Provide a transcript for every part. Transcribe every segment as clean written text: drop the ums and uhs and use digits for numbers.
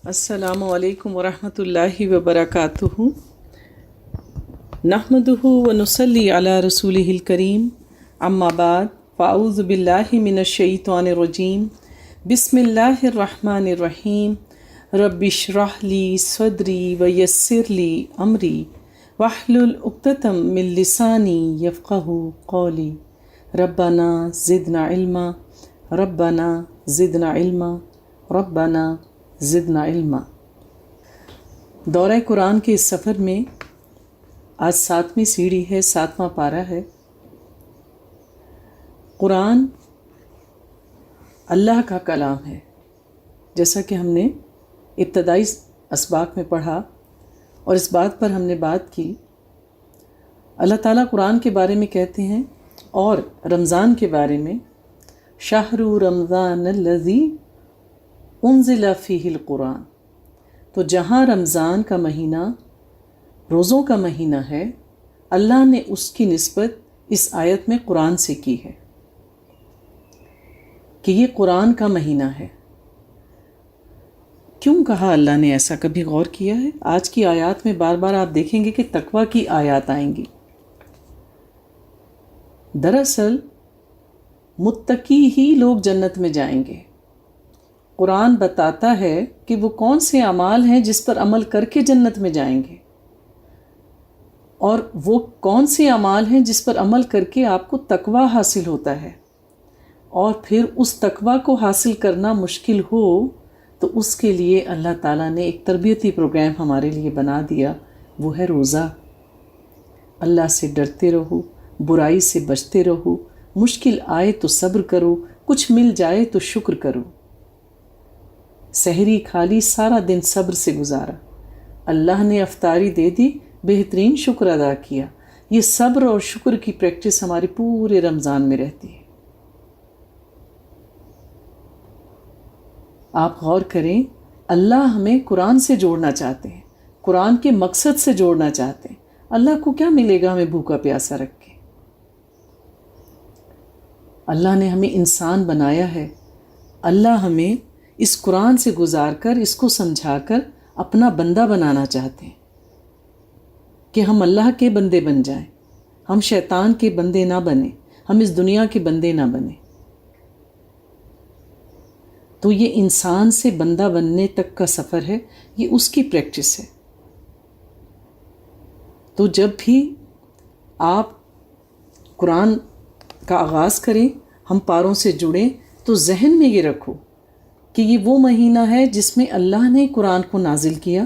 السلام علیکم ورحمۃ اللہ وبرکاتہ نحمدہ ونصلی علی رسولہ الکریم اما بعد فاعوذ باللہ من الشیطان الرجیم بسم اللہ الرحمن الرحیم رب اشرح لی صدری ویسر لی امری واحلل عقدۃ من لسانی یفقہوا قولی ربنا زدنا علما ربنا زدنا علما ربنا زدنا علما۔ دورہ قرآن کے اس سفر میں آج 7ویں سیڑھی ہے، 7واں پارہ ہے۔ قرآن اللہ کا کلام ہے، جیسا کہ ہم نے ابتدائی اسباق میں پڑھا اور اس بات پر ہم نے بات کی۔ اللہ تعالیٰ قرآن کے بارے میں کہتے ہیں اور رمضان کے بارے میں شہر رمضان الذی انزل فیہ القرآن، تو جہاں رمضان کا مہینہ روزوں کا مہینہ ہے، اللہ نے اس کی نسبت اس آیت میں قرآن سے کی ہے کہ یہ قرآن کا مہینہ ہے۔ کیوں کہا اللہ نے ایسا؟ کبھی غور کیا ہے؟ آج کی آیات میں بار بار آپ دیکھیں گے کہ تقویٰ کی آیات آئیں گی۔ دراصل متقی ہی لوگ جنت میں جائیں گے۔ قرآن بتاتا ہے کہ وہ کون سے اعمال ہیں جس پر عمل کر کے جنت میں جائیں گے، اور وہ کون سے اعمال ہیں جس پر عمل کر کے آپ کو تقویٰ حاصل ہوتا ہے، اور پھر اس تقویٰ کو حاصل کرنا مشکل ہو تو اس کے لیے اللہ تعالیٰ نے ایک تربیتی پروگرام ہمارے لیے بنا دیا، وہ ہے روزہ۔ اللہ سے ڈرتے رہو، برائی سے بچتے رہو، مشکل آئے تو صبر کرو، کچھ مل جائے تو شکر کرو۔ سحری کھا لی، سارا دن صبر سے گزارا، اللہ نے افطاری دے دی، بہترین شکر ادا کیا۔ یہ صبر اور شکر کی پریکٹس ہمارے پورے رمضان میں رہتی ہے۔ آپ غور کریں، اللہ ہمیں قرآن سے جوڑنا چاہتے ہیں، قرآن کے مقصد سے جوڑنا چاہتے ہیں۔ اللہ کو کیا ملے گا ہمیں بھوکا پیاسا رکھ کے؟ اللہ نے ہمیں انسان بنایا ہے، اللہ ہمیں اس قرآن سے گزار کر، اس کو سمجھا کر اپنا بندہ بنانا چاہتے ہیں کہ ہم اللہ کے بندے بن جائیں، ہم شیطان کے بندے نہ بنیں، ہم اس دنیا کے بندے نہ بنیں۔ تو یہ انسان سے بندہ بننے تک کا سفر ہے، یہ اس کی پریکٹس ہے۔ تو جب بھی آپ قرآن کا آغاز کریں، ہم پاروں سے جڑیں، تو ذہن میں یہ رکھو کہ یہ وہ مہینہ ہے جس میں اللہ نے قرآن کو نازل کیا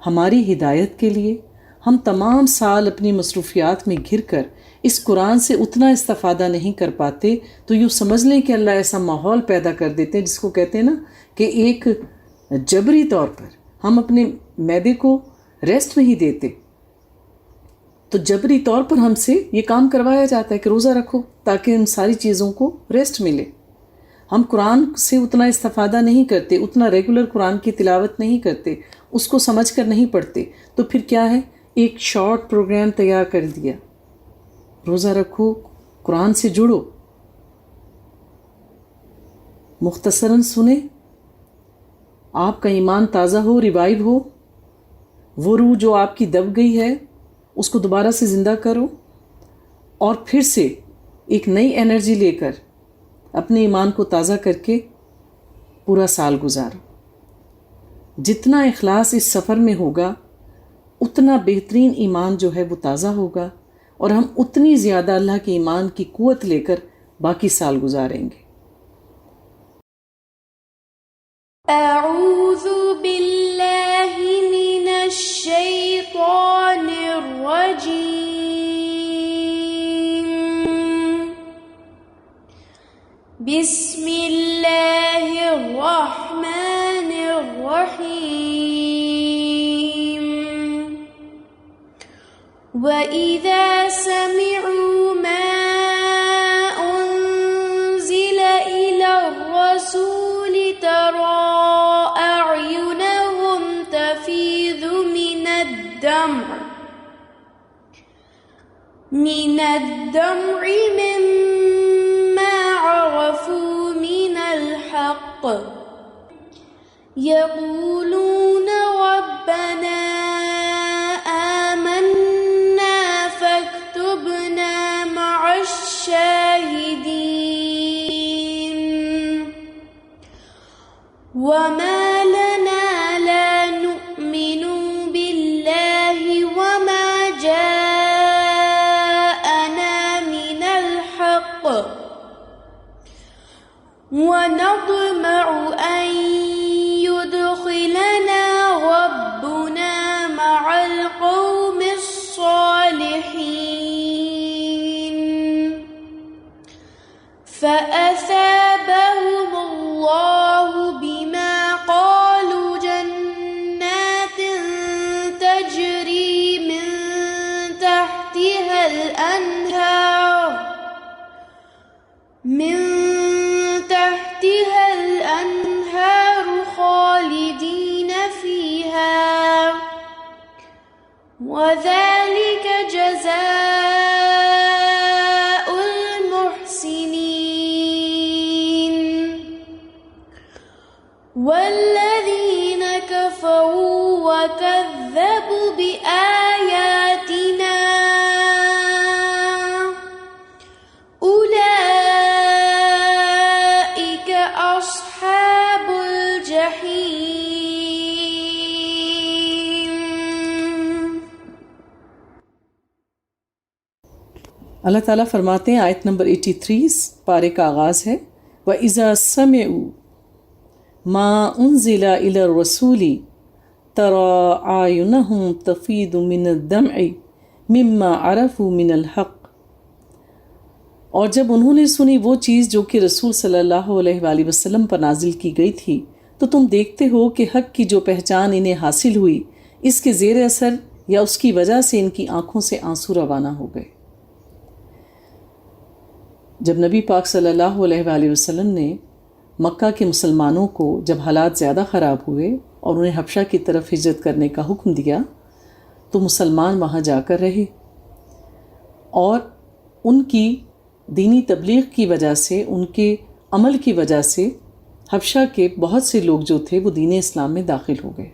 ہماری ہدایت کے لیے۔ ہم تمام سال اپنی مصروفیات میں گھر کر اس قرآن سے اتنا استفادہ نہیں کر پاتے، تو یوں سمجھ لیں کہ اللہ ایسا ماحول پیدا کر دیتے ہیں جس کو کہتے ہیں نا کہ ایک جبری طور پر ہم اپنے معدے کو ریسٹ نہیں دیتے، تو جبری طور پر ہم سے یہ کام کروایا جاتا ہے کہ روزہ رکھو تاکہ ان ساری چیزوں کو ریسٹ ملے۔ ہم قرآن سے اتنا استفادہ نہیں کرتے، اتنا ریگولر قرآن کی تلاوت نہیں کرتے، اس کو سمجھ کر نہیں پڑھتے، تو پھر کیا ہے، ایک شارٹ پروگرام تیار کر دیا، روزہ رکھو، قرآن سے جڑو، مختصراً سنیں، آپ کا ایمان تازہ ہو، ریوائیو ہو، وہ روح جو آپ کی دب گئی ہے اس کو دوبارہ سے زندہ کرو، اور پھر سے ایک نئی انرجی لے کر اپنے ایمان کو تازہ کر کے پورا سال گزارو۔ جتنا اخلاص اس سفر میں ہوگا اتنا بہترین ایمان جو ہے وہ تازہ ہوگا، اور ہم اتنی زیادہ اللہ کے ایمان کی قوت لے کر باقی سال گزاریں گے۔ اعوذ باللہ من الشیطان الرجیم، بسم اللہ الرحمن الرحیم، وَإِذَا سَمِعُوا مَا أُنزِلَ إِلَى الرَّسُولِ تَرَىٰ أَعْيُنَهُمْ تَفِيضُ مِنَ الدَّمْعِ مِمَّا عَرَفُوا مِنَ الْحَقِّ يَقُولُونَ وذلك جزاء المحسنين والذين كفروا وكذبوا بآياتنا أولئك أصحاب الجحيم. اللہ تعالیٰ فرماتے ہیں آیت نمبر 83 پارے کا آغاز ہے وَإِذَا سَمِعُوا مَا أُنزِلَ إِلَى الرَّسُولِ تَرَى أَعْيُنَهُمْ تَفِيضُ مِنَ الدَّمْعِ مِمَّا عَرَفُوا مِنَ الْحَقِّ، اور جب انہوں نے سنی وہ چیز جو کہ رسول صلی اللہ علیہ وآلہ وسلم پر نازل کی گئی تھی تو تم دیکھتے ہو کہ حق کی جو پہچان انہیں حاصل ہوئی اس کے زیر اثر یا اس کی وجہ سے ان کی آنکھوں سے آنسو روانہ ہو گئے۔ جب نبی پاک صلی اللہ علیہ وآلہ وسلم نے مکہ کے مسلمانوں کو جب حالات زیادہ خراب ہوئے اور انہیں حبشہ کی طرف ہجرت کرنے کا حکم دیا تو مسلمان وہاں جا کر رہے، اور ان کی دینی تبلیغ کی وجہ سے، ان کے عمل کی وجہ سے حبشہ کے بہت سے لوگ جو تھے وہ دین اسلام میں داخل ہو گئے۔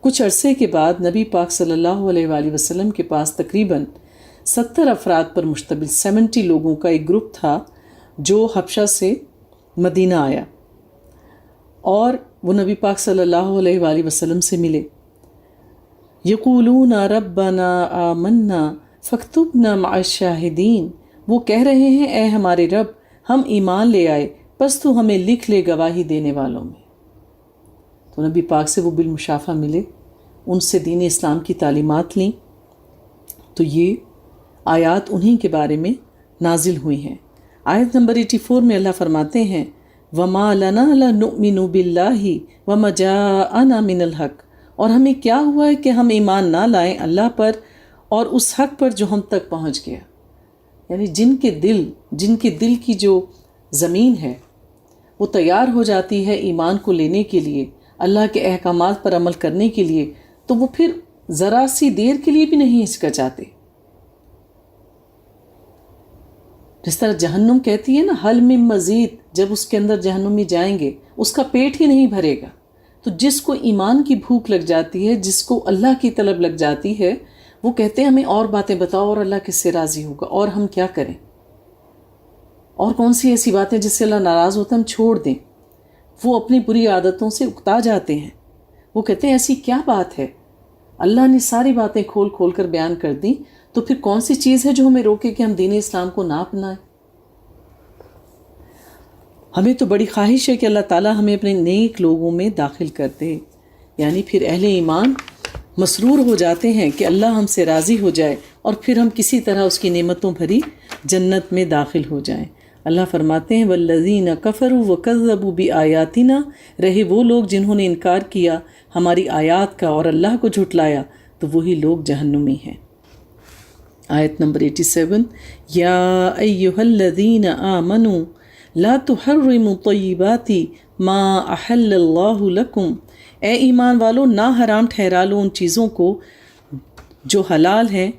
کچھ عرصے کے بعد نبی پاک صلی اللہ علیہ وآلہ وسلم کے پاس تقریباً 70 افراد پر مشتمل 70 لوگوں کا ایک گروپ تھا جو حبشہ سے مدینہ آیا، اور وہ نبی پاک صلی اللہ علیہ وآلہ وسلم سے ملے۔ یقولون ربنا آمنا فاکتبنا مع الشاہدین، وہ کہہ رہے ہیں اے ہمارے رب ہم ایمان لے آئے بس تو ہمیں لکھ لے گواہی دینے والوں میں۔ تو نبی پاک سے وہ بالمشافہ ملے، ان سے دین اسلام کی تعلیمات لیں، تو یہ آیات انہی کے بارے میں نازل ہوئی ہیں۔ آیت نمبر 84 میں اللہ فرماتے ہیں وَمَا لَنَا لَا نُؤْمِنُ بِاللَّهِ وَمَا جَاءَنَا مِنَ الْحَقِّ، اور ہمیں کیا ہوا ہے کہ ہم ایمان نہ لائیں اللہ پر اور اس حق پر جو ہم تک پہنچ گیا۔ یعنی جن کے دل کی جو زمین ہے وہ تیار ہو جاتی ہے ایمان کو لینے کے لیے، اللہ کے احکامات پر عمل کرنے کے لیے، تو وہ پھر ذرا سی دیر کے لیے بھی نہیں ہچکچاتے۔ جس طرح جہنم کہتی ہے نا حل من مزید، جب اس کے اندر جہنمی جائیں گے اس کا پیٹ ہی نہیں بھرے گا۔ تو جس کو ایمان کی بھوک لگ جاتی ہے، جس کو اللہ کی طلب لگ جاتی ہے، وہ کہتے ہیں ہمیں اور باتیں بتاؤ اور اللہ کس سے راضی ہوگا، اور ہم کیا کریں، اور کون سی ایسی باتیں جس سے اللہ ناراض ہوتا ہے ہم چھوڑ دیں۔ وہ اپنی بری عادتوں سے اکتا جاتے ہیں، وہ کہتے ہیں ایسی کیا بات ہے، اللہ نے ساری باتیں کھول کھول کر بیان کر دیں، تو پھر کون سی چیز ہے جو ہمیں روکے کہ ہم دین اسلام کو نہ اپنائیں۔ ہمیں تو بڑی خواہش ہے کہ اللہ تعالیٰ ہمیں اپنے نیک لوگوں میں داخل کر دے، یعنی پھر اہل ایمان مسرور ہو جاتے ہیں کہ اللہ ہم سے راضی ہو جائے اور پھر ہم کسی طرح اس کی نعمتوں بھری جنت میں داخل ہو جائیں۔ اللہ فرماتے ہیں والذین کفروا وکذبوا بآیاتنا، رہے وہ لوگ جنہوں نے انکار کیا ہماری آیات کا اور اللہ کو جھٹلایا تو وہی لوگ جہنمی ہیں۔ آیت نمبر 87 یا ایہا الذین آمنوا لا تحرموا طیبات ما احل اللہ لکم، اے ایمان والو نہ حرام ٹھہرا لو ان چیزوں کو جو حلال ہیں،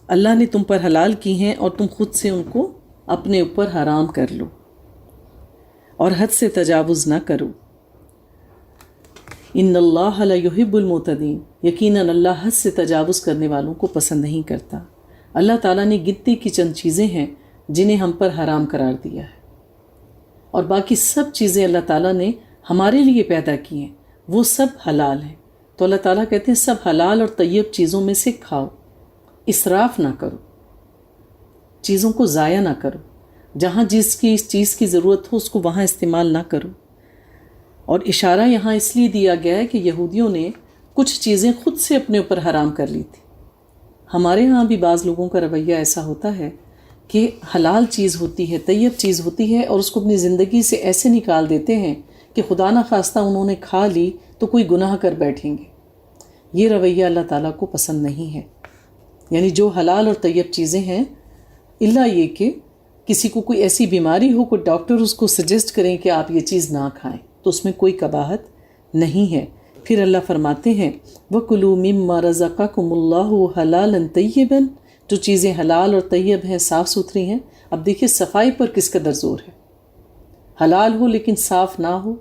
اللہ نے تم پر حلال کی ہیں، اور تم خود سے ان کو اپنے اوپر حرام کر لو، اور حد سے تجاوز نہ کرو۔ ان اللہ لا یحب المعتدین، یقیناً اللہ حد سے تجاوز کرنے والوں کو پسند نہیں کرتا۔ اللہ تعالیٰ نے گنتی کی چند چیزیں ہیں جنہیں ہم پر حرام قرار دیا ہے، اور باقی سب چیزیں اللہ تعالیٰ نے ہمارے لیے پیدا کی ہیں، وہ سب حلال ہیں۔ تو اللہ تعالیٰ کہتے ہیں سب حلال اور طیب چیزوں میں سے کھاؤ، اسراف نہ کرو، چیزوں کو ضائع نہ کرو، جہاں جس چیز کی ضرورت ہو اس کو وہاں استعمال نہ کرو۔ اور اشارہ یہاں اس لیے دیا گیا ہے کہ یہودیوں نے کچھ چیزیں خود سے اپنے اوپر حرام کر لی تھی۔ ہمارے ہاں بھی بعض لوگوں کا رویہ ایسا ہوتا ہے کہ حلال چیز ہوتی ہے، طیب چیز ہوتی ہے، اور اس کو اپنی زندگی سے ایسے نکال دیتے ہیں کہ خدا نہ خواستہ انہوں نے کھا لی تو کوئی گناہ کر بیٹھیں گے۔ یہ رویہ اللہ تعالیٰ کو پسند نہیں ہے۔ یعنی جو حلال اور طیب چیزیں ہیں، اللہ یہ کہ کسی کو کوئی ایسی بیماری ہو، کوئی ڈاکٹر اس کو سجیسٹ کریں کہ آپ یہ چیز نہ کھائیں، تو اس میں کوئی قباحت نہیں ہے، پھر اللہ فرماتے ہیں وَكُلُوا مِمَّا رَزَقَكُمُ اللَّهُ حَلَالًا طَيِّبًا، جو چیزیں حلال اور طیب ہیں، صاف ستھری ہیں۔ اب دیکھیے صفائی پر کس قدر زور ہے، حلال ہو لیکن صاف نہ ہو۔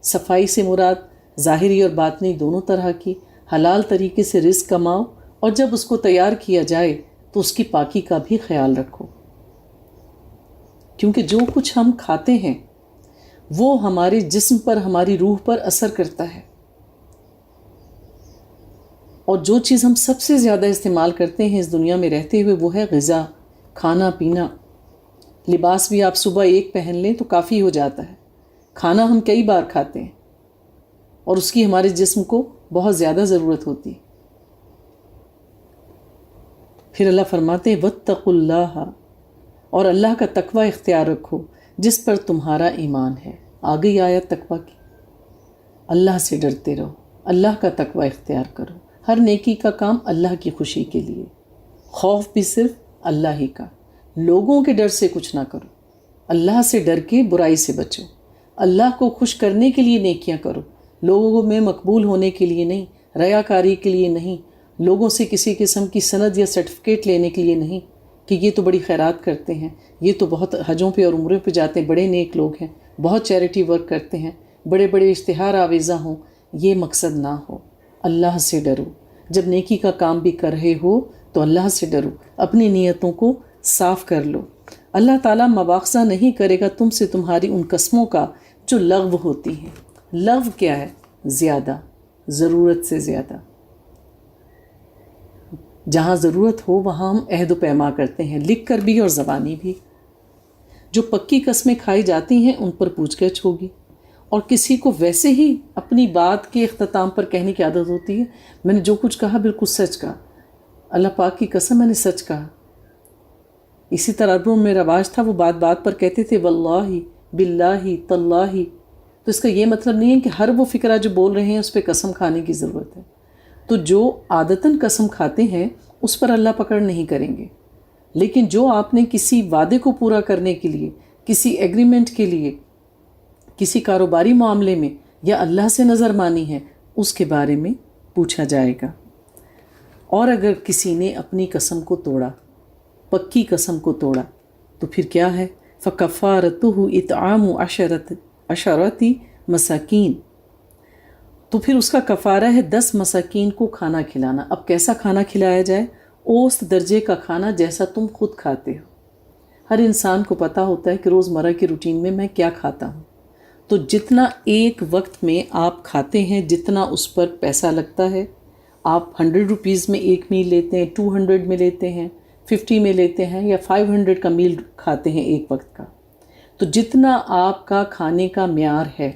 صفائی سے مراد ظاہری اور باطنی دونوں طرح کی، حلال طریقے سے رزق کماؤ، اور جب اس کو تیار کیا جائے تو اس کی پاکی کا بھی خیال رکھو، کیونکہ جو کچھ ہم کھاتے ہیں وہ ہمارے جسم پر، ہماری روح پر اثر کرتا ہے، اور جو چیز ہم سب سے زیادہ استعمال کرتے ہیں اس دنیا میں رہتے ہوئے وہ ہے غذا، کھانا پینا۔ لباس بھی آپ صبح ایک پہن لیں تو کافی ہو جاتا ہے، کھانا ہم کئی بار کھاتے ہیں اور اس کی ہمارے جسم کو بہت زیادہ ضرورت ہوتی ہے۔ پھر اللہ فرماتے ہیں وَاتَّقُوا اللَّهَ، اور اللہ کا تقوی اختیار رکھو جس پر تمہارا ایمان ہے۔ آ گئی آیت تقوی کی، اللہ سے ڈرتے رہو، اللہ کا تقوی اختیار کرو، ہر نیکی کا کام اللہ کی خوشی کے لیے، خوف بھی صرف اللہ ہی کا، لوگوں کے ڈر سے کچھ نہ کرو، اللہ سے ڈر کے برائی سے بچو، اللہ کو خوش کرنے کے لیے نیکیاں کرو، لوگوں میں مقبول ہونے کے لیے نہیں، ریاکاری کے لیے نہیں، لوگوں سے کسی قسم کی سند یا سرٹیفکیٹ لینے کے لیے نہیں کہ یہ تو بڑی خیرات کرتے ہیں، یہ تو بہت حجوں پہ اور عمروں پہ جاتے ہیں، بڑے نیک لوگ ہیں، بہت چیریٹی ورک کرتے ہیں، بڑے بڑے اشتہار آویزہ ہوں۔ یہ مقصد نہ ہو، اللہ سے ڈرو۔ جب نیکی کا کام بھی کر رہے ہو تو اللہ سے ڈرو، اپنی نیتوں کو صاف کر لو۔ اللہ تعالیٰ مواخذہ نہیں کرے گا تم سے تمہاری ان قسموں کا جو لغو ہوتی ہیں۔ لغو کیا ہے؟ زیادہ، ضرورت سے زیادہ۔ جہاں ضرورت ہو وہاں ہم عہد و پیما کرتے ہیں، لکھ کر بھی اور زبانی بھی۔ جو پکی قسمیں کھائی جاتی ہیں ان پر پوچھ گچھ ہوگی، اور کسی کو ویسے ہی اپنی بات کے اختتام پر کہنے کی عادت ہوتی ہے، میں نے جو کچھ کہا بالکل سچ کہا، اللہ پاک کی قسم میں نے سچ کہا۔ اسی طرح عربوں میں رواج تھا، وہ بات بات پر کہتے تھے واللہ، باللہ، تاللہ۔ تو اس کا یہ مطلب نہیں ہے کہ ہر وہ فقرہ جو بول رہے ہیں اس پہ قسم کھانے کی ضرورت ہے۔ تو جو عادتاً قسم کھاتے ہیں اس پر اللہ پکڑ نہیں کریں گے، لیکن جو آپ نے کسی وعدے کو پورا کرنے کے لیے، کسی ایگریمنٹ کے لیے، کسی کاروباری معاملے میں یا اللہ سے نظر مانی ہے، اس کے بارے میں پوچھا جائے گا۔ اور اگر کسی نے اپنی قسم کو توڑا، پکی قسم کو توڑا، تو پھر کیا ہے؟ فَكَفَّارَتُهُ إِطْعَامُ عَشَرَةِ مساکین، تو پھر اس کا کفارہ ہے 10 مساکین کو کھانا کھلانا۔ اب کیسا کھانا کھلایا جائے؟ اوسط درجے کا کھانا جیسا تم خود کھاتے ہو۔ ہر انسان کو پتہ ہوتا ہے کہ روزمرہ کی روٹین میں میں کیا کھاتا ہوں، تو جتنا ایک وقت میں آپ کھاتے ہیں جتنا اس پر پیسہ لگتا ہے، آپ 100 روپیز میں ایک میل لیتے ہیں، 200 میں لیتے ہیں، 50 میں لیتے ہیں، یا 500 کا میل کھاتے ہیں ایک وقت کا، تو جتنا آپ کا کھانے کا معیار ہے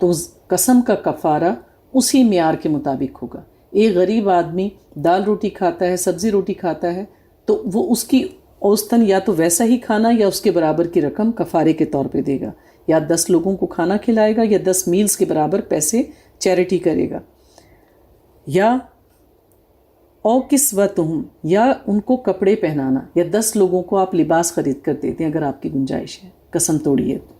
تو قسم کا کفارہ اسی معیار کے مطابق ہوگا۔ ایک غریب آدمی دال روٹی کھاتا ہے، سبزی روٹی کھاتا ہے، تو وہ اس کی اوسطاً یا تو ویسا ہی کھانا یا اس کے برابر کی رقم کفارے کے طور پہ دے گا، یا 10 لوگوں کو کھانا کھلائے گا، یا 10 میلز کے برابر پیسے چیریٹی کرے گا، یا او کسوتہم، یا ان کو کپڑے پہنانا، یا 10 لوگوں کو آپ لباس خرید کر دیتے ہیں اگر آپ کی گنجائش ہے، قسم توڑیے تو،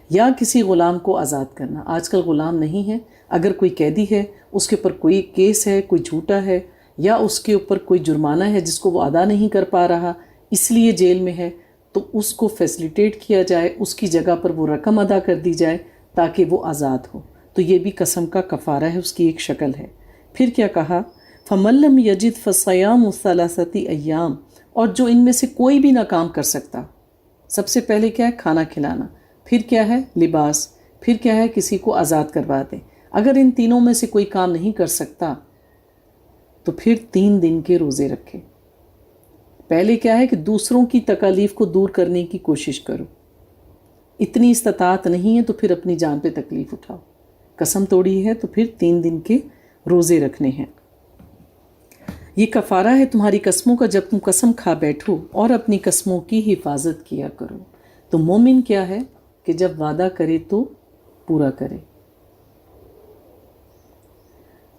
یا کسی غلام کو آزاد کرنا۔ آج کل غلام نہیں ہے، اگر کوئی قیدی ہے، اس کے اوپر کوئی کیس ہے، کوئی جھوٹا ہے، یا اس کے اوپر کوئی جرمانہ ہے جس کو وہ ادا نہیں کر پا رہا اس لیے جیل میں ہے، تو اس کو فیسلیٹیٹ کیا جائے، اس کی جگہ پر وہ رقم ادا کر دی جائے تاکہ وہ آزاد ہو۔ تو یہ بھی قسم کا کفارہ ہے، اس کی ایک شکل ہے۔ پھر کیا کہا؟ فَمَن لَّمْ يَجِدْ فَصِيَامُ ثَلَاثَةِ أَيَّامٍ، اور جو ان میں سے کوئی بھی نہ کام کر سکتا، سب سے پہلے کیا ہے؟ کھانا کھلانا، پھر کیا ہے؟ لباس، پھر کیا ہے؟ کسی کو آزاد کروا دیں۔ اگر ان تینوں میں سے کوئی کام نہیں کر سکتا تو پھر 3 دن کے روزے رکھے۔ پہلے کیا ہے کہ دوسروں کی تکالیف کو دور کرنے کی کوشش کرو، اتنی استطاعت نہیں ہے تو پھر اپنی جان پہ تکلیف اٹھاؤ، قسم توڑی ہے تو پھر 3 دن کے روزے رکھنے ہیں۔ یہ کفارہ ہے تمہاری قسموں کا جب تم قسم کھا بیٹھو، اور اپنی قسموں کی حفاظت کیا کرو۔ تو مومن کیا ہے کہ جب وعدہ کرے تو پورا کرے۔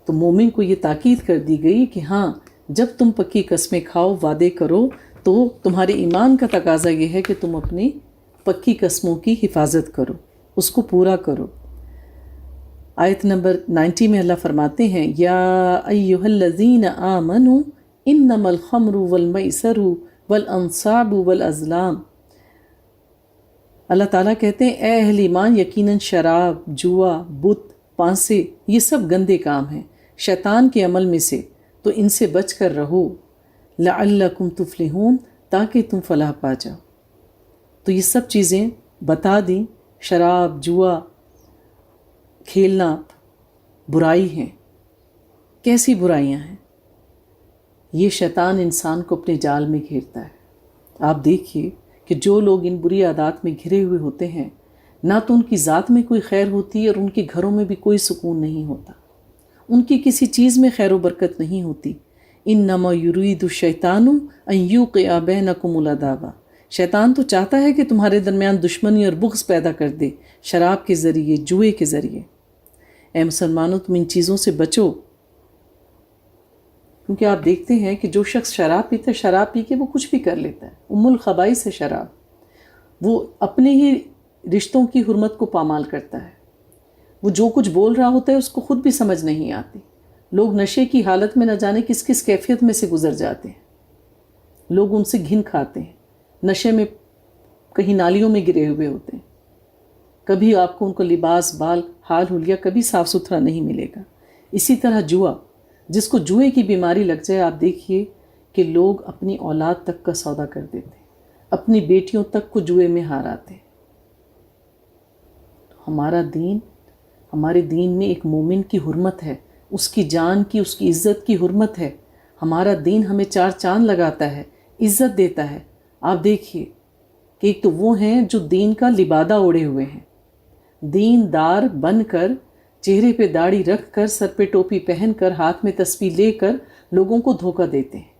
تو مومن کو یہ تاکید کر دی گئی کہ ہاں جب تم پکی قسمیں کھاؤ، وعدے کرو، تو تمہارے ایمان کا تقاضا یہ ہے کہ تم اپنی پکی قسموں کی حفاظت کرو، اس کو پورا کرو۔ آیت نمبر 90 میں اللہ فرماتے ہیں یا ایھا الذین آمنوا انما الخمر والمیسر والانصاب والازلام. اللہ تعالیٰ کہتے ہیں اے اہل ایمان، یقیناً شراب، جوا، بت، پانسے یہ سب گندے کام ہیں، شیطان کے عمل میں سے، تو ان سے بچ کر رہو، لعلکم تفلحون، تاکہ تم فلاح پا جاؤ. تو یہ سب چیزیں بتا دیں. شراب، جوا، کھیلنا برائی ہیں. کیسی برائیاں ہیں؟ یہ شیطان انسان کو اپنے جال میں گھیرتا ہے. آپ دیکھیے کہ جو لوگ ان بری عادات میں گھرے ہوئے ہوتے ہیں، نہ تو ان کی ذات میں کوئی خیر ہوتی اور ان کے گھروں میں بھی کوئی سکون نہیں ہوتا، ان کی کسی چیز میں خیر و برکت نہیں ہوتی. انما یرید الشیطان ان یوقع بینکم العداوہ. شیطان تو چاہتا ہے کہ تمہارے درمیان دشمنی اور بغض پیدا کر دے، شراب کے ذریعے، جوئے کے ذریعے. اے مسلمانوں، تم ان چیزوں سے بچو، کیونکہ آپ دیکھتے ہیں کہ جو شخص شراب پیتا ہے، شراب پی کے وہ کچھ بھی کر لیتا ہے. الخبائث ہے شراب. وہ اپنے ہی رشتوں کی حرمت کو پامال کرتا ہے. وہ جو کچھ بول رہا ہوتا ہے اس کو خود بھی سمجھ نہیں آتی. لوگ نشے کی حالت میں نہ جانے کس کس کیفیت میں سے گزر جاتے ہیں. لوگ ان سے گھن کھاتے ہیں. نشے میں کہیں نالیوں میں گرے ہوئے ہوتے ہیں. کبھی آپ کو ان کو لباس، بال، حال حلیہ کبھی صاف ستھرا نہیں ملے گا. اسی طرح جوا، جس کو جوئے کی بیماری لگ جائے، آپ دیکھیے کہ لوگ اپنی اولاد تک کا سودا کر دیتے ہیں، اپنی بیٹیوں تک کو جوئے میں ہاراتے ہیں. ہمارے دین میں ایک مومن کی حرمت ہے، اس کی جان کی، اس کی عزت کی حرمت ہے. ہمارا دین ہمیں 4 چاند لگاتا ہے، عزت دیتا ہے. آپ دیکھیے کہ ایک تو وہ ہیں جو دین کا لبادہ اوڑھے ہوئے ہیں، دین دار بن کر، چہرے پہ داڑھی رکھ کر، سر پہ ٹوپی پہن کر، ہاتھ میں تسبیح لے کر لوگوں کو دھوکہ دیتے ہیں.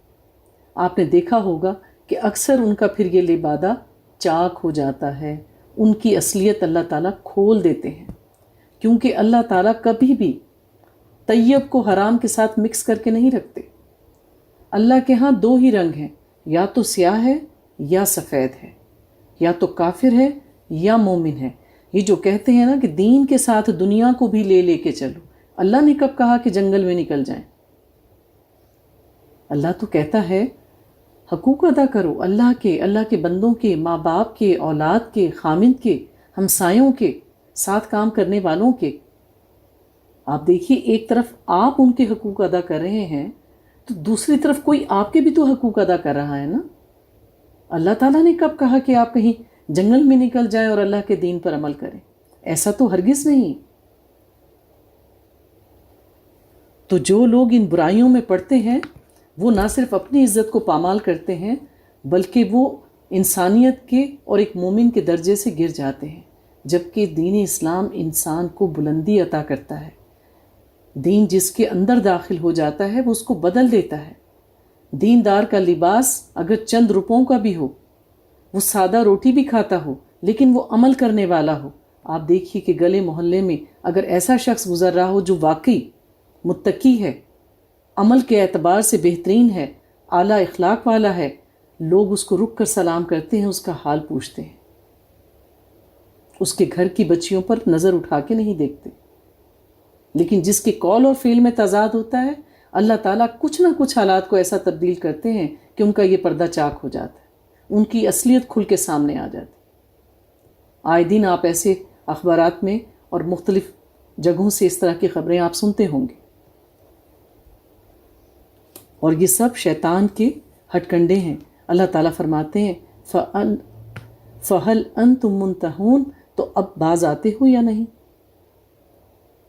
آپ نے دیکھا ہوگا کہ اکثر ان کا پھر یہ لبادہ چاک ہو جاتا ہے. ان کی اصلیت اللہ تعالیٰ کھول دیتے ہیں، کیونکہ اللہ تعالیٰ کبھی بھی طیب کو حرام کے ساتھ مکس کر کے نہیں رکھتے. اللہ کے ہاں 2 ہی رنگ ہیں، یا تو سیاہ ہے یا سفید ہے، یا تو کافر ہے یا مومن ہے. یہ جو کہتے ہیں نا کہ دین کے ساتھ دنیا کو بھی لے کے چلو، اللہ نے کب کہا کہ جنگل میں نکل جائیں؟ اللہ تو کہتا ہے حقوق ادا کرو، اللہ کے بندوں کے، ماں باپ کے، اولاد کے، خامند کے، ہمسایوں کے، ساتھ کام کرنے والوں کے. آپ دیکھیے ایک طرف آپ ان کے حقوق ادا کر رہے ہیں تو دوسری طرف کوئی آپ کے بھی تو حقوق ادا کر رہا ہے نا. اللہ تعالیٰ نے کب کہا کہ آپ کہیں جنگل میں نکل جائیں اور اللہ کے دین پر عمل کریں؟ ایسا تو ہرگز نہیں. تو جو لوگ ان برائیوں میں پڑتے ہیں وہ نہ صرف اپنی عزت کو پامال کرتے ہیں بلکہ وہ انسانیت کے اور ایک مومن کے درجے سے گر جاتے ہیں. جبکہ دین اسلام انسان کو بلندی عطا کرتا ہے. دین جس کے اندر داخل ہو جاتا ہے وہ اس کو بدل دیتا ہے. دیندار کا لباس اگر چند روپوں کا بھی ہو، وہ سادہ روٹی بھی کھاتا ہو لیکن وہ عمل کرنے والا ہو. آپ دیکھیے کہ گلے محلے میں اگر ایسا شخص گزر رہا ہو جو واقعی متقی ہے، عمل کے اعتبار سے بہترین ہے، اعلیٰ اخلاق والا ہے، لوگ اس کو رک کر سلام کرتے ہیں، اس کا حال پوچھتے ہیں، اس کے گھر کی بچیوں پر نظر اٹھا کے نہیں دیکھتے. لیکن جس کے قول اور فعل میں تضاد ہوتا ہے، اللہ تعالیٰ کچھ نہ کچھ حالات کو ایسا تبدیل کرتے ہیں کہ ان کا یہ پردہ چاک ہو جاتا ہے، ان کی اصلیت کھل کے سامنے آ جاتی. آئے دن آپ ایسے اخبارات میں اور مختلف جگہوں سے اس طرح کی خبریں آپ سنتے ہوں گے. اور یہ سب شیطان کے ہٹ کنڈے ہیں. اللہ تعالیٰ فرماتے ہیں فَهَلْ أَنْتُمْ مُنْتَهُونَ، تو اب باز آتے ہو یا نہیں؟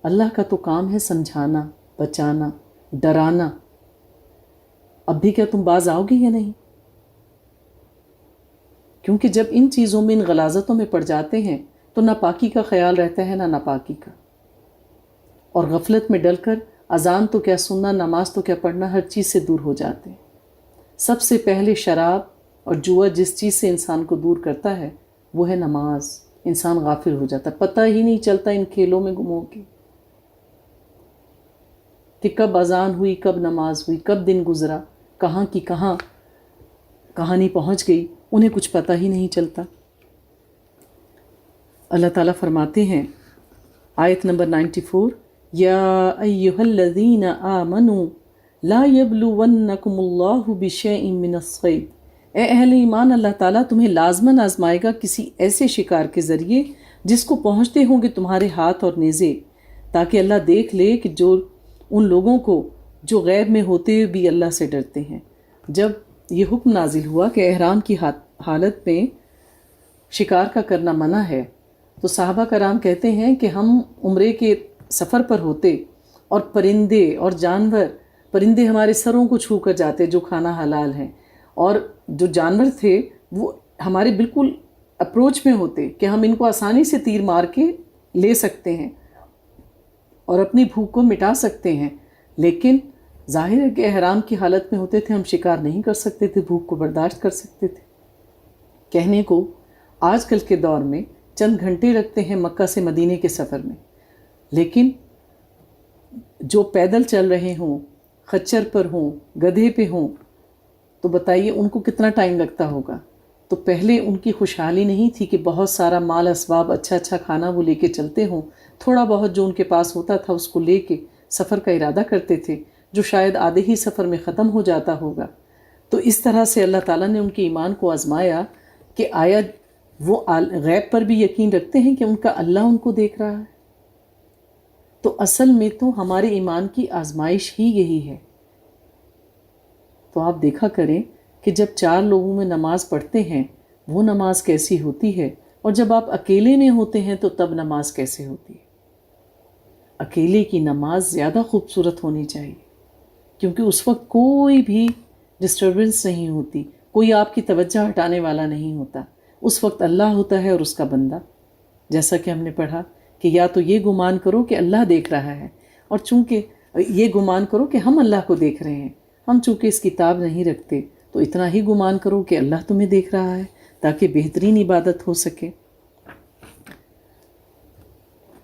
اللہ کا تو کام ہے سمجھانا، بچانا، ڈرانا. اب بھی کیا تم باز آؤ گے یا نہیں؟ کیونکہ جب ان چیزوں میں، ان غلاظتوں میں پڑ جاتے ہیں تو نہ پاکی کا خیال رہتا ہے نہ ناپاکی کا، اور غفلت میں ڈل کر اذان تو کیا سننا، نماز تو کیا پڑھنا، ہر چیز سے دور ہو جاتے ہیں. سب سے پہلے شراب اور جوا جس چیز سے انسان کو دور کرتا ہے وہ ہے نماز. انسان غافل ہو جاتا ہے، پتہ ہی نہیں چلتا ان کھیلوں میں گم ہو کے کہ کب اذان ہوئی، کب نماز ہوئی، کب دن گزرا، کہاں کی کہاں کہانی پہنچ گئی، انہیں کچھ پتہ ہی نہیں چلتا. اللہ تعالیٰ فرماتے ہیں آیت نمبر 94، یا ایہا الذین آمنوا لا یبلونکم اللہ بشیء من الصید، اے اہل ایمان، اللہ تعالیٰ تمہیں لازماً آزمائے گا کسی ایسے شکار کے ذریعے جس کو پہنچتے ہوں گے تمہارے ہاتھ اور نیزے، تاکہ اللہ دیکھ لے کہ جو ان لوگوں کو جو غیب میں ہوتے ہوئے بھی اللہ سے ڈرتے ہیں۔ جب یہ حکم نازل ہوا کہ احرام کی حالت میں شکار کا کرنا منع ہے، تو صحابہ کرام کہتے ہیں کہ ہم عمرے کے سفر پر ہوتے اور پرندے اور جانور، پرندے ہمارے سروں کو چھو کر جاتے جو کھانا حلال ہیں، اور جو جانور تھے وہ ہمارے بالکل اپروچ میں ہوتے کہ ہم ان کو آسانی سے تیر مار کے لے سکتے ہیں اور اپنی بھوک کو مٹا سکتے ہیں، لیکن ظاہر ہے کہ احرام کی حالت میں ہوتے تھے، ہم شکار نہیں کر سکتے تھے، بھوک کو برداشت کر سکتے تھے۔ کہنے کو آج کل کے دور میں چند گھنٹے لگتے ہیں مکہ سے مدینے کے سفر میں، لیکن جو پیدل چل رہے ہوں، خچر پر ہوں، گدھے پہ ہوں، تو بتائیے ان کو کتنا ٹائم لگتا ہوگا۔ تو پہلے ان کی خوشحالی نہیں تھی کہ بہت سارا مال اسباب، اچھا اچھا کھانا وہ لے کے چلتے ہوں، تھوڑا بہت جو ان کے پاس ہوتا تھا اس کو لے کے سفر کا ارادہ کرتے تھے، جو شاید آدھے ہی سفر میں ختم ہو جاتا ہوگا۔ تو اس طرح سے اللہ تعالیٰ نے ان کے ایمان کو آزمایا کہ آیا وہ غیب پر بھی یقین رکھتے ہیں کہ ان کا اللہ ان کو دیکھ رہا ہے۔ تو اصل میں تو ہمارے ایمان کی آزمائش ہی یہی ہے۔ تو آپ دیکھا کریں کہ جب 4 لوگوں میں نماز پڑھتے ہیں وہ نماز کیسی ہوتی ہے، اور جب آپ اکیلے میں ہوتے ہیں تو تب نماز کیسے ہوتی ہے۔ اکیلے کی نماز زیادہ خوبصورت ہونی چاہیے، کیونکہ اس وقت کوئی بھی ڈسٹربنس نہیں ہوتی، کوئی آپ کی توجہ ہٹانے والا نہیں ہوتا، اس وقت اللہ ہوتا ہے اور اس کا بندہ۔ جیسا کہ ہم نے پڑھا کہ یا تو یہ گمان کرو کہ اللہ دیکھ رہا ہے، اور چونکہ یہ گمان کرو کہ ہم اللہ کو دیکھ رہے ہیں، ہم چونکہ اس کتاب نہیں رکھتے تو اتنا ہی گمان کرو کہ اللہ تمہیں دیکھ رہا ہے، تاکہ بہترین عبادت ہو سکے۔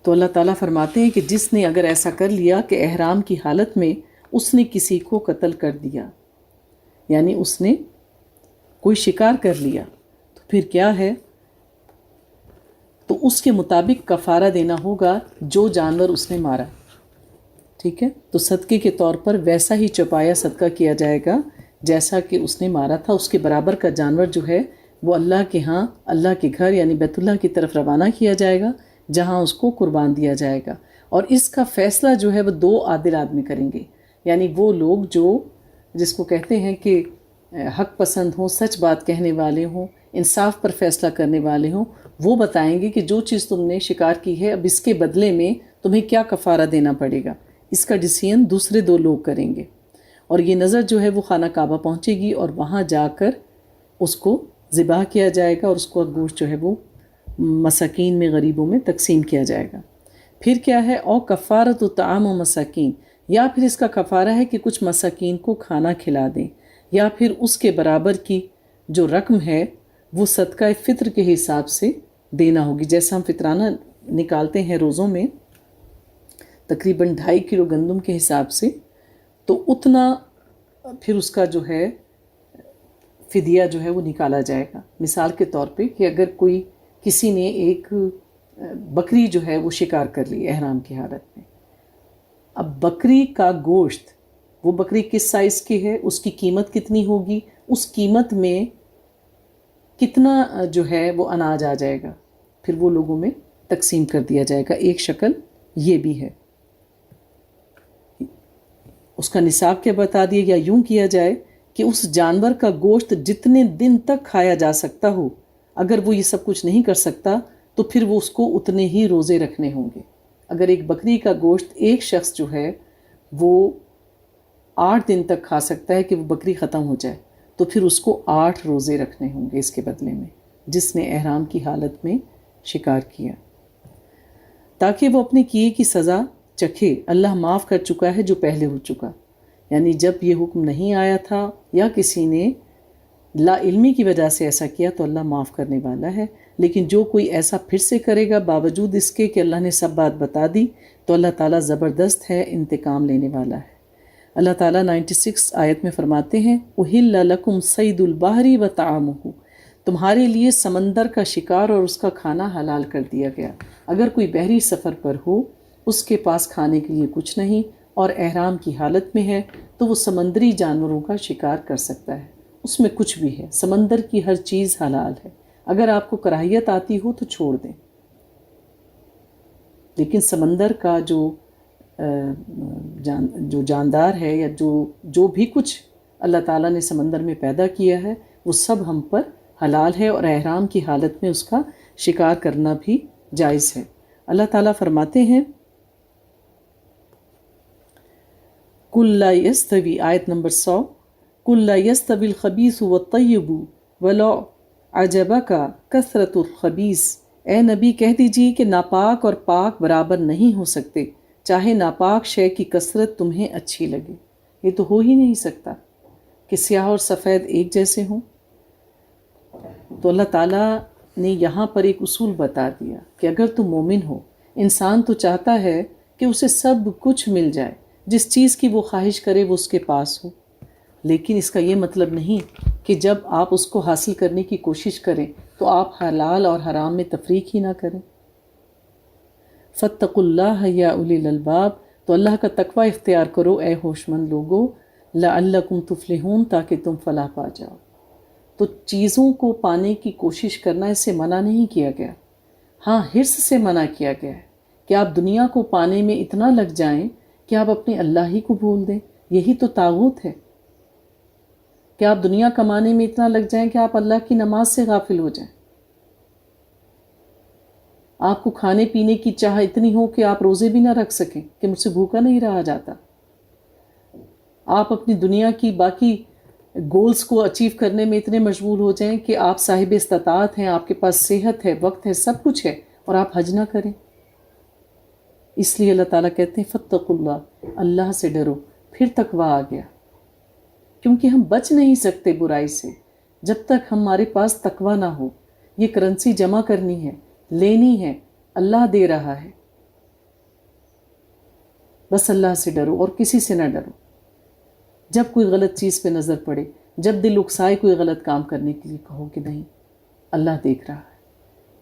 تو اللہ تعالیٰ فرماتے ہیں کہ جس نے اگر ایسا کر لیا کہ احرام کی حالت میں اس نے کسی کو قتل کر دیا، یعنی اس نے کوئی شکار کر لیا، تو پھر کیا ہے؟ تو اس کے مطابق کفارہ دینا ہوگا جو جانور اس نے مارا، ٹھیک ہے؟ تو صدقے کے طور پر ویسا ہی چوپایا صدقہ کیا جائے گا جیسا کہ اس نے مارا تھا، اس کے برابر کا جانور جو ہے وہ اللہ کے ہاں، اللہ کے گھر یعنی بیت اللہ کی طرف روانہ کیا جائے گا، جہاں اس کو قربان دیا جائے گا۔ اور اس کا فیصلہ جو ہے وہ 2 عادل آدمی کریں گے، یعنی وہ لوگ جو جس کو کہتے ہیں کہ حق پسند ہوں، سچ بات کہنے والے ہوں، انصاف پر فیصلہ کرنے والے ہوں، وہ بتائیں گے کہ جو چیز تم نے شکار کی ہے اب اس کے بدلے میں تمہیں کیا کفارہ دینا پڑے گا۔ اس کا ڈیسیژن دوسرے 2 لوگ کریں گے، اور یہ نظر جو ہے وہ خانہ کعبہ پہنچے گی اور وہاں جا کر اس کو ذبح کیا جائے گا، اور اس کو گوشت جو ہے وہ مساکین میں، غریبوں میں تقسیم کیا جائے گا۔ پھر کیا ہے؟ او کفارۃ طعام و مساکین، یا پھر اس کا کفارہ ہے کہ کچھ مساکین کو کھانا کھلا دیں، یا پھر اس کے برابر کی جو رقم ہے وہ صدقہ فطر کے حساب سے دینا ہوگی۔ جیسا ہم فطرانہ نکالتے ہیں روزوں میں تقریباً 2.5 کلو گندم کے حساب سے، تو اتنا پھر اس کا جو ہے فدیہ جو ہے وہ نکالا جائے گا۔ مثال کے طور پہ کہ اگر کوئی کسی نے ایک بکری جو ہے وہ شکار کر لی احرام کی حالت میں، اب بکری کا گوشت، وہ بکری کس سائز کی ہے، اس کی قیمت کتنی ہوگی، اس قیمت میں کتنا جو ہے وہ اناج آ جائے گا، پھر وہ لوگوں میں تقسیم کر دیا جائے گا۔ ایک شکل یہ بھی ہے۔ اس کا نصاب کیا بتا دیا، یا یوں کیا جائے کہ اس جانور کا گوشت جتنے دن تک کھایا جا سکتا ہو، اگر وہ یہ سب کچھ نہیں کر سکتا تو پھر وہ اس کو اتنے ہی روزے رکھنے ہوں گے۔ اگر ایک بکری کا گوشت ایک شخص جو ہے وہ 8 دن تک کھا سکتا ہے کہ وہ بکری ختم ہو جائے، تو پھر اس کو 8 روزے رکھنے ہوں گے اس کے بدلے میں، جس نے احرام کی حالت میں شکار کیا، تاکہ وہ اپنے کیے کی سزا چکھے۔ اللہ معاف کر چکا ہے جو پہلے ہو چکا، یعنی جب یہ حکم نہیں آیا تھا یا کسی نے لا علمی کی وجہ سے ایسا کیا تو اللہ معاف کرنے والا ہے، لیکن جو کوئی ایسا پھر سے کرے گا باوجود اس کے کہ اللہ نے سب بات بتا دی، تو اللہ تعالیٰ زبردست ہے، انتقام لینے والا ہے۔ اللہ تعالیٰ 96 آیت میں فرماتے ہیں اُحِلَّ لَكُمْ صَيْدُ الْبَحْرِ وَطَعَامُهُ، تمہارے لیے سمندر کا شکار اور اس کا کھانا حلال کر دیا گیا۔ اگر کوئی بحری سفر پر ہو، اس کے پاس کھانے کے لیے کچھ نہیں اور احرام کی حالت میں ہے، تو وہ سمندری جانوروں کا شکار کر سکتا ہے، اس میں کچھ بھی ہے۔ سمندر کی ہر چیز حلال ہے، اگر آپ کو کراہیت آتی ہو تو چھوڑ دیں۔ لیکن سمندر کا جو جاندار ہے یا جو بھی کچھ اللہ تعالیٰ نے سمندر میں پیدا کیا ہے، وہ سب ہم پر حلال ہے، اور احرام کی حالت میں اس کا شکار کرنا بھی جائز ہے۔ اللہ تعالیٰ فرماتے ہیں قُلْ لَا يَسْتَوِي، آیت نمبر 100، قُلْ لَا يَسْتَوِي الْخَبِيثُ وَالطَّيِّبُ وَلَوْ أَعْجَبَكَ كَثْرَةُ الْخَبِيثِ، اے نبی کہہ دیجیے کہ ناپاک اور پاک برابر نہیں ہو سکتے، چاہے ناپاک شے کی کثرت تمہیں اچھی لگے۔ یہ تو ہو ہی نہیں سکتا کہ سیاہ اور سفید ایک جیسے ہوں۔ تو اللہ تعالیٰ نے یہاں پر ایک اصول بتا دیا کہ اگر تم مومن ہو، انسان تو چاہتا ہے کہ اسے سب کچھ مل جائے، جس چیز کی وہ خواہش کرے وہ اس کے پاس ہو، لیکن اس کا یہ مطلب نہیں کہ جب آپ اس کو حاصل کرنے کی کوشش کریں تو آپ حلال اور حرام میں تفریق ہی نہ کریں۔ فاتقوا اللہ یا اولی الالباب، تو اللہ کا تقوی اختیار کرو اے ہوش مند لوگو، لعلکم تفلحون، تاکہ تم فلاح پا جاؤ۔ تو چیزوں کو پانے کی کوشش کرنا، اس سے منع نہیں کیا گیا، ہاں حرص سے منع کیا گیا ہے کہ آپ دنیا کو پانے میں اتنا لگ جائیں کہ آپ اپنے اللہ ہی کو بھول دیں۔ یہی تو طاغوت ہے کہ آپ دنیا کمانے میں اتنا لگ جائیں کہ آپ اللہ کی نماز سے غافل ہو جائیں۔ آپ کو کھانے پینے کی چاہ اتنی ہو کہ آپ روزے بھی نہ رکھ سکیں کہ مجھ سے بھوکا نہیں رہا جاتا۔ آپ اپنی دنیا کی باقی گولز کو اچیو کرنے میں اتنے مشغول ہو جائیں کہ آپ صاحب استطاعت ہیں، آپ کے پاس صحت ہے، وقت ہے، سب کچھ ہے، اور آپ حج نہ کریں۔ اس لیے اللہ تعالیٰ کہتے ہیں فاتقوا اللہ، اللہ سے ڈرو۔ پھر تقویٰ آ گیا، کیونکہ ہم بچ نہیں سکتے برائی سے جب تک ہمارے پاس تقویٰ نہ ہو۔ یہ کرنسی جمع کرنی ہے، لینی ہے، اللہ دے رہا ہے، بس اللہ سے ڈرو اور کسی سے نہ ڈرو۔ جب کوئی غلط چیز پہ نظر پڑے، جب دل اکسائے کوئی غلط کام کرنے کے لیے، کہو کہ نہیں، اللہ دیکھ رہا ہے،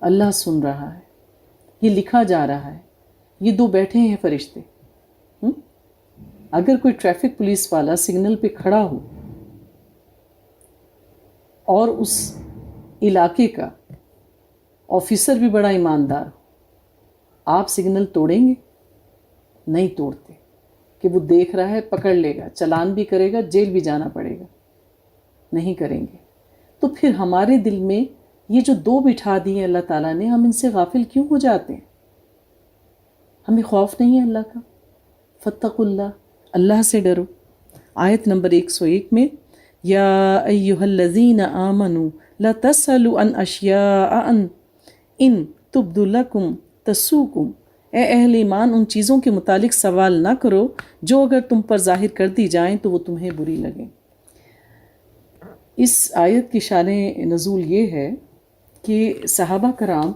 اللہ سن رہا ہے، یہ لکھا جا رہا ہے، یہ دو بیٹھے ہیں فرشتے۔ اگر کوئی ٹریفک پولیس والا سگنل پہ کھڑا ہو اور اس علاقے کا آفیسر بھی بڑا ایماندار ہو، آپ سگنل توڑیں گے؟ نہیں توڑتے، کہ وہ دیکھ رہا ہے، پکڑ لے گا، چلان بھی کرے گا، جیل بھی جانا پڑے گا، نہیں کریں گے۔ تو پھر ہمارے دل میں یہ جو دو بٹھا دیے اللہ تعالیٰ نے، ہم ان سے غافل کیوں ہو جاتے ہیں؟ ہمیں خوف نہیں ہے اللہ کا؟ فاتقوا اللہ، اللہ سے ڈرو۔ آیت نمبر 101 میں یا ایہا الذین آمنوا لا تسألوا عن اشیاء ان تبد لکم تسوکم، اے اہل ایمان ان چیزوں کے متعلق سوال نہ کرو جو اگر تم پر ظاہر کر دی جائیں تو وہ تمہیں بری لگیں۔ اس آیت کی شان نزول یہ ہے کہ صحابہ کرام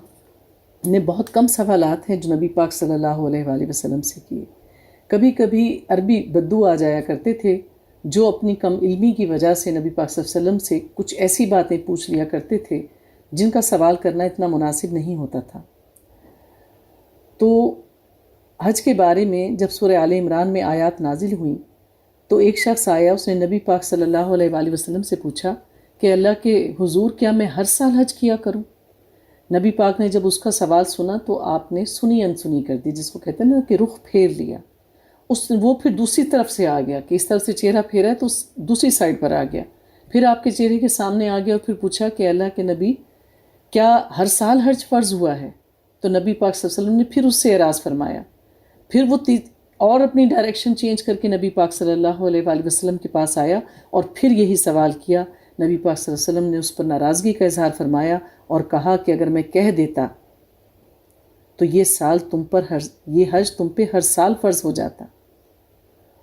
نے بہت کم سوالات ہیں جو نبی پاک صلی اللہ علیہ وآلہ وسلم سے کیے۔ کبھی کبھی عربی بدو آ جایا کرتے تھے جو اپنی کم علمی کی وجہ سے نبی پاک صلی اللہ علیہ وسلم سے کچھ ایسی باتیں پوچھ لیا کرتے تھے جن کا سوال کرنا اتنا مناسب نہیں ہوتا تھا۔ تو حج کے بارے میں جب سورہ آل عمران میں آیات نازل ہوئیں تو ایک شخص آیا، اس نے نبی پاک صلی اللہ علیہ وآلہ وسلم سے پوچھا کہ اللہ کے حضور کیا میں ہر سال حج کیا کروں؟ نبی پاک نے جب اس کا سوال سنا تو آپ نے سنی انسنی کر دی، جس کو کہتے ہیں نا کہ رخ پھیر لیا۔ وہ پھر دوسری طرف سے آ گیا کہ اس طرف سے چہرہ پھیرا ہے تو دوسری سائڈ پر آ گیا، پھر آپ کے چہرے کے سامنے آ گیا اور پھر پوچھا کہ اللہ کے نبی کیا ہر سال حج فرض ہوا ہے؟ تو نبی پاک صلی اللہ علیہ وسلم نے پھر اس سے اعراض فرمایا، پھر وہ اور اپنی ڈائریکشن چینج کر کے نبی پاک صلی اللہ علیہ وآلہ وسلم کے پاس آیا اور پھر یہی سوال کیا۔ نبی پاک صلی اللہ علیہ وسلم نے اس پر ناراضگی کا اظہار فرمایا اور کہا کہ اگر میں کہہ دیتا تو یہ حج تم پہ ہر سال فرض ہو جاتا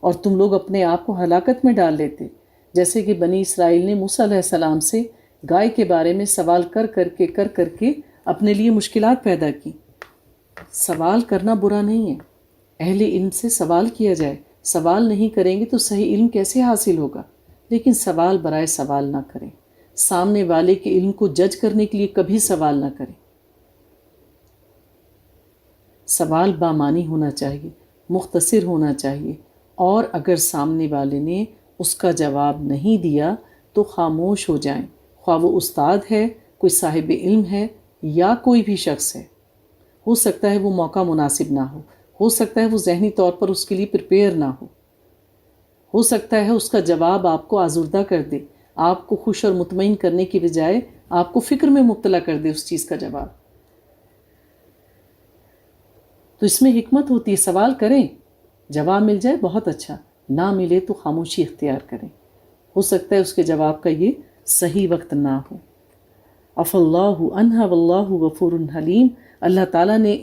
اور تم لوگ اپنے آپ کو ہلاکت میں ڈال لیتے، جیسے کہ بنی اسرائیل نے موسیٰ علیہ السلام سے گائے کے بارے میں سوال کر کر کے اپنے لیے مشکلات پیدا کی۔ سوال کرنا برا نہیں ہے، اہل علم سے سوال کیا جائے، سوال نہیں کریں گے تو صحیح علم کیسے حاصل ہوگا؟ لیکن سوال برائے سوال نہ کریں، سامنے والے کے علم کو جج کرنے کے لیے کبھی سوال نہ کریں. سوال بامعنی ہونا چاہیے، مختصر ہونا چاہیے، اور اگر سامنے والے نے اس کا جواب نہیں دیا تو خاموش ہو جائیں، خواہ وہ استاد ہے، کوئی صاحب علم ہے یا کوئی بھی شخص ہے. ہو سکتا ہے وہ موقع مناسب نہ ہو سکتا ہے وہ ذہنی طور پر اس کے لیے پریپیئر نہ ہو سکتا ہے اس کا جواب آپ کو آزردہ کر دے، آپ کو خوش اور مطمئن کرنے کی بجائے آپ کو فکر میں مبتلا کر دے اس چیز کا جواب. تو اس میں حکمت ہوتی ہے. سوال کریں، جواب مل جائے بہت اچھا، نہ ملے تو خاموشی اختیار کریں. ہو سکتا ہے اس کے جواب کا یہ صحیح وقت نہ ہو. عفا اللہ عنہا واللہ غفور حلیم. اللہ تعالیٰ نے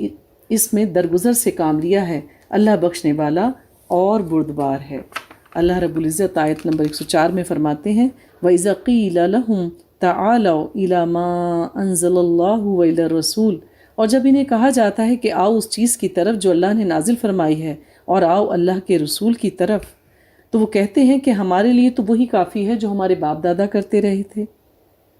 اس میں درگزر سے کام لیا ہے، اللہ بخشنے والا اور بردبار ہے. اللہ رب العزت آیت نمبر 104 میں فرماتے ہیں وَإِذَا قِيلَ لَهُمْ تَعَالَوْا إِلَى مَا أَنزَلَ اللَّهُ وَإِلَى الرَّسُولِ، اور جب انہیں کہا جاتا ہے کہ آؤ اس چیز کی طرف جو اللہ نے نازل فرمائی ہے اور آؤ اللہ کے رسول کی طرف، تو وہ کہتے ہیں کہ ہمارے لیے تو وہی کافی ہے جو ہمارے باپ دادا کرتے رہے تھے.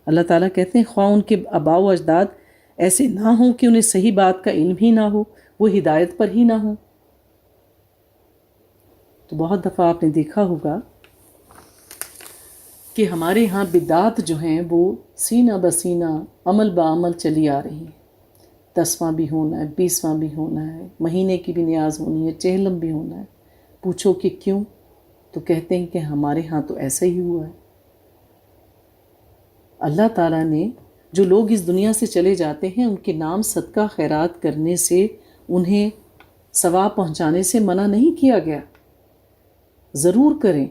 اللہ تعالیٰ کہتے ہیں خواہ ان کے آباء و اجداد ایسے نہ ہوں کہ انہیں صحیح بات کا علم ہی نہ ہو، وہ ہدایت پر ہی نہ ہوں. تو بہت دفعہ آپ نے دیکھا ہوگا کہ ہمارے ہاں بدعات جو ہیں وہ سینہ بسینہ عمل بعمل چلی آ رہی ہیں. 10واں بھی ہونا ہے، 20واں بھی ہونا ہے، مہینے کی بھی نیاز ہونی ہے، چہلم بھی ہونا ہے. پوچھو کہ کیوں؟ تو کہتے ہیں کہ ہمارے ہاں تو ایسا ہی ہوا ہے. اللہ تعالیٰ نے جو لوگ اس دنیا سے چلے جاتے ہیں ان کے نام صدقہ خیرات کرنے سے، انہیں ثواب پہنچانے سے منع نہیں کیا گیا. ضرور کریں،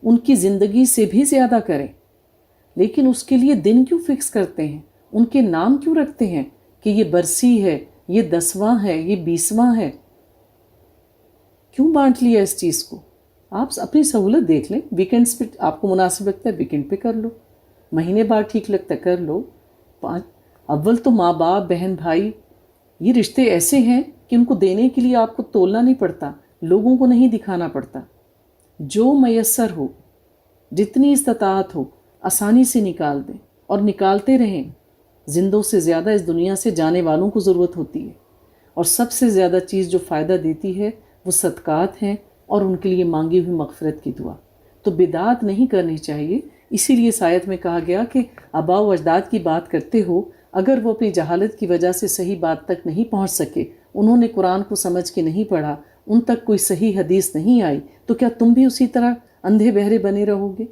ان کی زندگی سے بھی زیادہ کریں، لیکن اس کے لیے دن کیوں فکس کرتے ہیں؟ ان کے نام کیوں رکھتے ہیں کہ یہ برسی ہے، یہ 10واں ہے، یہ 20واں ہے؟ کیوں بانٹ لیا اس چیز کو؟ آپ اپنی سہولت دیکھ لیں. ویکنڈس پہ آپ کو مناسب لگتا ہے ویکنڈ پہ کر لو، مہینے بعد ٹھیک لگتا ہے کر لو. اول تو ماں باپ بہن بھائی یہ رشتے ایسے ہیں کہ ان کو دینے کے لیے آپ کو تولنا نہیں پڑتا، لوگوں کو نہیں دکھانا پڑتا. جو میسر ہو، جتنی استطاعت ہو، آسانی سے نکال دیں اور نکالتے رہیں. زندوں سے زیادہ اس دنیا سے جانے والوں کو ضرورت ہوتی ہے، اور سب سے زیادہ چیز جو فائدہ دیتی ہے وہ صدقات ہیں اور ان کے لیے مانگی ہوئی مغفرت کی دعا. تو بدعات نہیں کرنی چاہیے. اسی لیے آیت میں کہا گیا کہ آباء و اجداد کی بات کرتے ہو، اگر وہ اپنی جہالت کی وجہ سے صحیح بات تک نہیں پہنچ سکے، انہوں نے قرآن کو سمجھ کے نہیں پڑھا، ان تک کوئی صحیح حدیث نہیں آئی، تو کیا تم بھی اسی طرح اندھے بہرے بنے رہو گے؟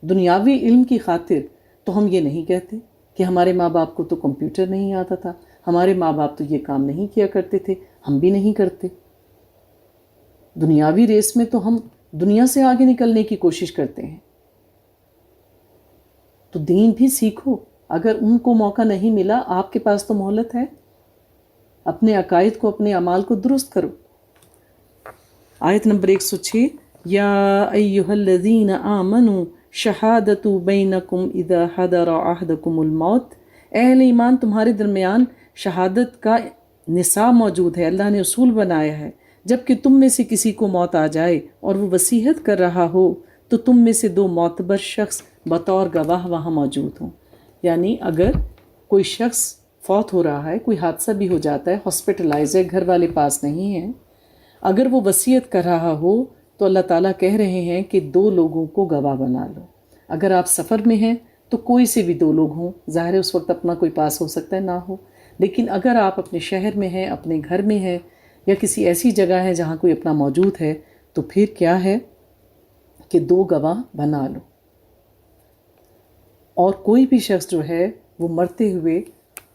دنیاوی علم کی خاطر تو ہم یہ نہیں کہتے کہ ہمارے ماں باپ کو تو کمپیوٹر نہیں آتا تھا، ہمارے ماں باپ تو یہ کام نہیں کیا کرتے تھے، ہم بھی نہیں کرتے. دنیاوی ریس میں تو ہم دنیا سے آگے نکلنے کی کوشش کرتے ہیں. تو دین بھی سیکھو. اگر ان کو موقع نہیں ملا، آپ کے پاس تو مہلت ہے. اپنے عقائد کو، اپنے اعمال کو درست کرو. آیت نمبر 106 یا ایہا الذین آمنوا شہادت بینکم اذا حضر احدکم الموت. اہل ایمان، تمہارے درمیان شہادت کا نصاب موجود ہے، اللہ نے اصول بنایا ہے. جب کہ تم میں سے کسی کو موت آ جائے اور وہ وصیت کر رہا ہو تو تم میں سے 2 معتبر شخص بطور گواہ وہاں موجود ہوں. یعنی اگر کوئی شخص فوت ہو رہا ہے، کوئی حادثہ بھی ہو جاتا ہے، ہاسپٹلائز ہے، گھر والے پاس نہیں ہیں، اگر وہ وصیت کر رہا ہو تو اللہ تعالیٰ کہہ رہے ہیں کہ 2 لوگوں کو گواہ بنا لو. اگر آپ سفر میں ہیں تو کوئی سے بھی 2 لوگ ہوں. ظاہر ہے اس وقت اپنا کوئی پاس ہو سکتا ہے، نہ ہو. لیکن اگر آپ اپنے شہر میں ہیں، اپنے گھر میں ہیں، یا کسی ایسی جگہ ہے جہاں کوئی اپنا موجود ہے، تو پھر کیا ہے کہ 2 گواہ بنا لو. اور کوئی بھی شخص جو ہے وہ مرتے ہوئے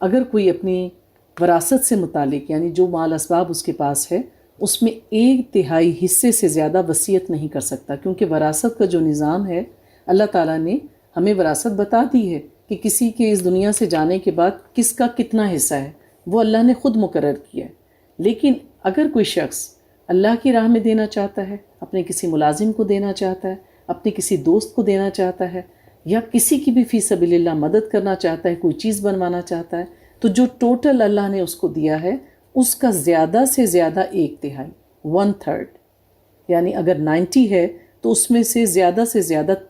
اگر کوئی اپنی وراثت سے متعلق، یعنی جو مال اسباب اس کے پاس ہے، اس میں 1/3 حصے سے زیادہ وصیت نہیں کر سکتا. کیونکہ وراثت کا جو نظام ہے، اللہ تعالیٰ نے ہمیں وراثت بتا دی ہے کہ کسی کے اس دنیا سے جانے کے بعد کس کا کتنا حصہ ہے، وہ اللہ نے خود مقرر کیا ہے. لیکن اگر کوئی شخص اللہ کی راہ میں دینا چاہتا ہے، اپنے کسی ملازم کو دینا چاہتا ہے، اپنے کسی دوست کو دینا چاہتا ہے، یا کسی کی بھی فی سبیل اللہ مدد کرنا چاہتا ہے، کوئی چیز بنوانا چاہتا ہے، تو جو ٹوٹل اللہ نے اس کو دیا ہے اس کا زیادہ سے زیادہ 1/3 1/3، یعنی اگر 90 ہے تو اس میں سے زیادہ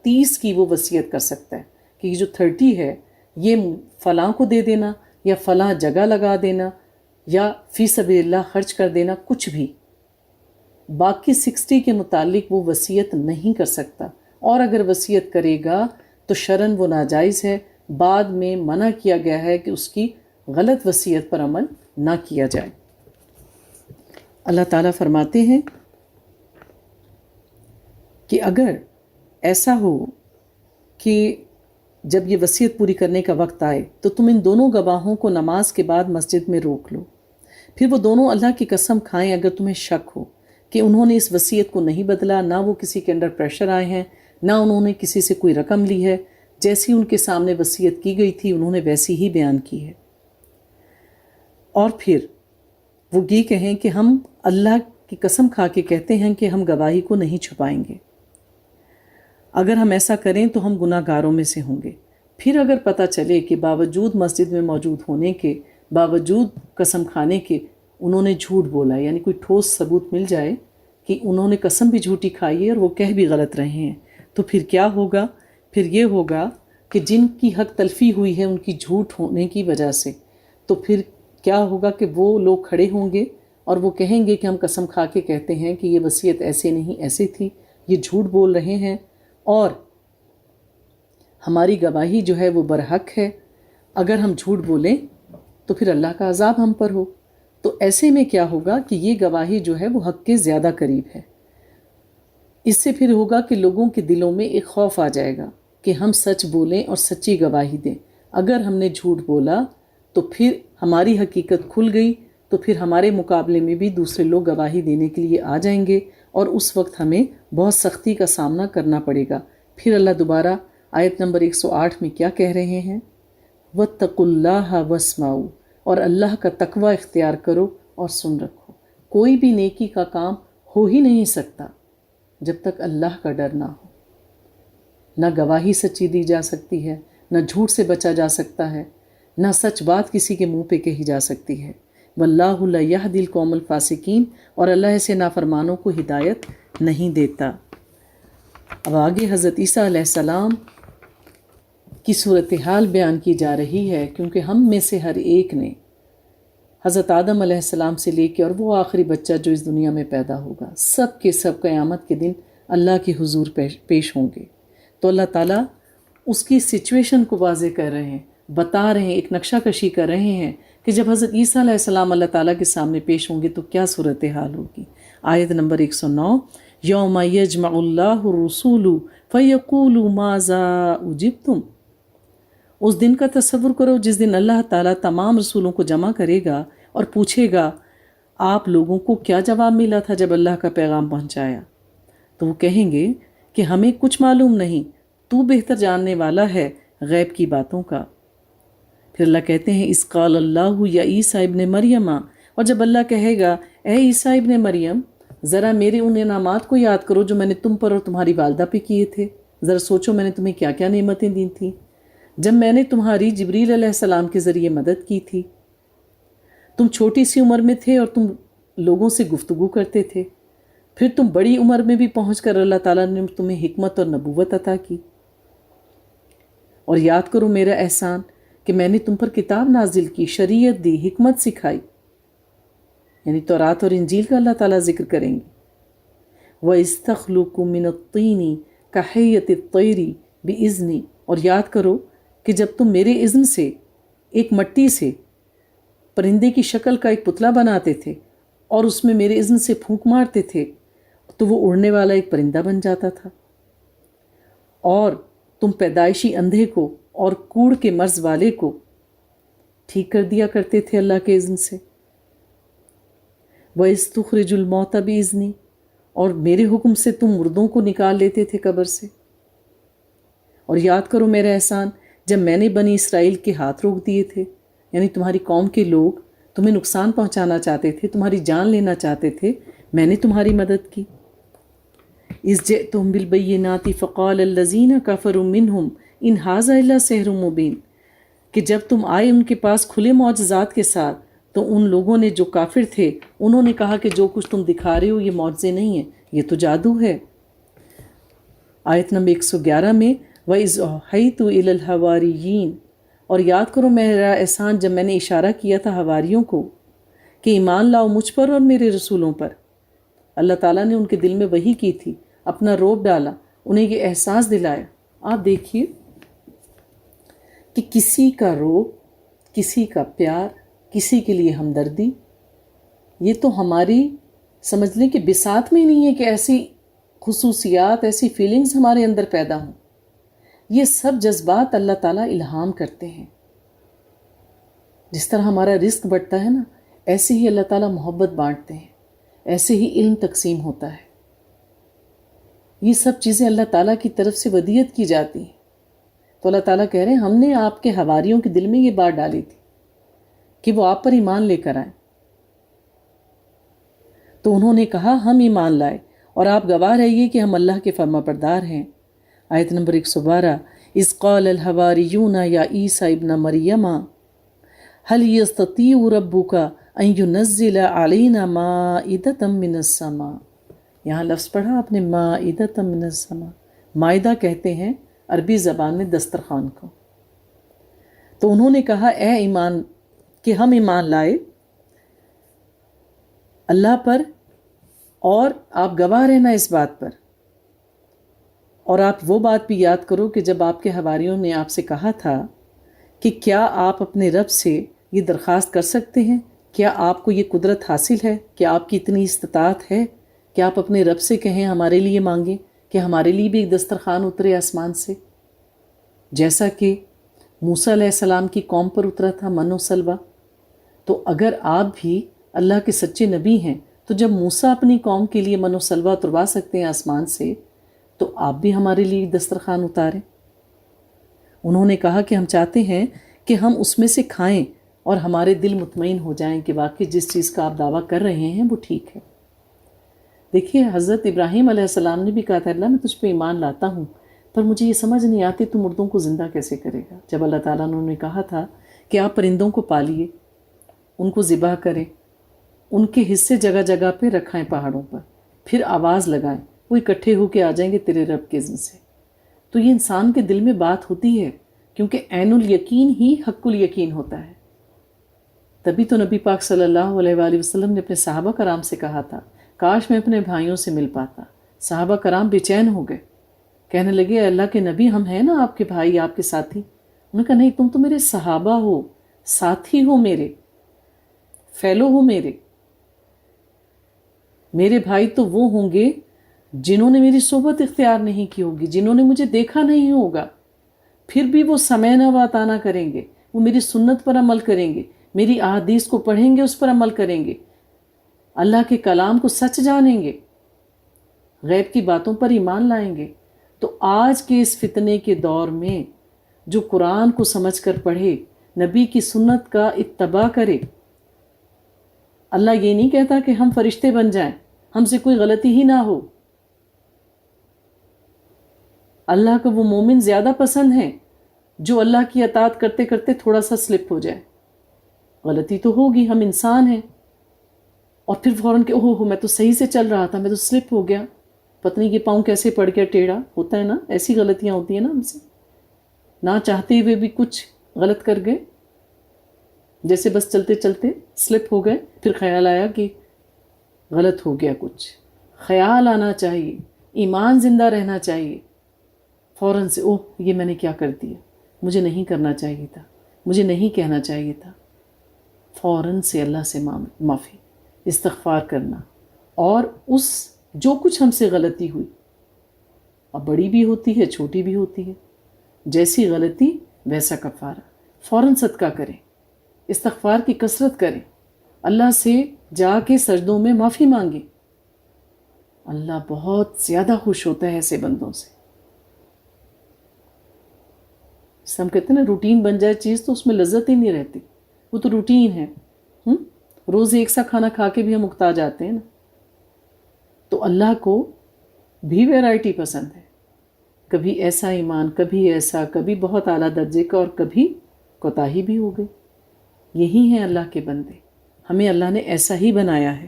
30 کی وہ وصیت کر سکتا ہے. کہ یہ جو 30 ہے یہ فلاں کو دے دینا یا فلاں جگہ لگا دینا یا فی سبیل اللہ خرچ کر دینا، کچھ بھی۔ باقی 60 کے متعلق وہ وصیت نہیں کر سکتا، اور اگر وصیت کرے گا تو شرعاً وہ ناجائز ہے۔ بعد میں منع کیا گیا ہے کہ اس کی غلط وصیت پر عمل نہ کیا جائے۔ اللہ تعالیٰ فرماتے ہیں کہ اگر ایسا ہو کہ جب یہ وصیت پوری کرنے کا وقت آئے تو تم ان دونوں گواہوں کو نماز کے بعد مسجد میں روک لو، پھر وہ دونوں اللہ کی قسم کھائیں اگر تمہیں شک ہو کہ انہوں نے اس وصیت کو نہیں بدلا، نہ وہ کسی کے انڈر پریشر آئے ہیں، نہ انہوں نے کسی سے کوئی رقم لی ہے، جیسی ان کے سامنے وصیت کی گئی تھی انہوں نے ویسی ہی بیان کی ہے۔ اور پھر وہ یہ کہیں کہ ہم اللہ کی قسم کھا کے کہتے ہیں کہ ہم گواہی کو نہیں چھپائیں گے، اگر ہم ایسا کریں تو ہم گناہ گاروں میں سے ہوں گے۔ پھر اگر پتہ چلے کہ باوجود مسجد میں موجود ہونے کے، باوجود قسم کھانے کے انہوں نے جھوٹ بولا، یعنی کوئی ٹھوس ثبوت مل جائے کہ انہوں نے قسم بھی جھوٹی کھائی ہے اور وہ کہہ بھی غلط رہے ہیں، تو پھر کیا ہوگا؟ پھر یہ ہوگا کہ جن کی حق تلفی ہوئی ہے ان کی جھوٹ ہونے کی وجہ سے، تو پھر کیا ہوگا کہ وہ لوگ کھڑے ہوں گے اور وہ کہیں گے کہ ہم قسم کھا کے کہتے ہیں کہ یہ وصیت ایسے نہیں ایسے تھی، یہ جھوٹ بول رہے ہیں اور ہماری گواہی جو ہے وہ برحق ہے، اگر ہم جھوٹ بولیں تو پھر اللہ کا عذاب ہم پر ہو۔ تو ایسے میں کیا ہوگا کہ یہ گواہی جو ہے وہ حق کے زیادہ قریب ہے۔ اس سے پھر ہوگا کہ لوگوں کے دلوں میں ایک خوف آ جائے گا کہ ہم سچ بولیں اور سچی گواہی دیں، اگر ہم نے جھوٹ بولا تو پھر ہماری حقیقت کھل گئی، تو پھر ہمارے مقابلے میں بھی دوسرے لوگ گواہی دینے کے لیے آ جائیں گے اور اس وقت ہمیں بہت سختی کا سامنا کرنا پڑے گا۔ پھر اللہ دوبارہ آیت نمبر 108 میں کیا کہہ رہے ہیں؟ وَاتَّقُوا اللَّهَ وَاسْمَعُوا، اور اللہ کا تقوی اختیار کرو اور سن رکھو۔ کوئی بھی نیکی کا کام ہو ہی نہیں سکتا جب تک اللہ کا ڈر نہ ہو۔ نہ گواہی سچی دی جا سکتی ہے، نہ جھوٹ سے بچا جا سکتا ہے، نہ سچ بات کسی کے منہ پہ کہی جا سکتی ہے۔ واللہ لا یہدی القوم الفاسقین، اور اللہ ایسے نافرمانوں کو ہدایت نہیں دیتا۔ اب آگے حضرت عیسیٰ علیہ السلام کی صورتحال بیان کی جا رہی ہے، کیونکہ ہم میں سے ہر ایک نے حضرت آدم علیہ السلام سے لے کے اور وہ آخری بچہ جو اس دنیا میں پیدا ہوگا، سب کے سب قیامت کے دن اللہ کے حضور پیش ہوں گے۔ تو اللہ تعالیٰ اس کی سچویشن کو واضح کر رہے ہیں، بتا رہے ہیں، ایک نقشہ کشی کر رہے ہیں کہ جب حضرت عیسیٰ علیہ السلام اللہ تعالیٰ کے سامنے پیش ہوں گے تو کیا صورتحال ہوگی۔ آیت نمبر 109، یوم یجمع اللہ الرسول فیقول ماذا اجبتم۔ اس دن کا تصور کرو جس دن اللہ تعالیٰ تمام رسولوں کو جمع کرے گا اور پوچھے گا آپ لوگوں کو کیا جواب ملا تھا جب اللہ کا پیغام پہنچایا؟ تو وہ کہیں گے کہ ہمیں کچھ معلوم نہیں، تو بہتر جاننے والا ہے غیب کی باتوں کا۔ پھر اللہ کہتے ہیں اس قال اللہ یا عیسیٰ ابن مریم، اور جب اللہ کہے گا اے عیسیٰ ابن مریم ذرا میرے ان انعامات کو یاد کرو جو میں نے تم پر اور تمہاری والدہ پہ کیے تھے، ذرا سوچو میں نے تمہیں کیا کیا نعمتیں دی تھیں، جب میں نے تمہاری جبریل علیہ السلام کے ذریعے مدد کی تھی، تم چھوٹی سی عمر میں تھے اور تم لوگوں سے گفتگو کرتے تھے، پھر تم بڑی عمر میں بھی پہنچ کر اللہ تعالیٰ نے تمہیں حکمت اور نبوت عطا کی، اور یاد کرو میرا احسان کہ میں نے تم پر کتاب نازل کی، شریعت دی، حکمت سکھائی، یعنی تورات اور انجیل کا اللہ تعالیٰ ذکر کریں گے۔ وَإِسْتَخْلُقُ مِنَ الطِّينِ كَحَيَّةِ الطَّيْرِ بِإِذْنِي، اور یاد کرو کہ جب تم میرے اذن سے ایک مٹی سے پرندے کی شکل کا ایک پتلا بناتے تھے اور اس میں میرے اذن سے پھونک مارتے تھے تو وہ اڑنے والا ایک پرندہ بن جاتا تھا، اور تم پیدائشی اندھے کو اور کوڑ کے مرض والے کو ٹھیک کر دیا کرتے تھے اللہ کے اذن سے۔ وَإِذْ تُخْرِجُ الْمَوْتَ بِإِذْنِي، اور میرے حکم سے تم مردوں کو نکال لیتے تھے قبر سے۔ اور یاد کرو میرا احسان جب میں نے بنی اسرائیل کے ہاتھ روک دیے تھے، یعنی تمہاری قوم کے لوگ تمہیں نقصان پہنچانا چاہتے تھے، تمہاری جان لینا چاہتے تھے، میں نے تمہاری مدد کی۔ اِذْ جِئْتُهُم بِالْبَيِّنَاتِ فَقَالَ الَّذِينَ كَفَرُوا مِنْهُمْ إِنْ هَٰذَا إِلَّا سِحْرٌ مُّبِينٌ، کہ جب تم آئے ان کے پاس کھلے معجزات کے ساتھ تو ان لوگوں نے جو کافر تھے انہوں نے کہا کہ جو کچھ تم دکھا رہے ہو یہ معجزے نہیں ہیں، یہ تو جادو ہے۔ آیت نمبر 111 میں وَإِذْ أَوْحَيْتُ إِلَى الْحَوَارِيِّينَ، اور یاد کرو میرا احسان جب میں نے اشارہ کیا تھا حواریوں کو کہ ایمان لاؤ مجھ پر اور میرے رسولوں پر۔ اللہ تعالیٰ نے ان کے دل میں وحی کی تھی، اپنا روب ڈالا، انہیں یہ احساس دلایا۔ آپ دیکھیے کہ کسی کا روب، کسی کا پیار، کسی کے لیے ہمدردی، یہ تو ہماری سمجھ لیں کہ بساط میں نہیں ہے کہ ایسی خصوصیات، ایسی فیلنگز ہمارے اندر پیدا ہوں۔ یہ سب جذبات اللہ تعالیٰ الہام کرتے ہیں۔ جس طرح ہمارا رزق بڑھتا ہے نا، ایسے ہی اللہ تعالیٰ محبت بانٹتے ہیں، ایسے ہی علم تقسیم ہوتا ہے۔ یہ سب چیزیں اللہ تعالیٰ کی طرف سے ودیعت کی جاتی ہیں۔ تو اللہ تعالیٰ کہہ رہے ہیں ہم نے آپ کے حواریوں کے دل میں یہ بات ڈالی تھی کہ وہ آپ پر ایمان لے کر آئیں۔ تو انہوں نے کہا ہم ایمان لائے اور آپ گواہ رہیے کہ ہم اللہ کے فرما بردار ہیں۔ آیت نمبر 112، اذ قال الحواریون یا عیسیٰ ابن مریم هل يستطيع ربك ان ينزل علينا مائدة من السماء۔ یہاں لفظ پڑھا آپ نے، مائدة من السماء۔ مائدہ کہتے ہیں عربی زبان میں دسترخوان کو۔ تو انہوں نے کہا اے ایمان، کہ ہم ایمان لائے اللہ پر، اور آپ گواہ رہنا اس بات پر۔ اور آپ وہ بات بھی یاد کرو کہ جب آپ کے حواریوں نے آپ سے کہا تھا کہ کیا آپ اپنے رب سے یہ درخواست کر سکتے ہیں، کیا آپ کو یہ قدرت حاصل ہے، کیا آپ کی اتنی استطاعت ہے کہ آپ اپنے رب سے کہیں ہمارے لیے مانگیں کہ ہمارے لیے بھی ایک دسترخوان اترے آسمان سے، جیسا کہ موسیٰ علیہ السلام کی قوم پر اترا تھا من و سلوہ۔ تو اگر آپ بھی اللہ کے سچے نبی ہیں تو جب موسیٰ اپنی قوم کے لیے من و سلوہ اتروا سکتے ہیں آسمان سے، تو آپ بھی ہمارے لیے دسترخوان اتاریں۔ انہوں نے کہا کہ ہم چاہتے ہیں کہ ہم اس میں سے کھائیں اور ہمارے دل مطمئن ہو جائیں کہ واقعی جس چیز کا آپ دعویٰ کر رہے ہیں وہ ٹھیک ہے۔ دیکھیے حضرت ابراہیم علیہ السلام نے بھی کہا تھا اللہ میں تجھ پہ ایمان لاتا ہوں، پر مجھے یہ سمجھ نہیں آتی تو مردوں کو زندہ کیسے کرے گا۔ جب اللہ تعالیٰ نے کہا تھا کہ آپ پرندوں کو پالیے، ان کو ذبح کریں، ان کے حصے جگہ جگہ پہ رکھائیں پہاڑوں پر، پھر آواز لگائیں، وہ اکٹھے ہو کے آ جائیں گے تیرے رب کے اذن سے۔ تو یہ انسان کے دل میں بات ہوتی ہے، کیونکہ عین الیقین ہی حق الیقین ہوتا ہے۔ تبھی تو نبی پاک صلی اللہ علیہ وآلہ وسلم نے اپنے صحابہ کرام سے کہا تھا کاش میں اپنے بھائیوں سے مل پاتا۔ صحابہ کرام بے چین ہو گئے، کہنے لگے اے اللہ کے نبی ہم ہیں نا آپ کے بھائی، آپ کے ساتھی۔ انہوں نے کہا نہیں، تم تو میرے صحابہ ہو، ساتھی ہو، میرے فیلو ہو، میرے بھائی تو وہ ہوں گے جنہوں نے میری صحبت اختیار نہیں کی ہوگی، جنہوں نے مجھے دیکھا نہیں ہوگا، پھر بھی وہ سمعنا و اطعنا کریں گے، وہ میری سنت پر عمل کریں گے، میری احادیث کو پڑھیں گے، اس پر عمل کریں گے، اللہ کے کلام کو سچ جانیں گے، غیب کی باتوں پر ایمان لائیں گے۔ تو آج کے اس فتنے کے دور میں جو قرآن کو سمجھ کر پڑھے، نبی کی سنت کا اتباع کرے، اللہ یہ نہیں کہتا کہ ہم فرشتے بن جائیں، ہم سے کوئی غلطی ہی نہ ہو۔ اللہ کو وہ مومن زیادہ پسند ہیں جو اللہ کی اطاعت کرتے کرتے تھوڑا سا سلپ ہو جائے۔ غلطی تو ہوگی، ہم انسان ہیں، اور پھر فوراً کہ اوہ میں تو صحیح سے چل رہا تھا، میں تو سلپ ہو گیا، پتہ نہیں کہ پاؤں کیسے پڑ گیا ٹیڑھا، ہوتا ہے نا، ایسی غلطیاں ہوتی ہیں نا ہم سے، نہ چاہتے ہوئے بھی کچھ غلط کر گئے، جیسے بس چلتے چلتے سلپ ہو گئے، پھر خیال آیا کہ غلط ہو گیا کچھ۔ خیال آنا چاہیے، ایمان زندہ رہنا چاہیے، فوراً سے اوہ یہ میں نے کیا کر دیا، مجھے نہیں کرنا چاہیے تھا، مجھے نہیں کہنا چاہیے تھا، فوراً سے اللہ سے معافی، استغفار کرنا، اور اس جو کچھ ہم سے غلطی ہوئی، اب بڑی بھی ہوتی ہے چھوٹی بھی ہوتی ہے، جیسی غلطی ویسا کفارہ، فوراً صدقہ کریں، استغفار کی کثرت کریں، اللہ سے جا کے سجدوں میں معافی مانگیں، اللہ بہت زیادہ خوش ہوتا ہے ایسے بندوں سے۔ ہم کہتے ہیں نا روٹین بن جائے چیز تو اس میں لذت ہی نہیں رہتی، وہ تو روٹین ہے، روز ایک سا کھانا کھا کے بھی ہم اکتا جاتے ہیں نا۔ تو اللہ کو بھی ویرائٹی پسند ہے، کبھی ایسا ایمان، کبھی ایسا، کبھی بہت اعلیٰ درجے کا، اور کبھی کوتاہی بھی ہو گئی۔ یہی ہیں اللہ کے بندے، ہمیں اللہ نے ایسا ہی بنایا ہے۔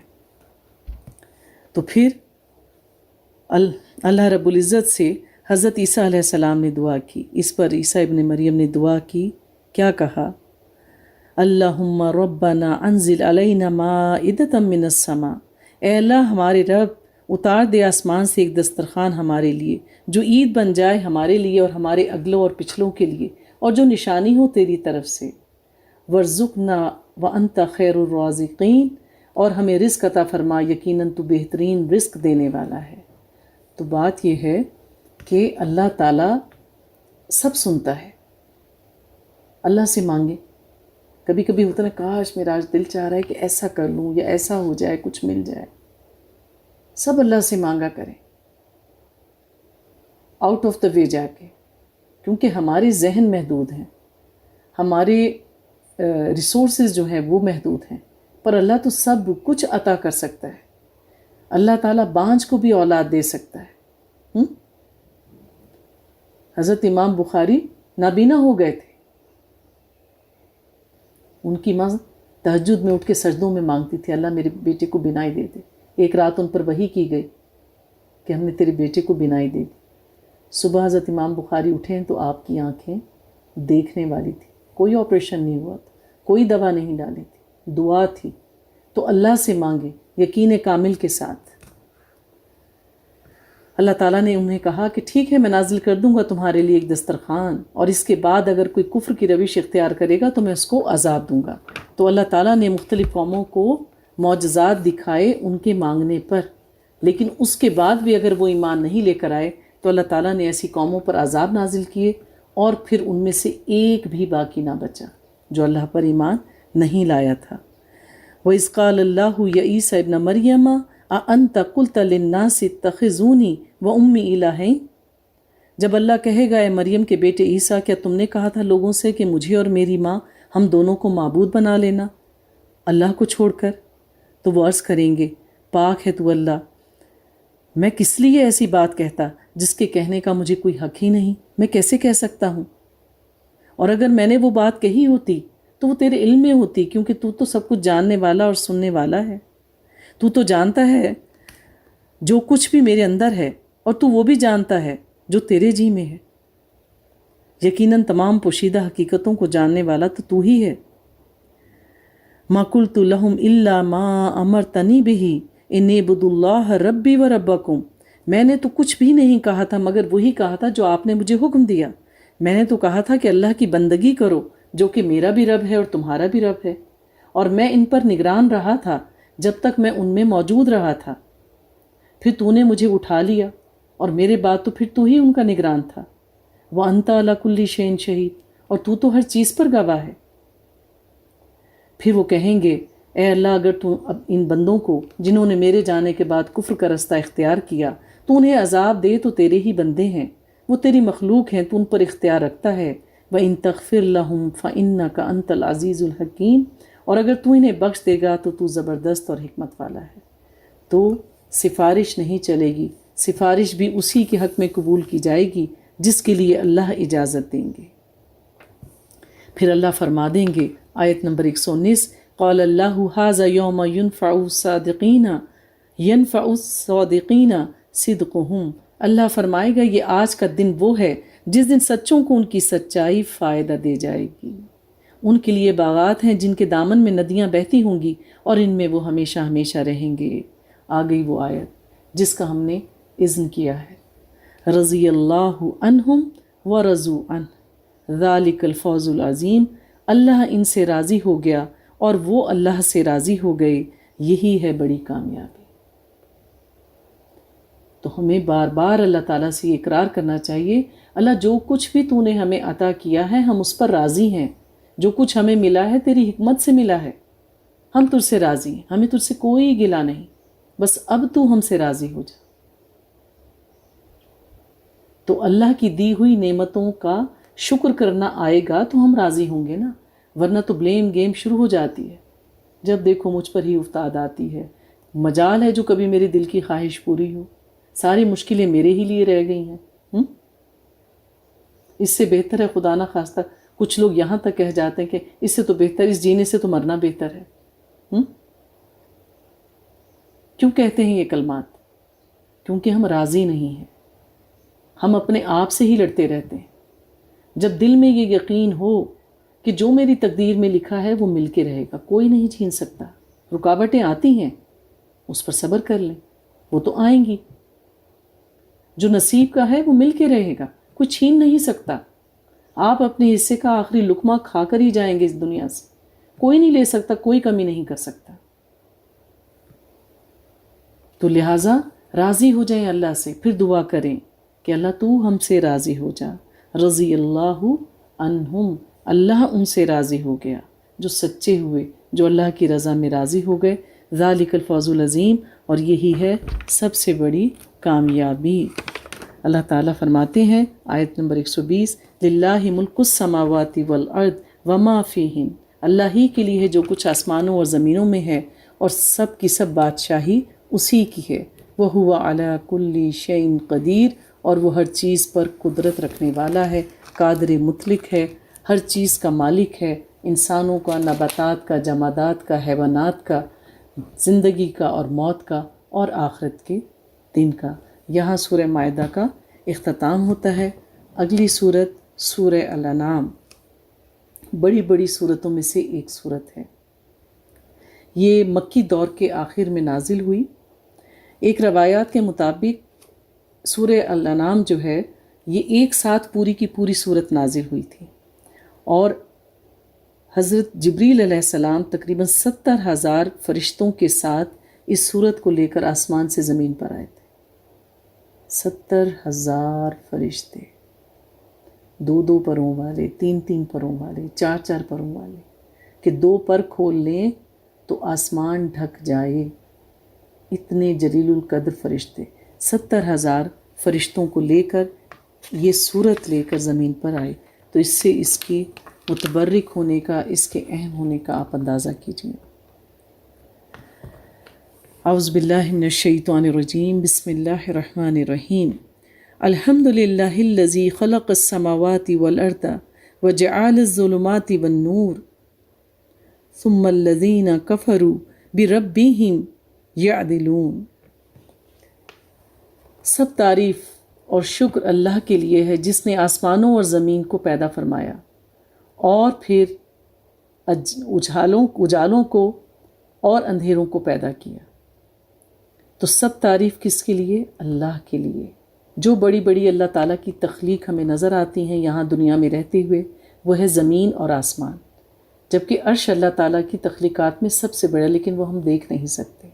تو پھر اللہ رب العزت سے حضرت عیسیٰ علیہ السلام نے دعا کی، اس پر عیسیٰ ابن مریم نے دعا کی، کیا کہا؟ اللہم ربنا انزل علینا مائدۃ من السماء، اے اللہ ہمارے رب اتار دے آسمان سے ایک دسترخوان ہمارے لیے جو عید بن جائے ہمارے لیے اور ہمارے اگلوں اور پچھلوں کے لیے، اور جو نشانی ہو تیری طرف سے۔ ورزقنا وانت خیر الرازقین، اور ہمیں رزق عطا فرما، یقیناً تو بہترین رزق دینے والا ہے۔ تو بات یہ ہے کہ اللہ تعالیٰ سب سنتا ہے۔ اللہ سے مانگے، کبھی کبھی ہوتا ہے کاش میرا آج دل چاہ رہا ہے کہ ایسا کر لوں یا ایسا ہو جائے، کچھ مل جائے، سب اللہ سے مانگا کریں آؤٹ آف دا وے جا کے، کیونکہ ہمارے ذہن محدود ہیں، ہمارے ریسورسز جو ہیں وہ محدود ہیں، پر اللہ تو سب کچھ عطا کر سکتا ہے۔ اللہ تعالیٰ بانجھ کو بھی اولاد دے سکتا ہے۔ حضرت امام بخاری نابینا ہو گئے تھے، ان کی ماں تہجد میں اٹھ کے سجدوں میں مانگتی تھی اللہ میرے بیٹے کو بینائی دے دے۔ ایک رات ان پر وحی کی گئی کہ ہم نے تیرے بیٹے کو بینائی دے دی۔ صبح حضرت امام بخاری اٹھے تو آپ کی آنکھیں دیکھنے والی تھی، کوئی آپریشن نہیں ہوا تھا، کوئی دوا نہیں ڈالی تھی، دعا تھی۔ تو اللہ سے مانگے یقین کامل کے ساتھ۔ اللہ تعالیٰ نے انہیں کہا کہ ٹھیک ہے میں نازل کر دوں گا تمہارے لیے ایک دسترخوان، اور اس کے بعد اگر کوئی کفر کی روش اختیار کرے گا تو میں اس کو عذاب دوں گا۔ تو اللہ تعالیٰ نے مختلف قوموں کو معجزات دکھائے ان کے مانگنے پر، لیکن اس کے بعد بھی اگر وہ ایمان نہیں لے کر آئے تو اللہ تعالیٰ نے ایسی قوموں پر عذاب نازل کیے، اور پھر ان میں سے ایک بھی باقی نہ بچا جو اللہ پر ایمان نہیں لایا تھا۔ وَإِذْ قَالَ اللَّهُ يَا عِيسَى ابْنَ مَرْيَمَ أَأَنْتَ قُلْتَ لِلنَّاسِ اتَّخِذُونِي وَأُمِّي إِلَٰهَيْنِ، جب اللہ کہے گا اے مریم کے بیٹے عیسیٰ کیا تم نے کہا تھا لوگوں سے کہ مجھے اور میری ماں ہم دونوں کو معبود بنا لینا اللہ کو چھوڑ کر؟ تو وہ عرض کریں گے پاک ہے تو اللہ، میں کس لیے ایسی بات کہتا جس کے کہنے کا مجھے کوئی حق ہی نہیں، میں کیسے کہہ سکتا ہوں؟ اور اگر میں نے وہ بات کہی ہوتی تو وہ تیرے علم میں ہوتی، کیونکہ تو سب کچھ جاننے والا اور سننے والا ہے، تو جانتا ہے جو کچھ بھی میرے اندر ہے، اور تو وہ بھی جانتا ہے جو تیرے جی میں ہے۔ یقیناً تمام پوشیدہ حقیقتوں کو جاننے والا تو ہی ہے۔ ما قلت لهم الا ما امرتنی به ان اعبدوا اللہ ربی و ربکم، میں نے تو کچھ بھی نہیں کہا تھا مگر وہی کہا تھا جو آپ نے مجھے حکم دیا۔ میں نے تو کہا تھا کہ اللہ کی بندگی کرو جو کہ میرا بھی رب ہے اور تمہارا بھی رب ہے، اور میں ان پر نگران رہا تھا جب تک میں ان میں موجود رہا تھا۔ پھر تو نے مجھے اٹھا لیا اور میرے بعد تو پھر تو ہی ان کا نگران تھا۔ وَأَنْتَ عَلَىٰ كُلِّ شَيْءٍ شَهِيدٌ، اور تو ہر چیز پر گواہ ہے۔ پھر وہ کہیں گے اے اللہ اگر تو اب ان بندوں کو جنہوں نے میرے جانے کے بعد کفر کا رستہ اختیار کیا تو انہیں عذاب دے تو تیرے ہی بندے ہیں، وہ تیری مخلوق ہیں، تو ان پر اختیار رکھتا ہے۔ وَإِن تَغْفِرْ لَهُمْ فَإِنَّكَ أَنْتَ الْعَزِيزُ الْحَكِيمُ، اور اگر تو انہیں بخش دے گا تو زبردست اور حکمت والا ہے۔ تو سفارش نہیں چلے گی، سفارش بھی اسی کے حق میں قبول کی جائے گی جس کے لیے اللہ اجازت دیں گے۔ پھر اللہ فرما دیں گے، آیت نمبر 119، قال اللہ ھذا یوم ینفع الصادقین صدقہم، اللہ فرمائے گا یہ آج کا دن وہ ہے جس دن سچوں کو ان کی سچائی فائدہ دے جائے گی۔ ان کے لیے باغات ہیں جن کے دامن میں ندیاں بہتی ہوں گی اور ان میں وہ ہمیشہ ہمیشہ رہیں گے۔ آ گئی وہ آیت جس کا ہم نے اذن کیا ہے، رضی اللہ عنہم ورضوا عنہ ذالک الفوز العظیم، اللہ ان سے راضی ہو گیا اور وہ اللہ سے راضی ہو گئے، یہی ہے بڑی کامیابی۔ تو ہمیں بار بار اللہ تعالیٰ سے یہ اقرار کرنا چاہیے اللہ جو کچھ بھی تو نے ہمیں عطا کیا ہے ہم اس پر راضی ہیں، جو کچھ ہمیں ملا ہے تیری حکمت سے ملا ہے، ہم تجھ سے راضی ہیں، ہمیں تجھ سے کوئی گلہ نہیں، بس اب تو ہم سے راضی ہو جا۔ تو اللہ کی دی ہوئی نعمتوں کا شکر کرنا آئے گا تو ہم راضی ہوں گے نا، ورنہ تو بلیم گیم شروع ہو جاتی ہے، جب دیکھو مجھ پر ہی افتاد آتی ہے، مجال ہے جو کبھی میرے دل کی خواہش پوری ہو، ساری مشکلیں میرے ہی لیے رہ گئی ہیں۔ اس سے بہتر ہے خدا نہ خواستہ کچھ لوگ یہاں تک کہہ جاتے ہیں کہ اس سے تو بہتر، اس جینے سے تو مرنا بہتر ہے۔ کیوں کہتے ہیں یہ کلمات؟ کیونکہ ہم راضی نہیں ہیں، ہم اپنے آپ سے ہی لڑتے رہتے ہیں. جب دل میں یہ یقین ہو کہ جو میری تقدیر میں لکھا ہے وہ مل کے رہے گا، کوئی نہیں چھین سکتا. رکاوٹیں آتی ہیں، اس پر صبر کر لیں، وہ تو آئیں گی. جو نصیب کا ہے وہ مل کے رہے گا، کوئی چھین نہیں سکتا. آپ اپنے حصے کا آخری لقمہ کھا کر ہی جائیں گے اس دنیا سے، کوئی نہیں لے سکتا، کوئی کمی نہیں کر سکتا. تو لہٰذا راضی ہو جائیں اللہ سے، پھر دعا کریں کہ اللہ تو ہم سے راضی ہو جا. رضی اللہ عنہم، اللہ ان سے راضی ہو گیا جو سچے ہوئے، جو اللہ کی رضا میں راضی ہو گئے. ذالک الفوز العظیم، اور یہی ہے سب سے بڑی کامیابی. اللہ تعالیٰ فرماتے ہیں آیت نمبر 120، للہ ملک السماوات والارض وما فیہن، اللہ ہی کے لیے ہے جو کچھ آسمانوں اور زمینوں میں ہے، اور سب کی سب بادشاہی اسی کی ہے. وہو علی کل شیء قدیر، اور وہ ہر چیز پر قدرت رکھنے والا ہے، قادر مطلق ہے، ہر چیز کا مالک ہے، انسانوں کا، نباتات کا، جمادات کا، حیوانات کا، زندگی کا اور موت کا، اور آخرت کے دن کا. یہاں سورہ مائدہ کا اختتام ہوتا ہے. اگلی صورت سورہ الانعام، بڑی بڑی صورتوں میں سے ایک صورت ہے. یہ مکی دور کے آخر میں نازل ہوئی. ایک روایات کے مطابق سورہ الانعام جو ہے یہ ایک ساتھ پوری کی پوری صورت نازل ہوئی تھی، اور حضرت جبریل علیہ السلام تقریباً 70,000 فرشتوں کے ساتھ اس صورت کو لے کر آسمان سے زمین پر آئے تھے. 70,000 فرشتے، 2 پروں والے، 3 پروں والے، 4 پروں والے، کہ 2 پر کھول لیں تو آسمان ڈھک جائے. اتنے جلیل القدر فرشتے 70,000 فرشتوں کو لے کر یہ صورت لے کر زمین پر آئے. تو اس سے اس کی متبرک ہونے کا، اس کے اہم ہونے کا آپ اندازہ کیجیے. اعوذ باللہ من الشیطان الرجیم، بسم اللہ الرحمن الرحیم. الحمد للہ الذی خلق السماوات والارض وجعل الظلمات والنور ثم الذین کفروا بربہم یعدلون. سب تعریف اور شکر اللہ کے لیے ہے جس نے آسمانوں اور زمین کو پیدا فرمایا اور پھر اجالوں کو اور اندھیروں کو پیدا کیا. تو سب تعریف کس کے لیے؟ اللہ کے لیے. جو بڑی بڑی اللہ تعالیٰ کی تخلیق ہمیں نظر آتی ہیں یہاں دنیا میں رہتے ہوئے، وہ ہے زمین اور آسمان، جبکہ عرش اللہ تعالیٰ کی تخلیقات میں سب سے بڑا، لیکن وہ ہم دیکھ نہیں سکتے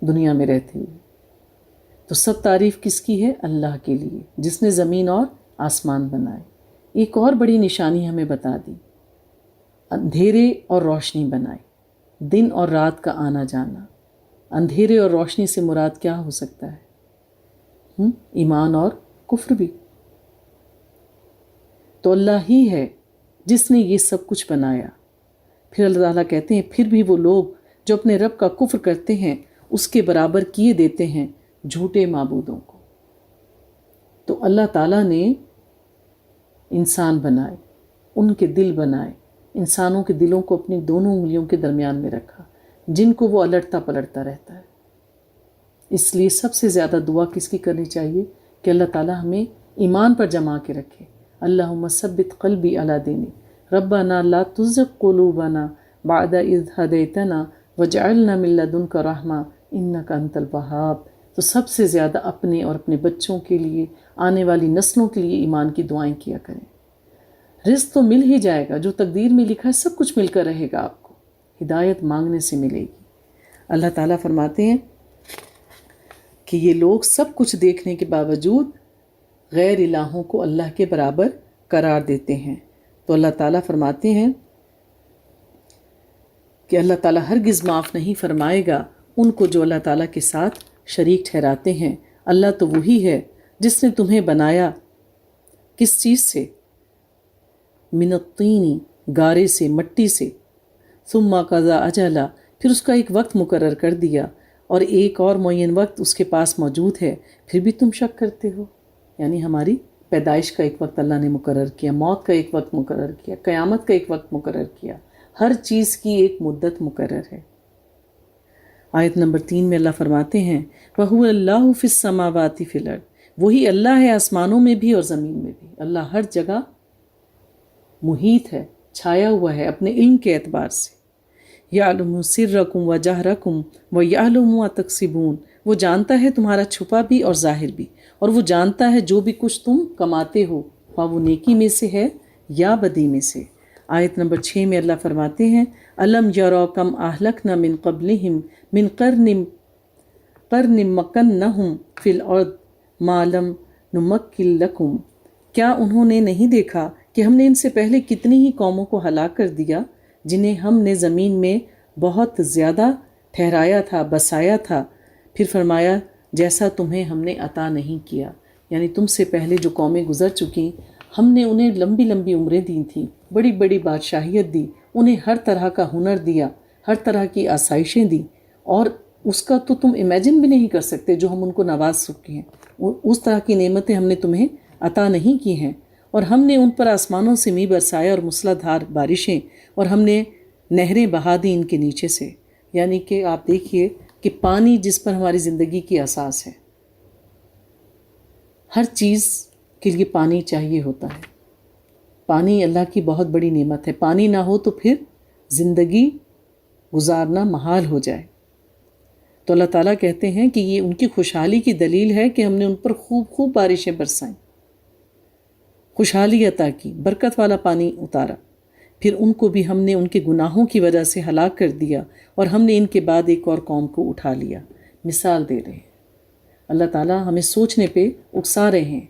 دنیا میں رہتے ہوئے. تو سب تعریف کس کی ہے؟ اللہ کے لیے، جس نے زمین اور آسمان بنائے. ایک اور بڑی نشانی ہمیں بتا دی، اندھیرے اور روشنی بنائے، دن اور رات کا آنا جانا. اندھیرے اور روشنی سے مراد کیا ہو سکتا ہے؟ ایمان اور کفر بھی. تو اللہ ہی ہے جس نے یہ سب کچھ بنایا. پھر اللہ تعالیٰ کہتے ہیں پھر بھی وہ لوگ جو اپنے رب کا کفر کرتے ہیں اس کے برابر کیے دیتے ہیں جھوٹے معبودوں کو. تو اللہ تعالیٰ نے انسان بنائے، ان کے دل بنائے، انسانوں کے دلوں کو اپنی دونوں انگلیوں کے درمیان میں رکھا، جن کو وہ الٹتا پلٹتا رہتا ہے. اس لیے سب سے زیادہ دعا کس کی کرنی چاہیے؟ کہ اللہ تعالیٰ ہمیں ایمان پر جما کے رکھے. اللہم ثبت قلبی علی دینک ربنا لا تزغ قلوبنا بعد اذ ہدیتنا وجعلنا من لدنک رحمہ انک انت الوہاب. تو سب سے زیادہ اپنے اور اپنے بچوں کے لیے، آنے والی نسلوں کے لیے ایمان کی دعائیں کیا کریں. رزق تو مل ہی جائے گا، جو تقدیر میں لکھا ہے سب کچھ مل کر رہے گا. آپ کو ہدایت مانگنے سے ملے گی. اللہ تعالیٰ فرماتے ہیں کہ یہ لوگ سب کچھ دیکھنے کے باوجود غیر الہوں کو اللہ کے برابر قرار دیتے ہیں. تو اللہ تعالیٰ فرماتے ہیں کہ اللہ تعالیٰ ہرگز معاف نہیں فرمائے گا ان کو جو اللہ تعالیٰ کے ساتھ شریک ٹھہراتے ہیں. اللہ تو وہی ہے جس نے تمہیں بنایا کس چیز سے؟ من الطین، گارے سے، مٹی سے. ثم قضا اجلا، پھر اس کا ایک وقت مقرر کر دیا اور ایک اور معین وقت اس کے پاس موجود ہے، پھر بھی تم شک کرتے ہو. یعنی ہماری پیدائش کا ایک وقت اللہ نے مقرر کیا، موت کا ایک وقت مقرر کیا، قیامت کا ایک وقت مقرر کیا. ہر چیز کی ایک مدت مقرر ہے. آیت نمبر 3 میں اللہ فرماتے ہیں وَهُوَ اللَّهُ فِي السَّمَاوَاتِ فِي الْأَرْضِ، وہی اللہ ہے آسمانوں میں بھی اور زمین میں بھی. اللہ ہر جگہ محیط ہے، چھایا ہوا ہے اپنے علم کے اعتبار سے. یعلم سرکم و جہرکم و یعلم ما تکسبون، وہ جانتا ہے تمہارا چھپا بھی اور ظاہر بھی، اور وہ جانتا ہے جو بھی کچھ تم کماتے ہو، خواہ وہ نیکی میں سے ہے یا بدی میں سے. آیت نمبر 6 میں اللہ فرماتے ہیں الم یروا کم اہلکنا من قبلہم من قرن مکنہم فی الارض ما لم نمکن لکم، کیا انہوں نے نہیں دیکھا کہ ہم نے ان سے پہلے کتنی ہی قوموں کو ہلاک کر دیا جنہیں ہم نے زمین میں بہت زیادہ ٹھہرایا تھا، بسایا تھا. پھر فرمایا جیسا تمہیں ہم نے عطا نہیں کیا. یعنی تم سے پہلے جو قومیں گزر چکیں ہم نے انہیں لمبی لمبی عمریں دی تھیں، بڑی بڑی بادشاہیت دی، انہیں ہر طرح کا ہنر دیا، ہر طرح کی آسائشیں دی، اور اس کا تو تم امیجن بھی نہیں کر سکتے جو ہم ان کو نواز چکے ہیں. اس طرح کی نعمتیں ہم نے تمہیں عطا نہیں کی ہیں. اور ہم نے ان پر آسمانوں سے می برسایا اور موسلا دھار بارشیں، اور ہم نے نہریں بہا دی ان کے نیچے سے. یعنی کہ آپ دیکھیے کہ پانی جس پر ہماری زندگی کی اساس ہے، ہر چیز کے لیے پانی چاہیے ہوتا ہے. پانی اللہ کی بہت بڑی نعمت ہے. پانی نہ ہو تو پھر زندگی گزارنا محال ہو جائے. تو اللہ تعالیٰ کہتے ہیں کہ یہ ان کی خوشحالی کی دلیل ہے کہ ہم نے ان پر خوب خوب بارشیں برسائیں، خوشحالی عطا کی، برکت والا پانی اتارا. پھر ان کو بھی ہم نے ان کے گناہوں کی وجہ سے ہلاک کر دیا، اور ہم نے ان کے بعد ایک اور قوم کو اٹھا لیا. مثال دے رہے ہیں اللہ تعالیٰ، ہمیں سوچنے پہ اکسا رہے ہیں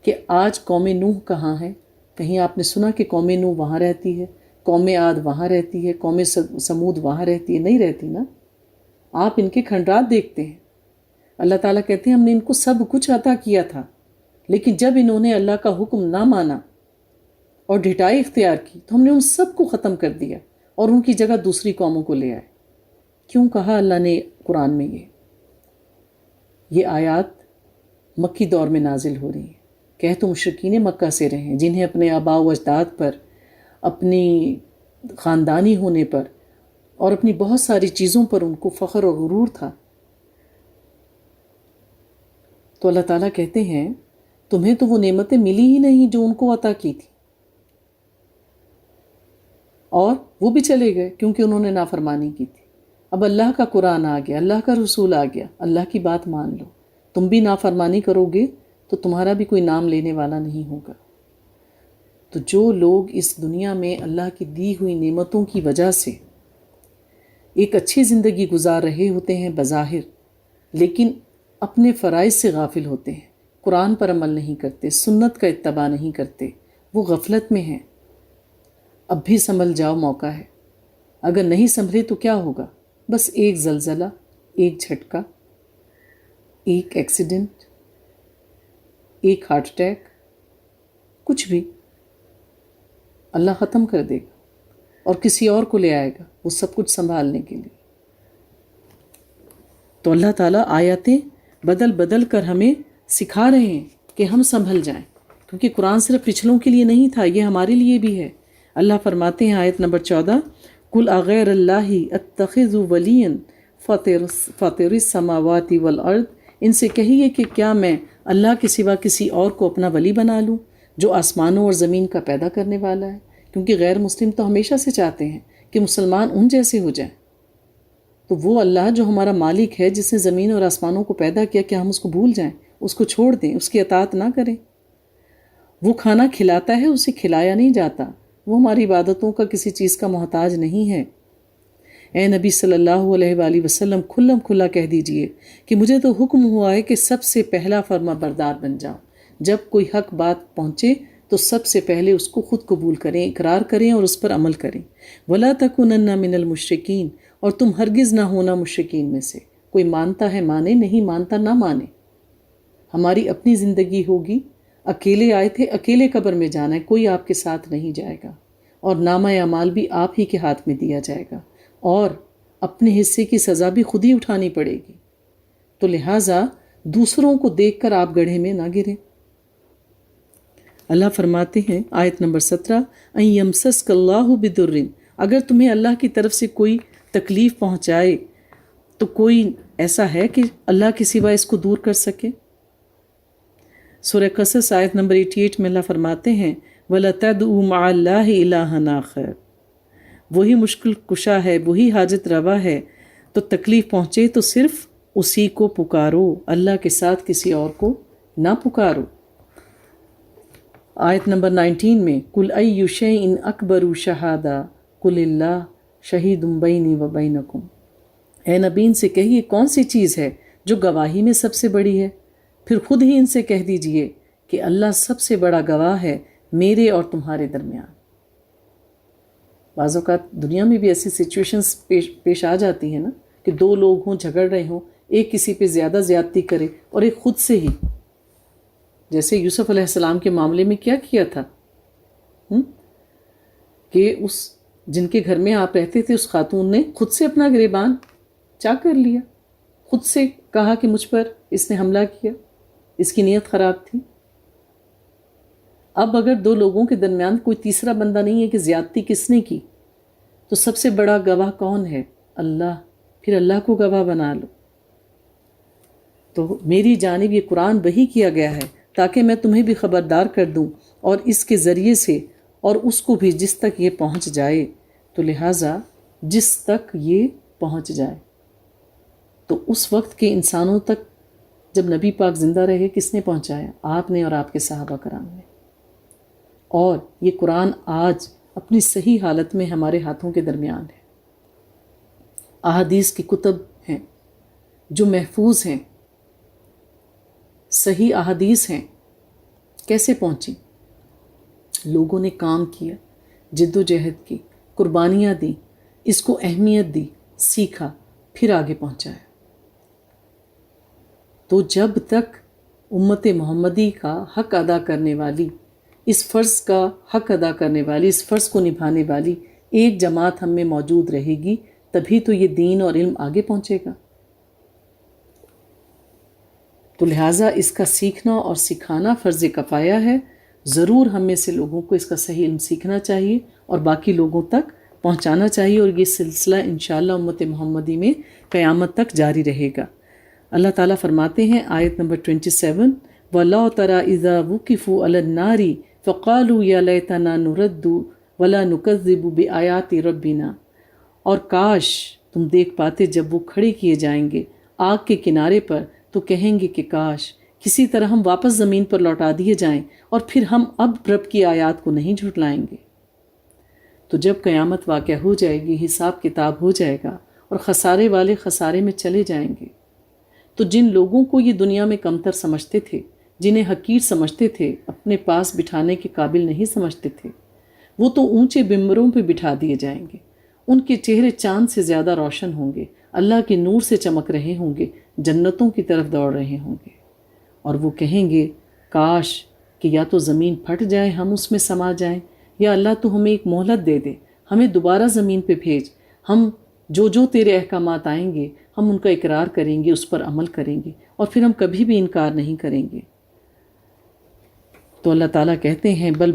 کہ آج قوم نوح کہاں ہے. کہیں آپ نے سنا کہ قوم نوح وہاں رہتی ہے، قوم عاد وہاں رہتی ہے، قوم سمود وہاں رہتی ہے؟ نہیں رہتی نا. آپ ان کے کھنڈرات دیکھتے ہیں. اللہ تعالیٰ کہتے ہیں ہم نے ان کو سب کچھ عطا کیا تھا، لیکن جب انہوں نے اللہ کا حکم نہ مانا اور ڈھٹائی اختیار کی تو ہم نے ان سب کو ختم کر دیا اور ان کی جگہ دوسری قوموں کو لے آئے. کیوں کہا اللہ نے قرآن میں یہ آیات مکی دور میں نازل ہو رہی ہیں؟ کہہ تو مشرکین مکہ سے رہے ہیں جنہیں اپنے آباء و اجداد پر، اپنی خاندانی ہونے پر اور اپنی بہت ساری چیزوں پر ان کو فخر و غرور تھا. تو اللہ تعالیٰ کہتے ہیں تمہیں تو وہ نعمتیں ملی ہی نہیں جو ان کو عطا کی تھی، اور وہ بھی چلے گئے کیونکہ انہوں نے نافرمانی کی تھی. اب اللہ کا قرآن آ گیا، اللہ کا رسول آ گیا، اللہ کی بات مان لو. تم بھی نافرمانی کرو گے تو تمہارا بھی کوئی نام لینے والا نہیں ہوگا. تو جو لوگ اس دنیا میں اللہ کی دی ہوئی نعمتوں کی وجہ سے ایک اچھی زندگی گزار رہے ہوتے ہیں بظاہر، لیکن اپنے فرائض سے غافل ہوتے ہیں، قرآن پر عمل نہیں کرتے، سنت کا اتباع نہیں کرتے، وہ غفلت میں ہیں. اب بھی سنبھل جاؤ، موقع ہے. اگر نہیں سنبھلے تو کیا ہوگا؟ بس ایک زلزلہ، ایک جھٹکا، ایک ایکسیڈنٹ، ایک ہارٹ اٹیک، کچھ بھی اللہ ختم کر دے گا اور کسی اور کو لے آئے گا وہ سب کچھ سنبھالنے کے لیے. تو اللہ تعالیٰ آیاتیں بدل بدل کر ہمیں سکھا رہے ہیں کہ ہم سنبھل جائیں، کیونکہ قرآن صرف پچھلوں کے لیے نہیں تھا، یہ ہمارے لیے بھی ہے. اللہ فرماتے ہیں آیت نمبر 14 قل اغیر اللہ اتخذ ولیا فاطر السماوات والارض، ان سے کہیے کہ کیا میں اللہ کے سوا کسی اور کو اپنا ولی بنا لوں جو آسمانوں اور زمین کا پیدا کرنے والا ہے. کیونکہ غیر مسلم تو ہمیشہ سے چاہتے ہیں کہ مسلمان ان جیسے ہو جائیں. تو وہ اللہ جو ہمارا مالک ہے، جس نے زمین اور آسمانوں کو پیدا کیا، کیا ہم اس کو بھول جائیں، اس کو چھوڑ دیں، اس کی اطاعت نہ کریں؟ وہ کھانا کھلاتا ہے، اسے کھلایا نہیں جاتا. وہ ہماری عبادتوں کا کسی چیز کا محتاج نہیں ہے. اے نبی صلی اللہ علیہ وآلہ وسلم، کھلم کھلا کہہ دیجئے کہ مجھے تو حکم ہوا ہے کہ سب سے پہلا فرما بردار بن جاؤ. جب کوئی حق بات پہنچے تو سب سے پہلے اس کو خود قبول کریں، اقرار کریں اور اس پر عمل کریں. وَلَا تَكُونَنَّ مِنَ الْمُشْرِكِينَ، اور تم ہرگز نہ ہونا مشرکین میں سے. کوئی مانتا ہے مانے، نہیں مانتا نہ مانے. ہماری اپنی زندگی ہوگی، اکیلے آئے تھے، اکیلے قبر میں جانا ہے، کوئی آپ کے ساتھ نہیں جائے گا، اور نامہ اعمال بھی آپ ہی کے ہاتھ میں دیا جائے گا، اور اپنے حصے کی سزا بھی خود ہی اٹھانی پڑے گی. تو لہٰذا دوسروں کو دیکھ کر آپ گڑھے میں نہ گریں. اللہ فرماتے ہیں آیت نمبر 17 ان یمسسک اللہ بضر، اگر تمہیں اللہ کی طرف سے کوئی تکلیف پہنچائے تو کوئی ایسا ہے کہ اللہ کے سوا اس کو دور کر سکے؟ سورہ قصص آیت نمبر 88 میں اللہ فرماتے ہیں وَلَا تَدْعُوا مَعَ اللَّهِ إِلَٰهًا آخَرَ، وہی مشکل کشا ہے، وہی حاجت روا ہے، تو تکلیف پہنچے تو صرف اسی کو پکارو، اللہ کے ساتھ کسی اور کو نہ پکارو۔ آیت نمبر 19 میں قُلْ أَيُّ شَيْءٍ أَكْبَرُ شَهَادَةً قُلِ اللَّهُ شَهِيدٌ بَيْنِي وَبَيْنَكُمْ، اے نبی ان سے کہیے کون سی چیز ہے جو گواہی میں سب سے بڑی ہے؟ پھر خود ہی ان سے کہہ دیجئے کہ اللہ سب سے بڑا گواہ ہے میرے اور تمہارے درمیان۔ بعض اوقات دنیا میں بھی ایسی سچویشنز پیش آ جاتی ہیں نا کہ دو لوگ ہوں، جھگڑ رہے ہوں، ایک کسی پہ زیادہ زیادتی کرے اور ایک خود سے ہی، جیسے یوسف علیہ السلام کے معاملے میں کیا تھا کہ اس جن کے گھر میں آپ رہتے تھے اس خاتون نے خود سے اپنا گریبان چاک کر لیا، خود سے کہا کہ مجھ پر اس نے حملہ کیا، اس کی نیت خراب تھی۔ اب اگر دو لوگوں کے درمیان کوئی تیسرا بندہ نہیں ہے کہ زیادتی کس نے کی، تو سب سے بڑا گواہ کون ہے؟ اللہ، پھر اللہ کو گواہ بنا لو۔ تو میری جانب یہ قرآن وحی کیا گیا ہے تاکہ میں تمہیں بھی خبردار کر دوں اور اس کے ذریعے سے اور اس کو بھی جس تک یہ پہنچ جائے، تو لہٰذا جس تک یہ پہنچ جائے، تو اس وقت کے انسانوں تک جب نبی پاک زندہ رہے کس نے پہنچایا؟ آپ نے اور آپ کے صحابہ کرام نے۔ اور یہ قرآن آج اپنی صحیح حالت میں ہمارے ہاتھوں کے درمیان ہے۔ احادیث کی کتب ہیں جو محفوظ ہیں، صحیح احادیث ہیں، کیسے پہنچی؟ لوگوں نے کام کیا، جد و جہد کی، قربانیاں دیں، اس کو اہمیت دی، سیکھا، پھر آگے پہنچایا۔ تو جب تک امت محمدی کا حق ادا کرنے والی، اس فرض کا حق ادا کرنے والی، اس فرض کو نبھانے والی ایک جماعت ہم میں موجود رہے گی، تبھی تو یہ دین اور علم آگے پہنچے گا۔ تو لہٰذا اس کا سیکھنا اور سکھانا فرض کفایہ ہے۔ ضرور ہم میں سے لوگوں کو اس کا صحیح علم سیکھنا چاہیے اور باقی لوگوں تک پہنچانا چاہیے، اور یہ سلسلہ انشاءاللہ امت محمدی میں قیامت تک جاری رہے گا۔ اللہ تعالیٰ فرماتے ہیں آیت نمبر 27 وَلَا تَرَى إِذَا وُقِفُوا عَلَى النَّارِ فَقَالُوا يَا لَيْتَنَا نُرَدُّ وَلَا نُكَذِّبُ بِآيَاتِ رَبِّنَا، اور کاش تم دیکھ پاتے جب وہ کھڑے کیے جائیں گے آگ کے کنارے پر، تو کہیں گے کہ کاش کسی طرح ہم واپس زمین پر لوٹا دیے جائیں اور پھر ہم اب رب کی آیات کو نہیں جھٹلائیں گے۔ تو جب قیامت واقع ہو جائے گی، حساب کتاب ہو جائے گا اور خسارے والے خسارے میں چلے جائیں گے، تو جن لوگوں کو یہ دنیا میں کمتر سمجھتے تھے، جنہیں حقیر سمجھتے تھے، اپنے پاس بٹھانے کے قابل نہیں سمجھتے تھے، وہ تو اونچے ممبروں پہ بٹھا دیے جائیں گے، ان کے چہرے چاند سے زیادہ روشن ہوں گے، اللہ کے نور سے چمک رہے ہوں گے، جنتوں کی طرف دوڑ رہے ہوں گے، اور وہ کہیں گے کاش کہ یا تو زمین پھٹ جائے ہم اس میں سما جائیں، یا اللہ تو ہمیں ایک مہلت دے دے، ہمیں دوبارہ زمین پہ بھیج، ہم جو تیرے احکامات آئیں گے ہم ان کا اقرار کریں گے، اس پر عمل کریں گے، اور پھر ہم کبھی بھی انکار نہیں کریں گے۔ تو اللہ تعالیٰ کہتے ہیں بل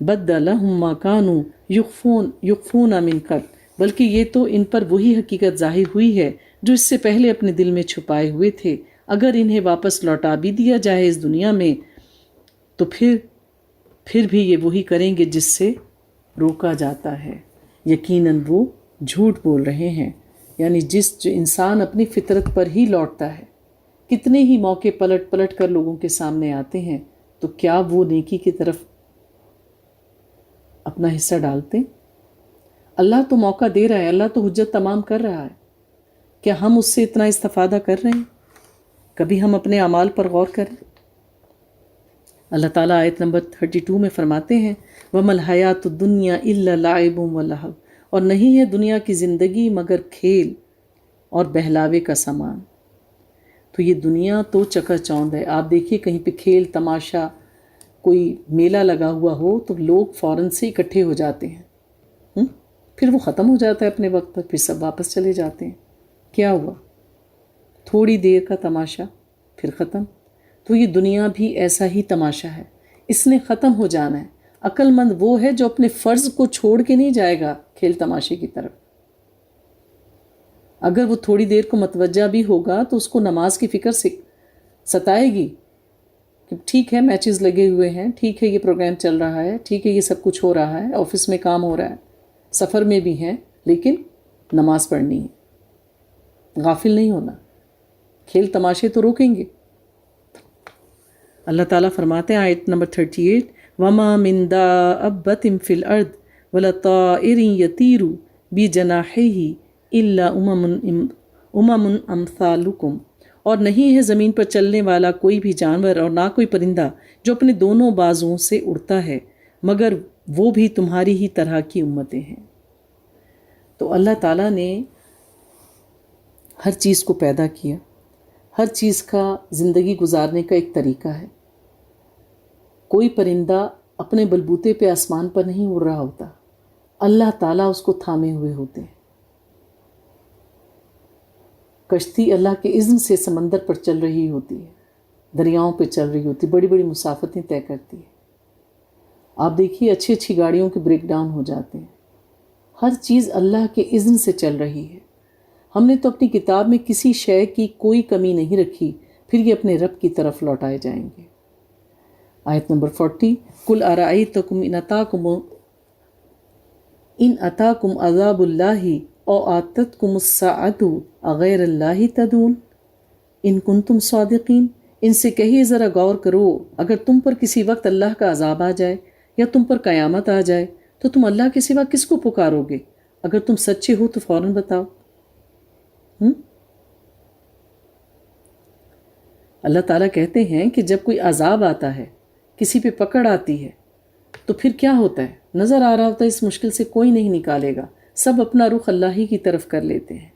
بدلہم ما کانوا یخفون من قبل، بلکہ یہ تو ان پر وہی حقیقت ظاہر ہوئی ہے جو اس سے پہلے اپنے دل میں چھپائے ہوئے تھے۔ اگر انہیں واپس لوٹا بھی دیا جائے اس دنیا میں تو پھر بھی یہ وہی کریں گے جس سے روکا جاتا ہے، یقیناً وہ جھوٹ بول رہے ہیں۔ یعنی جو انسان اپنی فطرت پر ہی لوٹتا ہے، کتنے ہی موقع پلٹ کر لوگوں کے سامنے آتے ہیں، تو کیا وہ نیکی کی طرف اپنا حصہ ڈالتے؟ اللہ تو موقع دے رہا ہے، اللہ تو حجت تمام کر رہا ہے، کیا ہم اس سے اتنا استفادہ کر رہے ہیں؟ کبھی ہم اپنے اعمال پر غور کریں۔ اللہ تعالیٰ آیت نمبر 32 میں فرماتے ہیں وَمَا الْحَيَاةُ الدُّنْيَا إِلَّا لَعِبٌ وَلَهْوٌ، اور نہیں ہے دنیا کی زندگی مگر کھیل اور بہلاوے کا سامان۔ تو یہ دنیا تو چکا چوند ہے، آپ دیکھیے کہیں پہ کھیل تماشا کوئی میلہ لگا ہوا ہو تو لوگ فوراً سے اکٹھے ہو جاتے ہیں، پھر وہ ختم ہو جاتا ہے اپنے وقت پر، پھر سب واپس چلے جاتے ہیں۔ کیا ہوا؟ تھوڑی دیر کا تماشا پھر ختم۔ تو یہ دنیا بھی ایسا ہی تماشا ہے، اس نے ختم ہو جانا ہے۔ عقل مند وہ ہے جو اپنے فرض کو چھوڑ کے نہیں جائے گا کھیل تماشے کی طرف۔ اگر وہ تھوڑی دیر کو متوجہ بھی ہوگا تو اس کو نماز کی فکر سے ستائے گی کہ ٹھیک ہے میچز لگے ہوئے ہیں، ٹھیک ہے یہ پروگرام چل رہا ہے، ٹھیک ہے یہ سب کچھ ہو رہا ہے، آفس میں کام ہو رہا ہے، سفر میں بھی ہیں، لیکن نماز پڑھنی ہے، غافل نہیں ہونا، کھیل تماشے تو روکیں گے۔ اللہ تعالیٰ فرماتے ہیں آیت نمبر 38، وَمَا مِن دَابَّةٍ فِي الْأَرْضِ وَلَا طَائِرٍ يَطِيرُ بِجَنَاحَيْهِ إِلَّا أُمَمٌ أَمْثَالُكُمْ، اور نہیں ہے زمین پر چلنے والا کوئی بھی جانور اور نہ کوئی پرندہ جو اپنے دونوں بازوؤں سے اڑتا ہے، مگر وہ بھی تمہاری ہی طرح کی امتیں ہیں۔ تو اللہ تعالیٰ نے ہر چیز کو پیدا کیا، ہر چیز کا زندگی گزارنے کا ایک طریقہ ہے۔ کوئی پرندہ اپنے بلبوتے پہ آسمان پر نہیں اڑ رہا ہوتا، اللہ تعالیٰ اس کو تھامے ہوئے ہوتے ہیں۔ کشتی اللہ کے اذن سے سمندر پر چل رہی ہوتی ہے، دریاؤں پہ چل رہی ہوتی، بڑی بڑی مسافتیں طے کرتی ہے۔ آپ دیکھیے اچھی اچھی گاڑیوں کے بریک ڈاؤن ہو جاتے ہیں، ہر چیز اللہ کے اذن سے چل رہی ہے۔ ہم نے تو اپنی کتاب میں کسی شے کی کوئی کمی نہیں رکھی، پھر یہ اپنے رب کی طرف لوٹائے جائیں گے۔ آیت نمبر 40، قُلْ أَرَأَيْتَكُمْ إِنْ أَتَاكُمْ عَذَابُ اللَّهِ أَوْ آتَتْكُمُ السَّاعَةُ أَغَيْرَ اللَّهِ تَدْعُونَ إِن كُنتُمْ صَادِقِينَ۔ ان سے کہیے ذرا غور کرو، اگر تم پر کسی وقت اللہ کا عذاب آ جائے یا تم پر قیامت آ جائے تو تم اللہ کے سوا کس کو پکارو گے؟ اگر تم سچے ہو تو فوراً بتاؤ۔ اللہ تعالیٰ کہتے ہیں کہ جب کوئی عذاب آتا ہے، کسی پہ پکڑ آتی ہے، تو پھر کیا ہوتا ہے؟ نظر آ رہا ہوتا ہے اس مشکل سے کوئی نہیں نکالے گا، سب اپنا رخ اللہ ہی کی طرف کر لیتے ہیں۔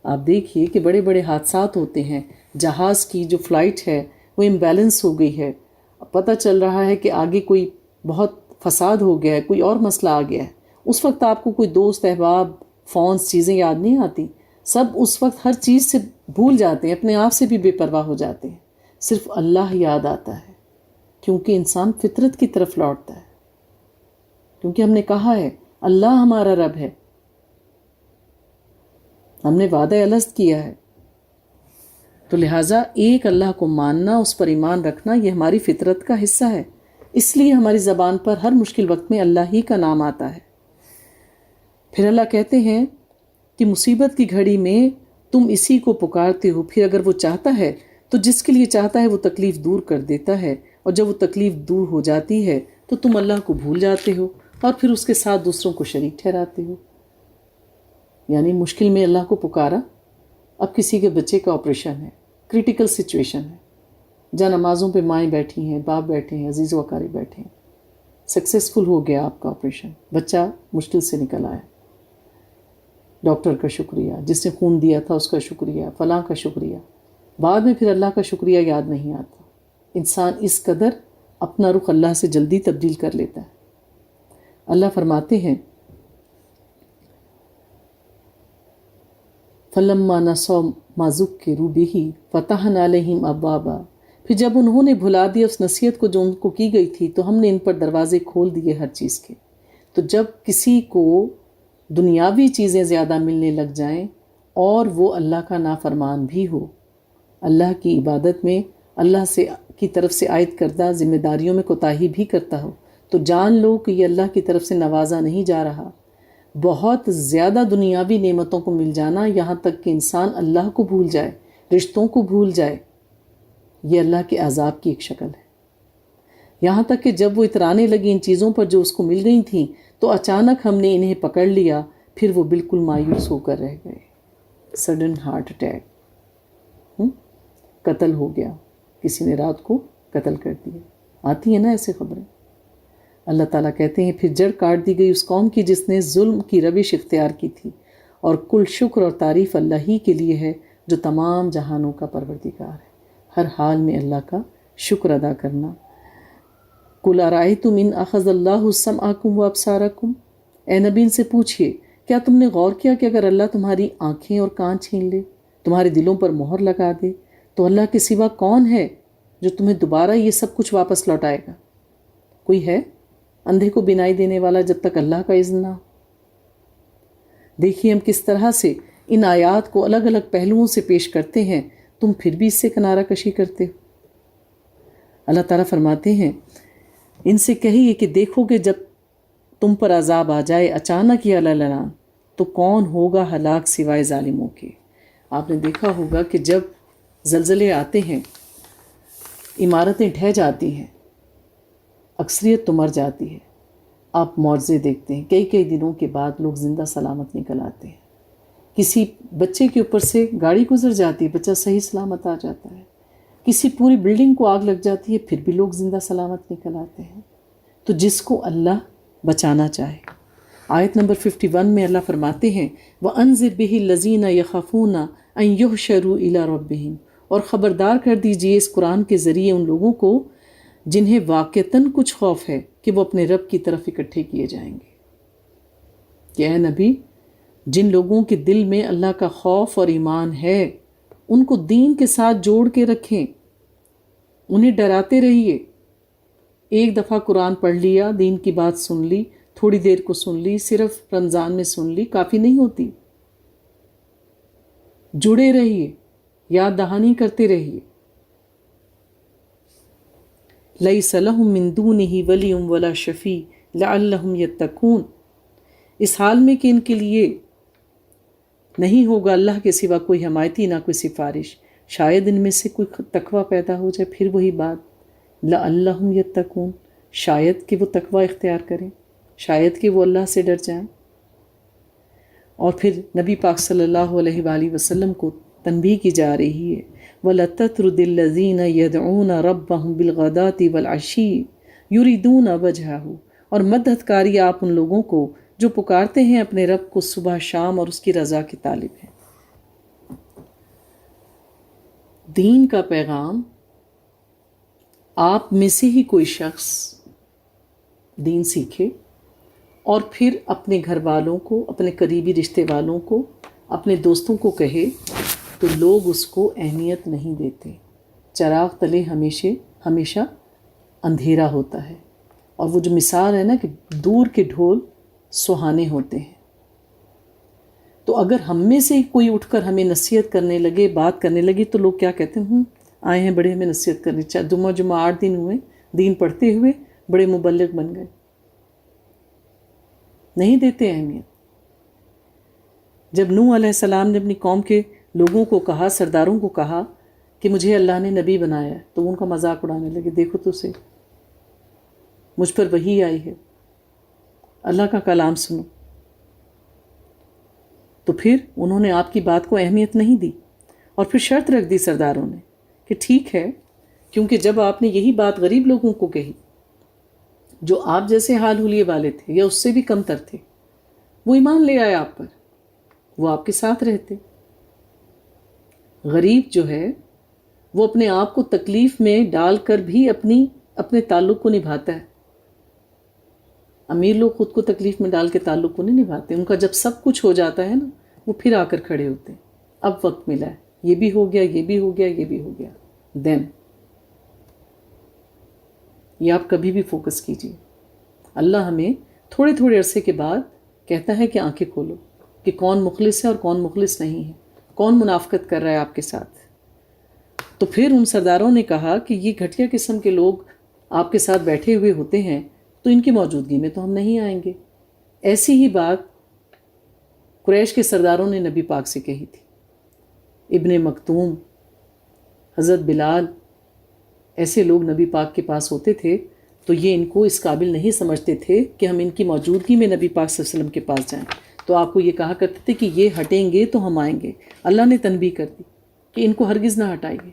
آپ دیکھیے کہ بڑے بڑے حادثات ہوتے ہیں، جہاز کی جو فلائٹ ہے وہ امبیلنس ہو گئی ہے، پتہ چل رہا ہے کہ آگے کوئی بہت فساد ہو گیا ہے، کوئی اور مسئلہ آ گیا ہے، اس وقت آپ کو کوئی دوست احباب فونس چیزیں یاد نہیں آتی، سب اس وقت ہر چیز سے بھول جاتے ہیں، اپنے آپ سے بھی بے پرواہ ہو جاتے ہیں، صرف اللہ یاد آتا ہے، کیونکہ انسان فطرت کی طرف لوٹتا ہے، کیونکہ ہم نے کہا ہے اللہ ہمارا رب ہے، ہم نے وعدہ الست کیا ہے، تو لہٰذا ایک اللہ کو ماننا، اس پر ایمان رکھنا، یہ ہماری فطرت کا حصہ ہے، اس لیے ہماری زبان پر ہر مشکل وقت میں اللہ ہی کا نام آتا ہے۔ پھر اللہ کہتے ہیں کہ مصیبت کی گھڑی میں تم اسی کو پکارتے ہو، پھر اگر وہ چاہتا ہے تو جس کے لیے چاہتا ہے وہ تکلیف دور کر دیتا ہے، اور جب وہ تکلیف دور ہو جاتی ہے تو تم اللہ کو بھول جاتے ہو اور پھر اس کے ساتھ دوسروں کو شریک ٹھہراتے ہو۔ یعنی مشکل میں اللہ کو پکارا، اب کسی کے بچے کا آپریشن ہے، کریٹیکل سچویشن ہے، جہاں نمازوں پہ مائیں بیٹھی ہیں، باپ بیٹھے ہیں، عزیز و اقارب بیٹھے ہیں، سکسیسفل ہو گیا آپ کا آپریشن، بچہ مشکل سے نکل آیا، ڈاکٹر کا شکریہ، جس نے خون دیا تھا اس کا شکریہ، فلاں کا شکریہ، بعد میں پھر اللہ کا شکریہ یاد نہیں آتا۔ انسان اس قدر اپنا رخ اللہ سے جلدی تبدیل کر لیتا ہے۔ اللہ فرماتے ہیں فَلَمَّا نَسُوا مَا ذُكِّرُوا بِهِ فَتَحْنَا عَلَيْهِمْ أَبْوَابًا، پھر جب انہوں نے بھلا دیا اس نصیحت کو جو ان کو کی گئی تھی تو ہم نے ان پر دروازے کھول دیے ہر چیز کے۔ تو جب کسی کو دنیاوی چیزیں زیادہ ملنے لگ جائیں اور وہ اللہ کا نافرمان بھی ہو، اللہ کی عبادت میں اللہ سے کی طرف سے عائد کردہ ذمہ داریوں میں کوتاہی بھی کرتا ہو، تو جان لو کہ یہ اللہ کی طرف سے نوازا نہیں جا رہا۔ بہت زیادہ دنیاوی نعمتوں کو مل جانا، یہاں تک کہ انسان اللہ کو بھول جائے، رشتوں کو بھول جائے، یہ اللہ کے عذاب کی ایک شکل ہے۔ یہاں تک کہ جب وہ اترانے لگی ان چیزوں پر جو اس کو مل گئی تھیں تو اچانک ہم نے انہیں پکڑ لیا، پھر وہ بالکل مایوس ہو کر رہ گئے، سڈن ہارٹ اٹیک، قتل ہو گیا، کسی نے رات کو قتل کر دیا، آتی ہیں نا ایسے خبریں۔ اللہ تعالیٰ کہتے ہیں پھر جڑ کاٹ دی گئی اس قوم کی جس نے ظلم کی روش اختیار کی تھی، اور کل شکر اور تعریف اللہ ہی کے لیے ہے جو تمام جہانوں کا پروردگار ہے۔ ہر حال میں اللہ کا شکر ادا کرنا۔ قُلْ أَرَأَيْتُمْ إِنْ أَخَذَ اللَّهُ سَمْعَكُمْ وَأَبْصَارَكُمْ، اے نبی ان سے پوچھئے کیا تم نے غور کیا کہ اگر اللہ تمہاری آنکھیں اور کان چھین لے، تمہارے دلوں پر مہر لگا دے، تو اللہ کے سوا کون ہے جو تمہیں دوبارہ یہ سب کچھ واپس لوٹائے گا؟ کوئی ہے اندھے کو بینائی دینے والا جب تک اللہ کا اذن نہ ہو؟ دیکھیے ہم کس طرح سے ان آیات کو الگ الگ پہلوؤں سے پیش کرتے ہیں، تم پھر بھی اس سے کنارہ کشی کرتے ہو۔ اللہ تعالیٰ فرماتے ہیں ان سے کہیے کہ دیکھو کہ جب تم پر عذاب آ جائے اچانک یا للان تو کون ہوگا ہلاک سوائے ظالموں کے۔ آپ نے دیکھا ہوگا کہ جب زلزلے آتے ہیں عمارتیں ڈھہ جاتی ہیں، اکثریت تو مر جاتی ہے، آپ معجزے دیکھتے ہیں، کئی کئی دنوں کے بعد لوگ زندہ سلامت نکل آتے ہیں۔ کسی بچے کے اوپر سے گاڑی گزر جاتی ہے، بچہ صحیح سلامت آ جاتا ہے، کسی پوری بلڈنگ کو آگ لگ جاتی ہے، پھر بھی لوگ زندہ سلامت نکل آتے ہیں۔ تو جس کو اللہ بچانا چاہے۔ آیت نمبر 51 میں اللہ فرماتے ہیں وَأَنذِرْ بِهِ الَّذِينَ يَخَافُونَ أَن يُحْشَرُوا إِلَىٰ رَبِّهِمْ، اور خبردار کر دیجئے اس قرآن کے ذریعے ان لوگوں کو جنہیں واقعتاً کچھ خوف ہے کہ وہ اپنے رب کی طرف اکٹھے کیے جائیں گے۔ کہ اے نبی، جن لوگوں کے دل میں اللہ کا خوف اور ایمان ہے ان کو دین کے ساتھ جوڑ کے رکھیں، انہیں ڈراتے رہیے۔ ایک دفعہ قرآن پڑھ لیا، دین کی بات سن لی، تھوڑی دیر کو سن لی، صرف رمضان میں سن لی، کافی نہیں ہوتی۔ جڑے رہیے، یاد دہانی کرتے رہیے۔ لَيْسَ لَهُم مِّن دُونِهِ وَلِيٌّ وَلَا شَفِيعٌ لَعَلَّهُمْ يَتَّقُونَ، اس حال میں کہ ان کے لیے نہیں ہوگا اللہ کے سوا کوئی حمایتی، نہ کوئی سفارش، شاید ان میں سے کوئی تقوی پیدا ہو جائے۔ پھر وہی بات لَعَلَّهُمْ يَتَّقُونَ، شاید کہ وہ تقوی اختیار کریں، شاید کہ وہ اللہ سے ڈر جائیں۔ اور پھر نبی پاک صلی اللہ علیہ وآلہ وسلم کو تنبیہ کی جا رہی ہے وَلَتَطْرُدِ الَّذِينَ يَدْعُونَ رَبَّهُمْ بِالْغَدَاةِ وَالْعَشِيِّ يُرِيدُونَ وَجْهَهُ، اور مت دھتکاری آپ ان لوگوں کو جو پکارتے ہیں اپنے رب کو صبح شام اور اس کی رضا کے طالب ہیں۔ دین کا پیغام آپ میں سے ہی کوئی شخص دین سیکھے اور پھر اپنے گھر والوں کو، اپنے قریبی رشتے والوں کو، اپنے دوستوں کو کہے تو لوگ اس کو اہمیت نہیں دیتے۔ چراغ تلے ہمیشہ اندھیرا ہوتا ہے، اور وہ جو مثال ہے نا کہ دور کے ڈھول سہانے ہوتے ہیں۔ تو اگر ہم میں سے کوئی اٹھ کر ہمیں نصیحت کرنے لگے، بات کرنے لگے، تو لوگ کیا کہتے ہیں، آئے ہیں بڑے ہمیں نصیحت کرنے، جمعہ 8 دن ہوئے دین پڑھتے ہوئے، بڑے مبلغ بن گئے۔ نہیں دیتے اہمیت۔ جب نوح علیہ السلام نے اپنی قوم کے لوگوں کو کہا، سرداروں کو کہا کہ مجھے اللہ نے نبی بنایا ہے، تو ان کا مذاق اڑانے لگے، دیکھو تو صحیح، مجھ پر وحی آئی ہے، اللہ کا کلام سنو۔ تو پھر انہوں نے آپ کی بات کو اہمیت نہیں دی، اور پھر شرط رکھ دی سرداروں نے کہ ٹھیک ہے، کیونکہ جب آپ نے یہی بات غریب لوگوں کو کہی جو آپ جیسے حال حلیے والے تھے یا اس سے بھی کم تر تھے، وہ ایمان لے آئے آپ پر، وہ آپ کے ساتھ رہتے۔ غریب جو ہے وہ اپنے آپ کو تکلیف میں ڈال کر بھی اپنے تعلق کو نبھاتا ہے۔ امیر لوگ خود کو تکلیف میں ڈال کے تعلق کو نہیں نبھاتے، ان کا جب سب کچھ ہو جاتا ہے نا، وہ پھر آ کر کھڑے ہوتے ہیں، اب وقت ملا ہے، یہ بھی ہو گیا، یہ بھی ہو گیا، یہ بھی ہو گیا۔ دین یہ آپ کبھی بھی فوکس کیجیے۔ اللہ ہمیں تھوڑے تھوڑے عرصے کے بعد کہتا ہے کہ آنکھیں کھولو کہ کون مخلص ہے اور کون مخلص نہیں ہے، کون منافقت کر رہا ہے آپ کے ساتھ۔ تو پھر ان سرداروں نے کہا کہ یہ گھٹیا قسم کے لوگ آپ کے ساتھ بیٹھے ہوئے ہوتے ہیں، تو ان کی موجودگی میں تو ہم نہیں آئیں گے۔ ایسی ہی بات قریش کے سرداروں نے نبی پاک سے کہی تھی۔ ابن مکتوم، حضرت بلال، ایسے لوگ نبی پاک کے پاس ہوتے تھے، تو یہ ان کو اس قابل نہیں سمجھتے تھے کہ ہم ان کی موجودگی میں نبی پاک صلی اللہ علیہ وسلم کے پاس جائیں، تو آپ کو یہ کہا کرتے تھے کہ یہ ہٹیں گے تو ہم آئیں گے۔ اللہ نے تنبیہ کر دی کہ ان کو ہرگز نہ ہٹائیے،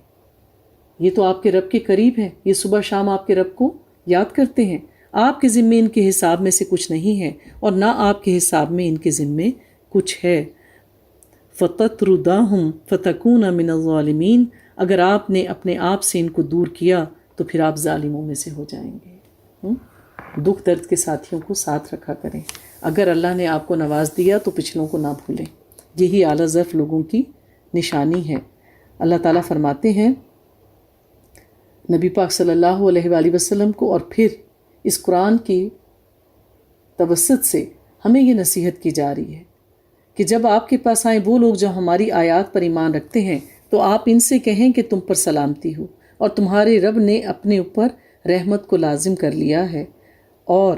یہ تو آپ کے رب کے قریب ہیں، یہ صبح شام آپ کے رب کو یاد کرتے ہیں، آپ کے ذمے ان کے حساب میں سے کچھ نہیں ہے، اور نہ آپ کے حساب میں ان کے ذمے کچھ ہے۔ فَتَطْرُدَاهُمْ فَتَكُونَ مِنَ الظَّالِمِينَ، اگر آپ نے اپنے آپ سے ان کو دور کیا تو پھر آپ ظالموں میں سے ہو جائیں گے۔ دکھ درد کے ساتھیوں کو ساتھ رکھا کریں۔ اگر اللہ نے آپ کو نواز دیا تو پچھلوں کو نہ بھولیں، یہی اعلیٰ ظرف لوگوں کی نشانی ہے۔ اللہ تعالیٰ فرماتے ہیں نبی پاک صلی اللہ علیہ وآلہ وسلم کو، اور پھر اس قرآن کی توسط سے ہمیں یہ نصیحت کی جا رہی ہے کہ جب آپ کے پاس آئیں وہ لوگ جو ہماری آیات پر ایمان رکھتے ہیں، تو آپ ان سے کہیں کہ تم پر سلامتی ہو، اور تمہارے رب نے اپنے اوپر رحمت کو لازم کر لیا ہے، اور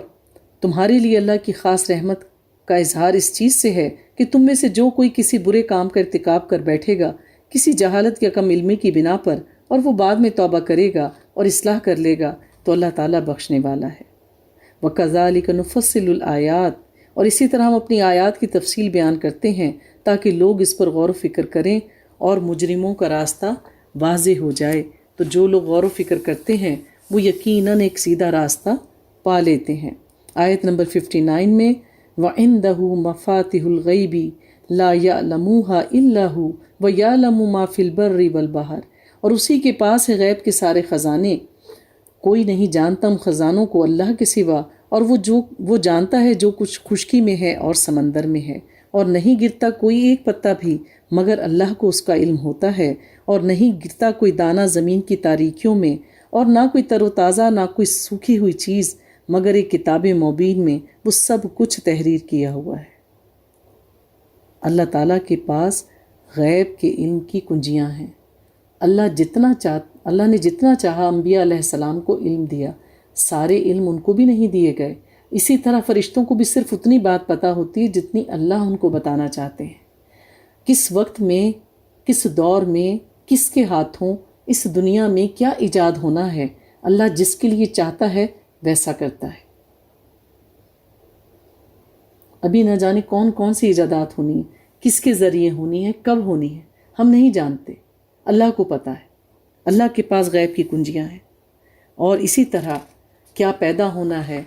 تمہارے لیے اللہ کی خاص رحمت کا اظہار اس چیز سے ہے کہ تم میں سے جو کوئی کسی برے کام کا ارتکاب کر بیٹھے گا کسی جہالت یا کم علمی کی بنا پر، اور وہ بعد میں توبہ کرے گا اور اصلاح کر لے گا تو اللہ تعالیٰ بخشنے والا ہے۔ وَكَذَلِكَ نُفَصِّلُ الْآيَاتِ، اور اسی طرح ہم اپنی آیات کی تفصیل بیان کرتے ہیں تاکہ لوگ اس پر غور و فکر کریں اور مجرموں کا راستہ واضح ہو جائے۔ تو جو لوگ غور و فکر کرتے ہیں وہ یقیناً ایک سیدھا راستہ پا لیتے ہیں۔ آیت نمبر 59 میں وَعِندَهُ مَفَاتِحُ الْغَيْبِ لَا يَعْلَمُوهَا إِلَّا هُوَ وَيَعْلَمُ مَا فِي الْبَرِّ وَالْبَحْرِ، اور اسی کے پاس ہے غیب کے سارے خزانے، کوئی نہیں جانتا ان خزانوں کو اللہ کے سوا، اور وہ جانتا ہے جو کچھ خشکی میں ہے اور سمندر میں ہے، اور نہیں گرتا کوئی ایک پتا بھی مگر اللہ کو اس کا علم ہوتا ہے، اور نہیں گرتا کوئی دانہ زمین کی تاریکیوں میں، اور نہ کوئی تر و تازہ نہ کوئی سوکھی ہوئی چیز مگر ایک کتاب مبین میں وہ سب کچھ تحریر کیا ہوا ہے۔ اللہ تعالیٰ کے پاس غیب کے علم کی کنجیاں ہیں۔ اللہ نے جتنا چاہا انبیاء علیہ السلام کو علم دیا، سارے علم ان کو بھی نہیں دیے گئے۔ اسی طرح فرشتوں کو بھی صرف اتنی بات پتہ ہوتی ہے جتنی اللہ ان کو بتانا چاہتے ہیں۔ کس وقت میں، کس دور میں، کس کے ہاتھوں اس دنیا میں کیا ایجاد ہونا ہے، اللہ جس کے لیے چاہتا ہے ویسا کرتا ہے۔ ابھی نہ جانے کون کون سی ایجادات ہونی ہے، کس کے ذریعے ہونی ہے، کب ہونی ہے، ہم نہیں جانتے، اللہ کو پتہ ہے۔ اللہ کے پاس غیب کی کنجیاں ہیں۔ اور اسی طرح کیا پیدا ہونا ہے،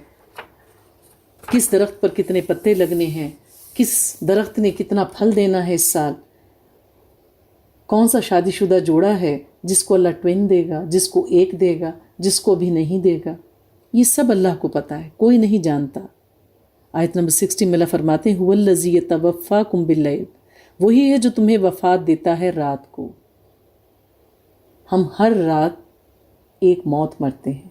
کس درخت پر کتنے پتے لگنے ہیں، کس درخت نے کتنا پھل دینا ہے اس سال، کون سا شادی شدہ جوڑا ہے جس کو اللہ ٹوین دے گا، جس کو ایک دے گا، جس کو بھی نہیں دے گا، یہ سب اللہ کو پتہ ہے، کوئی نہیں جانتا۔ آیت نمبر 60 میں اللہ فرماتے ہیں هُوَ الَّذِي يَتَوَفَّاكُم بِاللَّيْلِ، وہی ہے جو تمہیں وفات دیتا ہے رات کو۔ ہم ہر رات ایک موت مرتے ہیں۔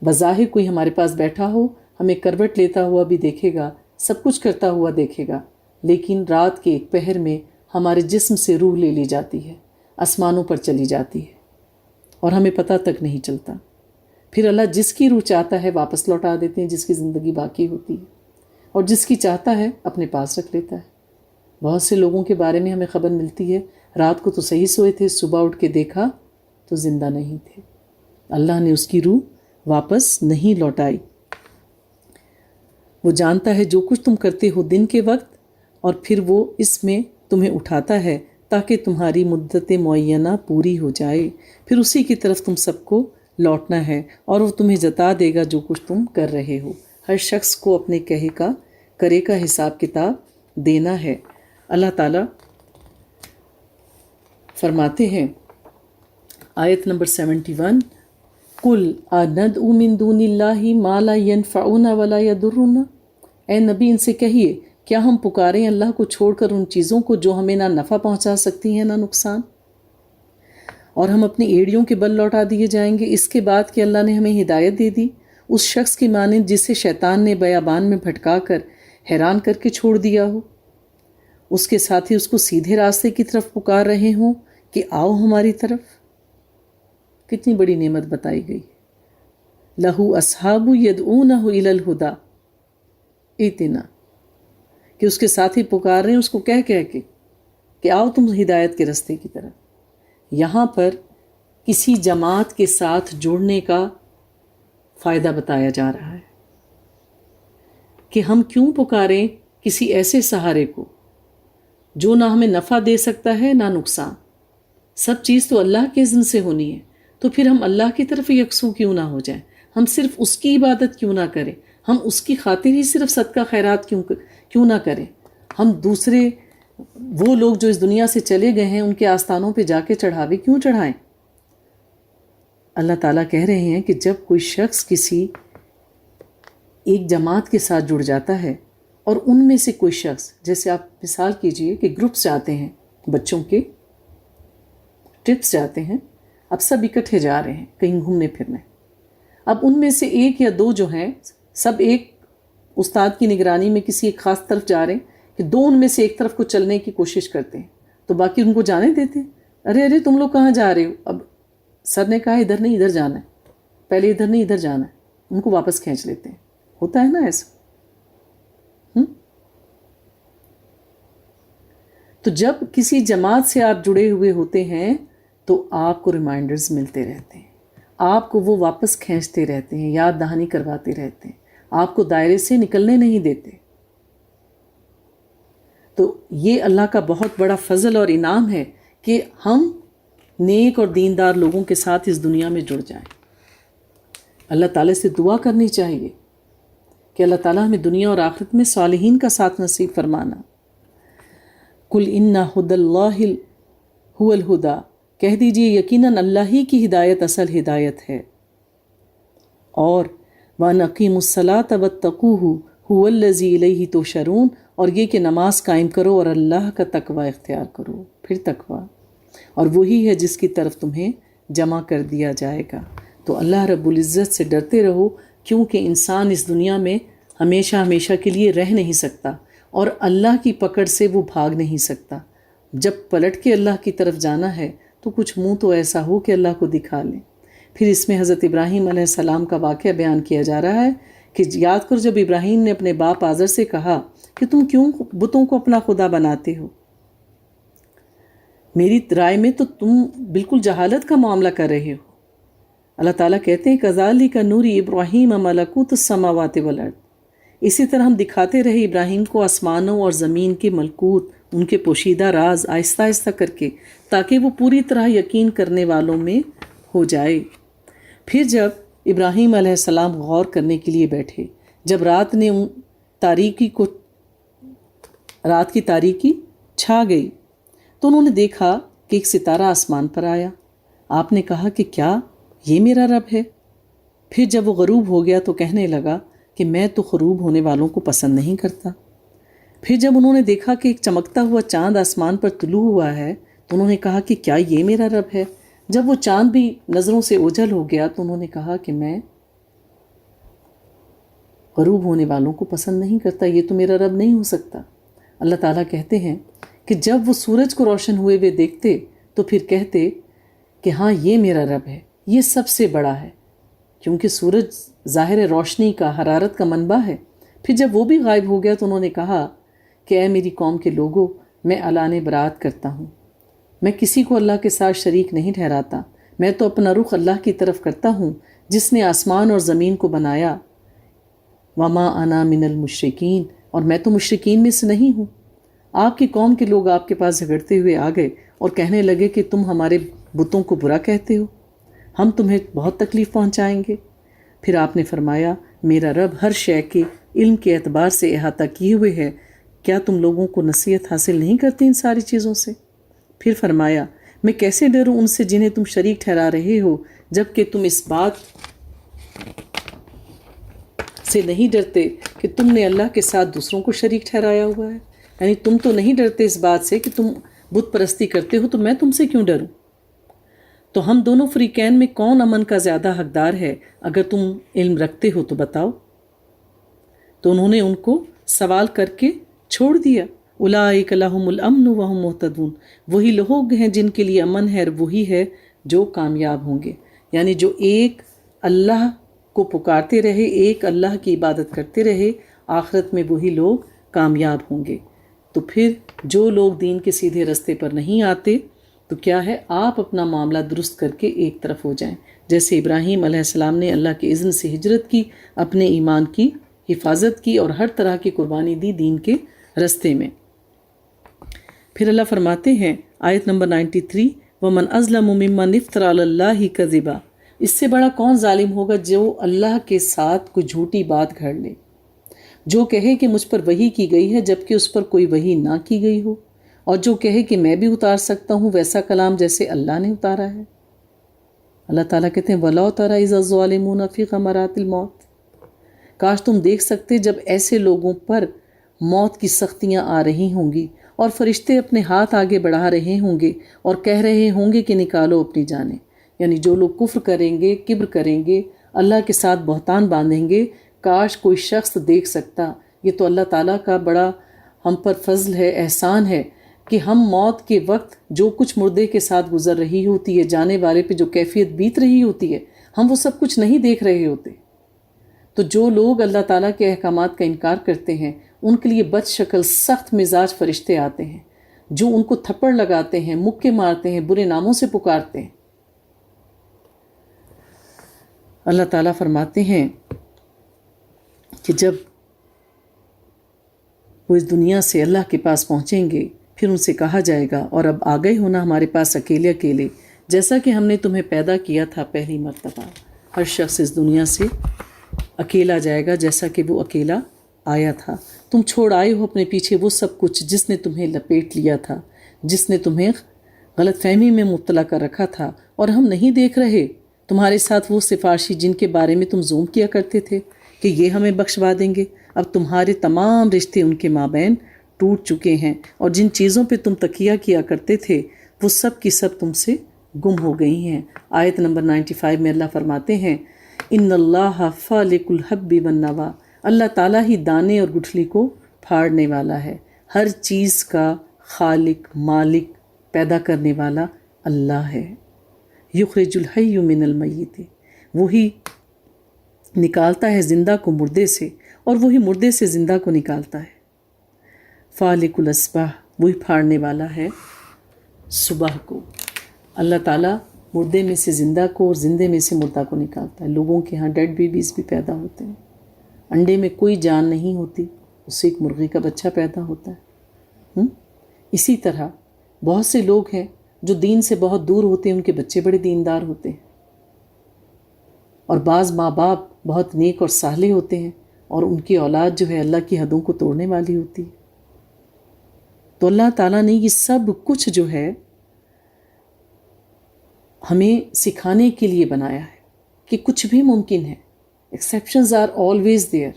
بظاہر کوئی ہمارے پاس بیٹھا ہو، ہمیں کروٹ لیتا ہوا بھی دیکھے گا، سب کچھ کرتا ہوا دیکھے گا، لیکن رات کے ایک پہر میں ہمارے جسم سے روح لے لی جاتی ہے، آسمانوں پر چلی جاتی ہے، اور ہمیں پتہ تک نہیں چلتا۔ پھر اللہ جس کی روح چاہتا ہے واپس لوٹا دیتے ہیں، جس کی زندگی باقی ہوتی ہے، اور جس کی چاہتا ہے اپنے پاس رکھ لیتا ہے۔ بہت سے لوگوں کے بارے میں ہمیں خبر ملتی ہے، رات کو تو صحیح سوئے تھے، صبح اٹھ کے دیکھا تو زندہ نہیں تھے، اللہ نے اس کی روح واپس نہیں لوٹائی۔ وہ جانتا ہے جو کچھ تم کرتے ہو دن کے وقت، اور پھر وہ اس میں تمہیں اٹھاتا ہے تاکہ تمہاری مدت معینہ پوری ہو جائے، پھر اسی کی طرف تم سب کو لوٹنا ہے، اور وہ تمہیں جتا دے گا جو کچھ تم کر رہے ہو۔ ہر شخص کو اپنے کرے کا حساب کتاب دینا ہے۔ اللہ تعالیٰ فرماتے ہیں آیت نمبر 71 قُلْ أَنَدْعُو مِن دُونِ اللَّهِ مَا لَا يَنفَعُنَا وَلَا يَضُرُّنَا، اے نبی ان سے کہیے کیا ہم پکاریں اللہ کو چھوڑ کر ان چیزوں کو جو ہمیں نہ نفع پہنچا سکتی ہیں نہ نقصان، اور ہم اپنی ایڑیوں کے بل لوٹا دیے جائیں گے اس کے بعد کہ اللہ نے ہمیں ہدایت دے دی، اس شخص کی مانند جسے شیطان نے بیابان میں بھٹکا کر حیران کر کے چھوڑ دیا ہو، اس کے ساتھی اس کو سیدھے راستے کی طرف پکار رہے ہوں کہ آؤ ہماری طرف۔ کتنی بڑی نعمت بتائی گئی۔ لہو اصحاب یدعونہ الی الہدی ائتنا، کہ اس کے ساتھی پکار رہے ہیں اس کو کہہ کے کہ آؤ تم ہدایت کے راستے کی طرف۔ یہاں پر کسی جماعت کے ساتھ جڑنے کا فائدہ بتایا جا رہا ہے کہ ہم کیوں پکاریں کسی ایسے سہارے کو جو نہ ہمیں نفع دے سکتا ہے نہ نقصان، سب چیز تو اللہ کے اذن سے ہونی ہے، تو پھر ہم اللہ کی طرف یکسو کیوں نہ ہو جائیں، ہم صرف اس کی عبادت کیوں نہ کریں، ہم اس کی خاطر ہی صرف صدقہ خیرات کیوں نہ کریں، ہم دوسرے وہ لوگ جو اس دنیا سے چلے گئے ہیں ان کے آستانوں پہ جا کے چڑھاوے کیوں چڑھائیں۔ اللہ تعالیٰ کہہ رہے ہیں کہ جب کوئی شخص کسی ایک جماعت کے ساتھ جڑ جاتا ہے اور ان میں سے کوئی شخص، جیسے آپ مثال کیجئے کہ گروپس جاتے ہیں، بچوں کے ٹرپس جاتے ہیں، اب سب اکٹھے جا رہے ہیں کہیں گھومنے پھرنے، اب ان میں سے ایک یا دو جو ہیں سب ایک استاد کی نگرانی میں کسی ایک خاص طرف جا رہے ہیں کہ دو ان میں سے ایک طرف کو چلنے کی کوشش کرتے ہیں، تو باقی ان کو جانے دیتے ہیں، ارے تم لوگ کہاں جا رہے ہو، اب سر نے کہا ادھر نہیں ادھر جانا ہے، پہلے ادھر نہیں ادھر جانا ہے، ان کو واپس کھینچ لیتے ہیں. ہوتا ہے نا ایسا. تو جب کسی جماعت سے آپ جڑے ہوئے ہوتے ہیں تو آپ کو ریمائنڈرز ملتے رہتے ہیں، آپ کو وہ واپس کھینچتے رہتے ہیں، یاد دہانی کرواتے رہتے ہیں، آپ کو دائرے سے نکلنے نہیں دیتے. تو یہ اللہ کا بہت بڑا فضل اور انعام ہے کہ ہم نیک اور دیندار لوگوں کے ساتھ اس دنیا میں جڑ جائیں. اللہ تعالیٰ سے دعا کرنی چاہیے کہ اللہ تعالیٰ ہمیں دنیا اور آخرت میں صالحین کا ساتھ نصیب فرمانا. قل ان ھدی اللہ ھو الھدی، کہہ دیجئے یقیناً اللہ ہی کی ہدایت اصل ہدایت ہے. اور وَأَنْ أَقِيمُوا الصَّلَاةَ وَاتَّقُوهُ هُوَ الَّذِي إِلَيْهِ تُحْشَرُونَ، اور یہ کہ نماز قائم کرو اور اللہ کا تقوی اختیار کرو. پھر تقوی، اور وہی ہے جس کی طرف تمہیں جمع کر دیا جائے گا. تو اللہ رب العزت سے ڈرتے رہو، کیونکہ انسان اس دنیا میں ہمیشہ ہمیشہ کے لیے رہ نہیں سکتا اور اللہ کی پکڑ سے وہ بھاگ نہیں سکتا. جب پلٹ کے اللہ کی طرف جانا ہے تو کچھ منہ تو ایسا ہو کہ اللہ کو دکھا لیں. پھر اس میں حضرت ابراہیم علیہ السلام کا واقعہ بیان کیا جا رہا ہے کہ یاد کرو جب ابراہیم نے اپنے باپ آزر سے کہا کہ تم کیوں بتوں کو اپنا خدا بناتے ہو، میری رائے میں تو تم بالکل جہالت کا معاملہ کر رہے ہو. اللہ تعالیٰ کہتے ہیں کذالک نوری ابراہیم ملکوت السماوات والارض، اسی طرح ہم دکھاتے رہے ابراہیم کو آسمانوں اور زمین کے ملکوت، ان کے پوشیدہ راز آہستہ آہستہ کر کے، تاکہ وہ پوری طرح یقین کرنے والوں میں ہو جائے. پھر جب ابراہیم علیہ السلام غور کرنے کے لیے بیٹھے، جب رات کی تاریکی چھا گئی تو انہوں نے دیکھا کہ ایک ستارہ آسمان پر آیا. آپ نے کہا کہ کیا یہ میرا رب ہے؟ پھر جب وہ غروب ہو گیا تو کہنے لگا کہ میں تو غروب ہونے والوں کو پسند نہیں کرتا. پھر جب انہوں نے دیکھا کہ ایک چمکتا ہوا چاند آسمان پر طلوع ہوا ہے تو انہوں نے کہا کہ کیا یہ میرا رب ہے؟ جب وہ چاند بھی نظروں سے اوجھل ہو گیا تو انہوں نے کہا کہ میں غروب ہونے والوں کو پسند نہیں کرتا، یہ تو میرا رب نہیں ہو سکتا. اللہ تعالیٰ کہتے ہیں کہ جب وہ سورج کو روشن ہوئے ہوئے دیکھتے تو پھر کہتے کہ ہاں یہ میرا رب ہے، یہ سب سے بڑا ہے، کیونکہ سورج ظاہر روشنی کا، حرارت کا منبع ہے. پھر جب وہ بھی غائب ہو گیا تو انہوں نے کہا کہ اے میری قوم کے لوگوں، میں اعلان برات کرتا ہوں، میں کسی کو اللہ کے ساتھ شریک نہیں ٹھہراتا، میں تو اپنا رخ اللہ کی طرف کرتا ہوں جس نے آسمان اور زمین کو بنایا. وما انا من المشرکین، اور میں تو مشرکین میں سے نہیں ہوں. آپ کی قوم کے لوگ آپ کے پاس جھگڑتے ہوئے آ گئے اور کہنے لگے کہ تم ہمارے بتوں کو برا کہتے ہو، ہم تمہیں بہت تکلیف پہنچائیں گے. پھر آپ نے فرمایا میرا رب ہر شے کے علم کے اعتبار سے احاطہ کیے ہوئے ہے، کیا تم لوگوں کو نصیحت حاصل نہیں کرتی ان ساری چیزوں سے؟ پھر فرمایا میں کیسے ڈروں ان سے جنہیں تم شریک ٹھہرا رہے ہو، جب کہ تم اس بات سے نہیں ڈرتے کہ تم نے اللہ کے ساتھ دوسروں کو شریک ٹھہرایا ہوا ہے. یعنی تم تو نہیں ڈرتے اس بات سے کہ تم بت پرستی کرتے ہو، تو میں تم سے کیوں ڈروں؟ تو ہم دونوں فریقین میں کون امن کا زیادہ حقدار ہے؟ اگر تم علم رکھتے ہو تو بتاؤ. تو انہوں نے ان کو سوال کر کے چھوڑ دیا. اولئک لہم الامن وہم مہتدون، وہی لوگ ہیں جن کے لیے امن ہے، وہی ہے جو کامیاب ہوں گے. یعنی جو ایک اللہ کو پکارتے رہے، ایک اللہ کی عبادت کرتے رہے، آخرت میں وہی لوگ کامیاب ہوں گے. تو پھر جو لوگ دین کے سیدھے رستے پر نہیں آتے تو کیا ہے، آپ اپنا معاملہ درست کر کے ایک طرف ہو جائیں. جیسے ابراہیم علیہ السلام نے اللہ کے اذن سے ہجرت کی، اپنے ایمان کی حفاظت کی اور ہر طرح کی قربانی دی دین کے رستے میں. پھر اللہ فرماتے ہیں آیت نمبر 93 وَمَنْ أَظْلَمُ مِمَّنِ افْتَرَى عَلَى اللَّهِ كَذِبًا، اس سے بڑا کون ظالم ہوگا جو اللہ کے ساتھ کوئی جھوٹی بات گھڑ لے، جو کہے کہ مجھ پر وحی کی گئی ہے جبکہ اس پر کوئی وحی نہ کی گئی ہو، اور جو کہے کہ میں بھی اتار سکتا ہوں ویسا کلام جیسے اللہ نے اتارا ہے. اللہ تعالیٰ کہتے ہیں وَلَوْ تَرَىٰ إِذَا الظَّالِمُونَ فِي غَمَرَاتِ الْمَوْتِ، کاش تم دیکھ سکتے جب ایسے لوگوں پر موت کی سختیاں آ رہی ہوں گی اور فرشتے اپنے ہاتھ آگے بڑھا رہے ہوں گے اور کہہ رہے ہوں گے کہ نکالو اپنی جانیں. یعنی جو لوگ کفر کریں گے، کبر کریں گے، اللہ کے ساتھ بہتان باندھیں گے، کاش کوئی شخص دیکھ سکتا. یہ تو اللہ تعالیٰ کا بڑا ہم پر فضل ہے، احسان ہے کہ ہم موت کے وقت جو کچھ مردے کے ساتھ گزر رہی ہوتی ہے، جانے والے پہ جو کیفیت بیت رہی ہوتی ہے، ہم وہ سب کچھ نہیں دیکھ رہے ہوتے۔ تو جو لوگ اللہ تعالیٰ کے احکامات کا انکار کرتے ہیں ان کے لیے بد شکل سخت مزاج فرشتے آتے ہیں جو ان کو تھپڑ لگاتے ہیں، مکے مارتے ہیں، برے ناموں سے پکارتے ہیں۔ اللہ تعالیٰ فرماتے ہیں کہ جب وہ اس دنیا سے اللہ کے پاس پہنچیں گے پھر ان سے کہا جائے گا اور اب آ گئے ہونا ہمارے پاس اکیلے اکیلے، جیسا کہ ہم نے تمہیں پیدا کیا تھا پہلی مرتبہ۔ ہر شخص اس دنیا سے اکیلا جائے گا جیسا کہ وہ اکیلا آیا تھا۔ تم چھوڑ آئے ہو اپنے پیچھے وہ سب کچھ جس نے تمہیں لپیٹ لیا تھا، جس نے تمہیں غلط فہمی میں مبتلا کر رکھا تھا، اور ہم نہیں دیکھ رہے تمہارے ساتھ وہ سفارشی جن کے بارے میں تم زوم کیا کرتے تھے کہ یہ ہمیں بخشوا دیں گے۔ اب تمہارے تمام رشتے ان کے مابین ٹوٹ چکے ہیں، اور جن چیزوں پہ تم تکیہ کیا کرتے تھے وہ سب کی سب تم سے گم ہو گئی ہیں۔ آیت نمبر 95 میں اللہ فرماتے ہیں ان اللہ فالق الحب والنوا، اللہ تعالیٰ ہی دانے اور گٹھلی کو پھاڑنے والا ہے۔ ہر چیز کا خالق، مالک، پیدا کرنے والا اللہ ہے۔ یخرج الحی من المیت، وہی نکالتا ہے زندہ کو مردے سے اور وہی مردے سے زندہ کو نکالتا ہے۔ فالق الاصباح، وہی پھاڑنے والا ہے صبح کو۔ اللہ تعالیٰ مردے میں سے زندہ کو اور زندے میں سے مردہ کو نکالتا ہے۔ لوگوں کے ہاں ڈیڈ بیبیز بھی پیدا ہوتے ہیں، انڈے میں کوئی جان نہیں ہوتی، اس سے ایک مرغی کا بچہ پیدا ہوتا ہے۔ اسی طرح بہت سے لوگ ہیں جو دین سے بہت دور ہوتے ہیں، ان کے بچے بڑے دیندار ہوتے ہیں، اور بعض ماں باپ بہت نیک اور صالح ہوتے ہیں اور ان کی اولاد جو ہے اللہ کی حدوں کو توڑنے والی ہوتی ہے۔ تو اللہ تعالیٰ نے یہ سب کچھ جو ہے ہمیں سکھانے کے لیے بنایا ہے کہ کچھ بھی ممکن ہے۔ Exceptions are always there.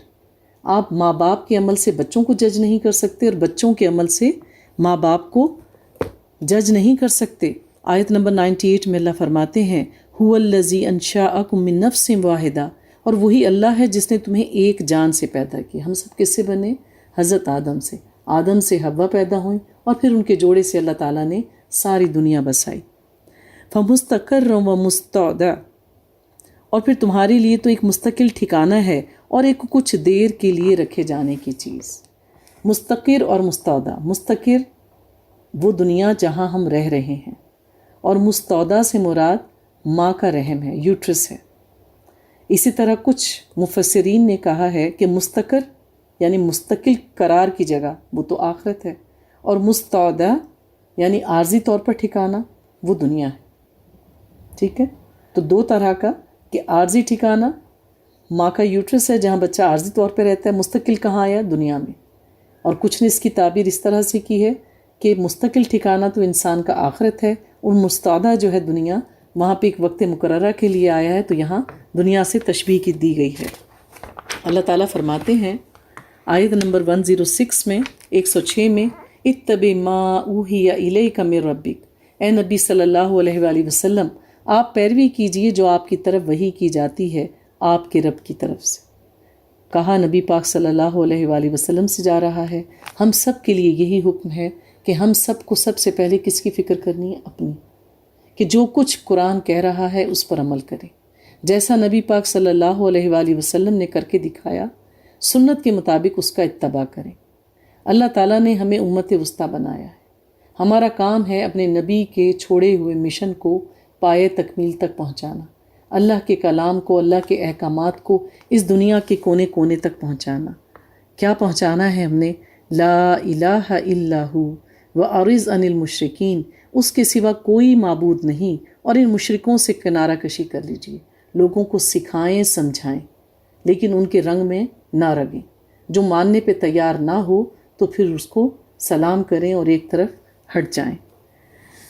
آپ ماں باپ کے عمل سے بچوں کو جج نہیں کر سکتے اور بچوں کے عمل سے ماں باپ کو جج نہیں کر سکتے۔ آیت نمبر 98 میں اللہ فرماتے ہیں هُوَ الَّذِي أَنشَأَكُم مِّن نَفْسٍ وَاحِدَةٍ، اور وہی اللہ ہے جس نے تمہیں ایک جان سے پیدا کیا۔ ہم سب کس سے بنے؟ حضرت آدم سے۔ آدم سے حوا پیدا ہوئیں اور پھر ان کے جوڑے سے اللہ تعالیٰ نے ساری دنیا بسائی۔ فَمُسْتَقَرٌّ وَمُسْتَوْدَعٌ، اور پھر تمہارے لیے تو ایک مستقل ٹھکانہ ہے اور ایک کچھ دیر کے لیے رکھے جانے کی چیز۔ مستقر اور مستودع، مستقر وہ دنیا جہاں ہم رہ رہے ہیں، اور مستودع سے مراد ماں کا رحم ہے، یوٹرس ہے۔ اسی طرح کچھ مفسرین نے کہا ہے کہ مستقر یعنی مستقل قرار کی جگہ وہ تو آخرت ہے، اور مستودع یعنی عارضی طور پر ٹھکانہ وہ دنیا ہے۔ ٹھیک ہے، تو دو طرح کا کہ عارضی ٹھکانہ ماں کا یوٹرس ہے جہاں بچہ عارضی طور پہ رہتا ہے، مستقل کہاں آیا؟ دنیا میں۔ اور کچھ نے اس کی تعبیر اس طرح سے کی ہے کہ مستقل ٹھکانہ تو انسان کا آخرت ہے، اور مستودع جو ہے دنیا، وہاں پہ ایک وقت مقررہ کے لیے آیا ہے، تو یہاں دنیا سے تشبیہ کی دی گئی ہے۔ اللہ تعالیٰ فرماتے ہیں آیت نمبر 106 میں 106 میں اتبع ما اوحی الیک من ربک، اے نبی صلی اللہ علیہ وآلہ وسلم آپ پیروی کیجئے جو آپ کی طرف وحی کی جاتی ہے آپ کے رب کی طرف سے۔ کہا نبی پاک صلی اللہ علیہ وآلہ وسلم سے جا رہا ہے۔ ہم سب کے لیے یہی حکم ہے کہ ہم سب کو سب سے پہلے کس کی فکر کرنی ہے؟ اپنی، کہ جو کچھ قرآن کہہ رہا ہے اس پر عمل کریں، جیسا نبی پاک صلی اللہ علیہ وآلہ وسلم نے کر کے دکھایا، سنت کے مطابق اس کا اتباع کریں۔ اللہ تعالیٰ نے ہمیں امت وسطیٰ بنایا ہے، ہمارا کام ہے اپنے نبی کے چھوڑے ہوئے مشن کو پائے تکمیل تک پہنچانا، اللہ کے کلام کو، اللہ کے احکامات کو اس دنیا کے کونے کونے تک پہنچانا۔ کیا پہنچانا ہے ہم نے؟ لا الہ الا ہو واعرض عن المشرکین، اس کے سوا کوئی معبود نہیں، اور ان مشرکوں سے کنارہ کشی کر لیجئے۔ لوگوں کو سکھائیں، سمجھائیں، لیکن ان کے رنگ میں نہ رگیں۔ جو ماننے پہ تیار نہ ہو تو پھر اس کو سلام کریں اور ایک طرف ہٹ جائیں۔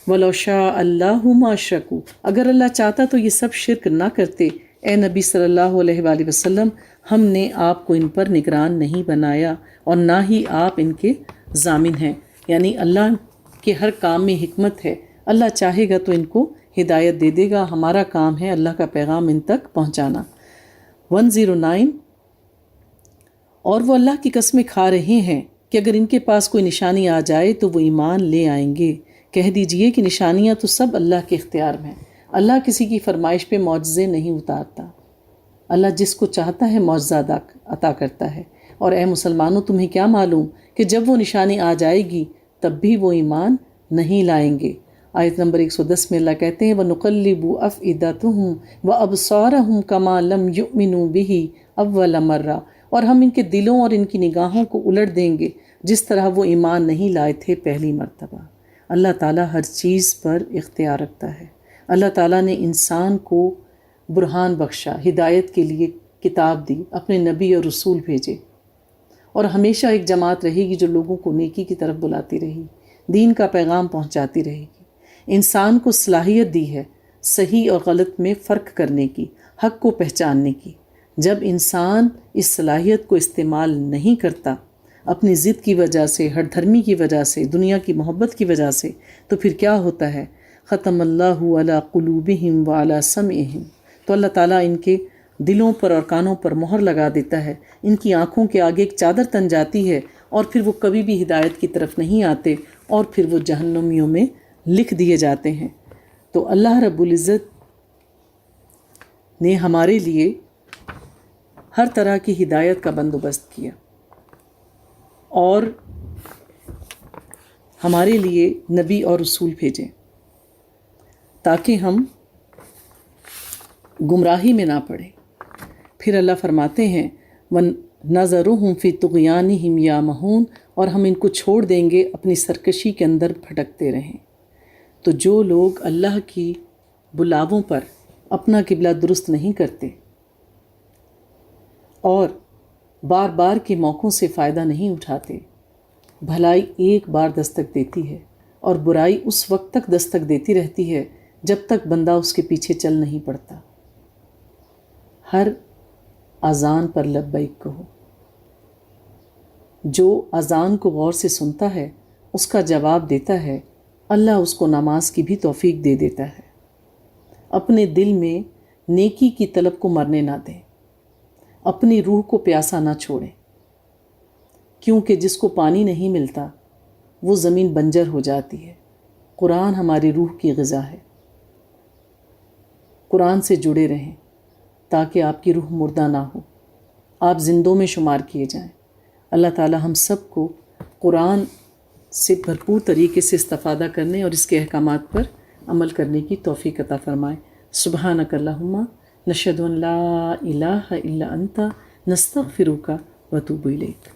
وَلَوْ شَاءَ اللَّهُ مَا اشْرَكُوا، اگر اللہ چاہتا تو یہ سب شرک نہ کرتے۔ اے نبی صلی اللہ علیہ وآلہ وسلم ہم نے آپ کو ان پر نگران نہیں بنایا اور نہ ہی آپ ان کے ضامن ہیں، یعنی اللہ کے ہر کام میں حکمت ہے، اللہ چاہے گا تو ان کو ہدایت دے دے گا، ہمارا کام ہے اللہ کا پیغام ان تک پہنچانا۔ 109 اور وہ اللہ کی قسمیں کھا رہے ہیں کہ اگر ان کے پاس کوئی نشانی آ جائے تو وہ ایمان لے آئیں گے۔ کہہ دیجئے کہ نشانیاں تو سب اللہ کے اختیار میں ہیں۔ اللہ کسی کی فرمائش پہ معجزے نہیں اتارتا۔ اللہ جس کو چاہتا ہے معجزہ عطا کرتا ہے۔ اور اے مسلمانوں، تمہیں کیا معلوم کہ جب وہ نشانی آ جائے گی تب بھی وہ ایمان نہیں لائیں گے۔ آیت نمبر 110 میں اللہ کہتے ہیں وَنُقَلِّبُ أَفْئِدَتَهُمْ وَأَبْصَارَهُمْ كَمَا لَمْ يُؤْمِنُوا بِهِ أَوَّلَ مَرَّةٍ، اور ہم ان کے دلوں اور ان کی نگاہوں کو الٹ دیں گے جس طرح وہ ایمان نہیں لائے تھے پہلی مرتبہ۔ اللہ تعالیٰ ہر چیز پر اختیار رکھتا ہے۔ اللہ تعالیٰ نے انسان کو برہان بخشا، ہدایت کے لیے کتاب دی، اپنے نبی اور رسول بھیجے، اور ہمیشہ ایک جماعت رہے گی جو لوگوں کو نیکی کی طرف بلاتی رہی، دین کا پیغام پہنچاتی رہے گی۔ انسان کو صلاحیت دی ہے صحیح اور غلط میں فرق کرنے کی، حق کو پہچاننے کی۔ جب انسان اس صلاحیت کو استعمال نہیں کرتا، اپنی ضد کی وجہ سے، ہٹ دھرمی کی وجہ سے، دنیا کی محبت کی وجہ سے، تو پھر کیا ہوتا ہے؟ ختم اللہ علی قلوبہم وعلی سمعہم، تو اللہ تعالیٰ ان کے دلوں پر اور کانوں پر مہر لگا دیتا ہے، ان کی آنکھوں کے آگے ایک چادر تن جاتی ہے، اور پھر وہ کبھی بھی ہدایت کی طرف نہیں آتے، اور پھر وہ جہنمیوں میں لکھ دیے جاتے ہیں۔ تو اللہ رب العزت نے ہمارے لیے ہر طرح کی ہدایت کا بندوبست کیا، اور ہمارے لیے نبی اور رسول بھیجے تاکہ ہم گمراہی میں نہ پڑیں۔ پھر اللہ فرماتے ہیں وَنَذَرُهُمْ فِي طُغْيَانِهِمْ يَعْمَهُونَ، اور ہم ان کو چھوڑ دیں گے اپنی سرکشی کے اندر بھٹکتے رہیں۔ تو جو لوگ اللہ کی بلاووں پر اپنا قبلہ درست نہیں کرتے اور بار بار کے موقعوں سے فائدہ نہیں اٹھاتے، بھلائی ایک بار دستک دیتی ہے اور برائی اس وقت تک دستک دیتی رہتی ہے جب تک بندہ اس کے پیچھے چل نہیں پڑتا۔ ہر اذان پر لبیک کہو۔ جو اذان کو غور سے سنتا ہے، اس کا جواب دیتا ہے، اللہ اس کو نماز کی بھی توفیق دے دیتا ہے۔ اپنے دل میں نیکی کی طلب کو مرنے نہ دیں، اپنی روح کو پیاسا نہ چھوڑیں، کیونکہ جس کو پانی نہیں ملتا وہ زمین بنجر ہو جاتی ہے۔ قرآن ہماری روح کی غذا ہے۔ قرآن سے جڑے رہیں تاکہ آپ کی روح مردہ نہ ہو، آپ زندوں میں شمار کیے جائیں۔ اللہ تعالی ہم سب کو قرآن سے بھرپور طریقے سے استفادہ کرنے اور اس کے احکامات پر عمل کرنے کی توفیق عطا فرمائے۔ سبحانک اللہم نشہد ان لا الہ الا انت نستغفرک و اتوب الیک۔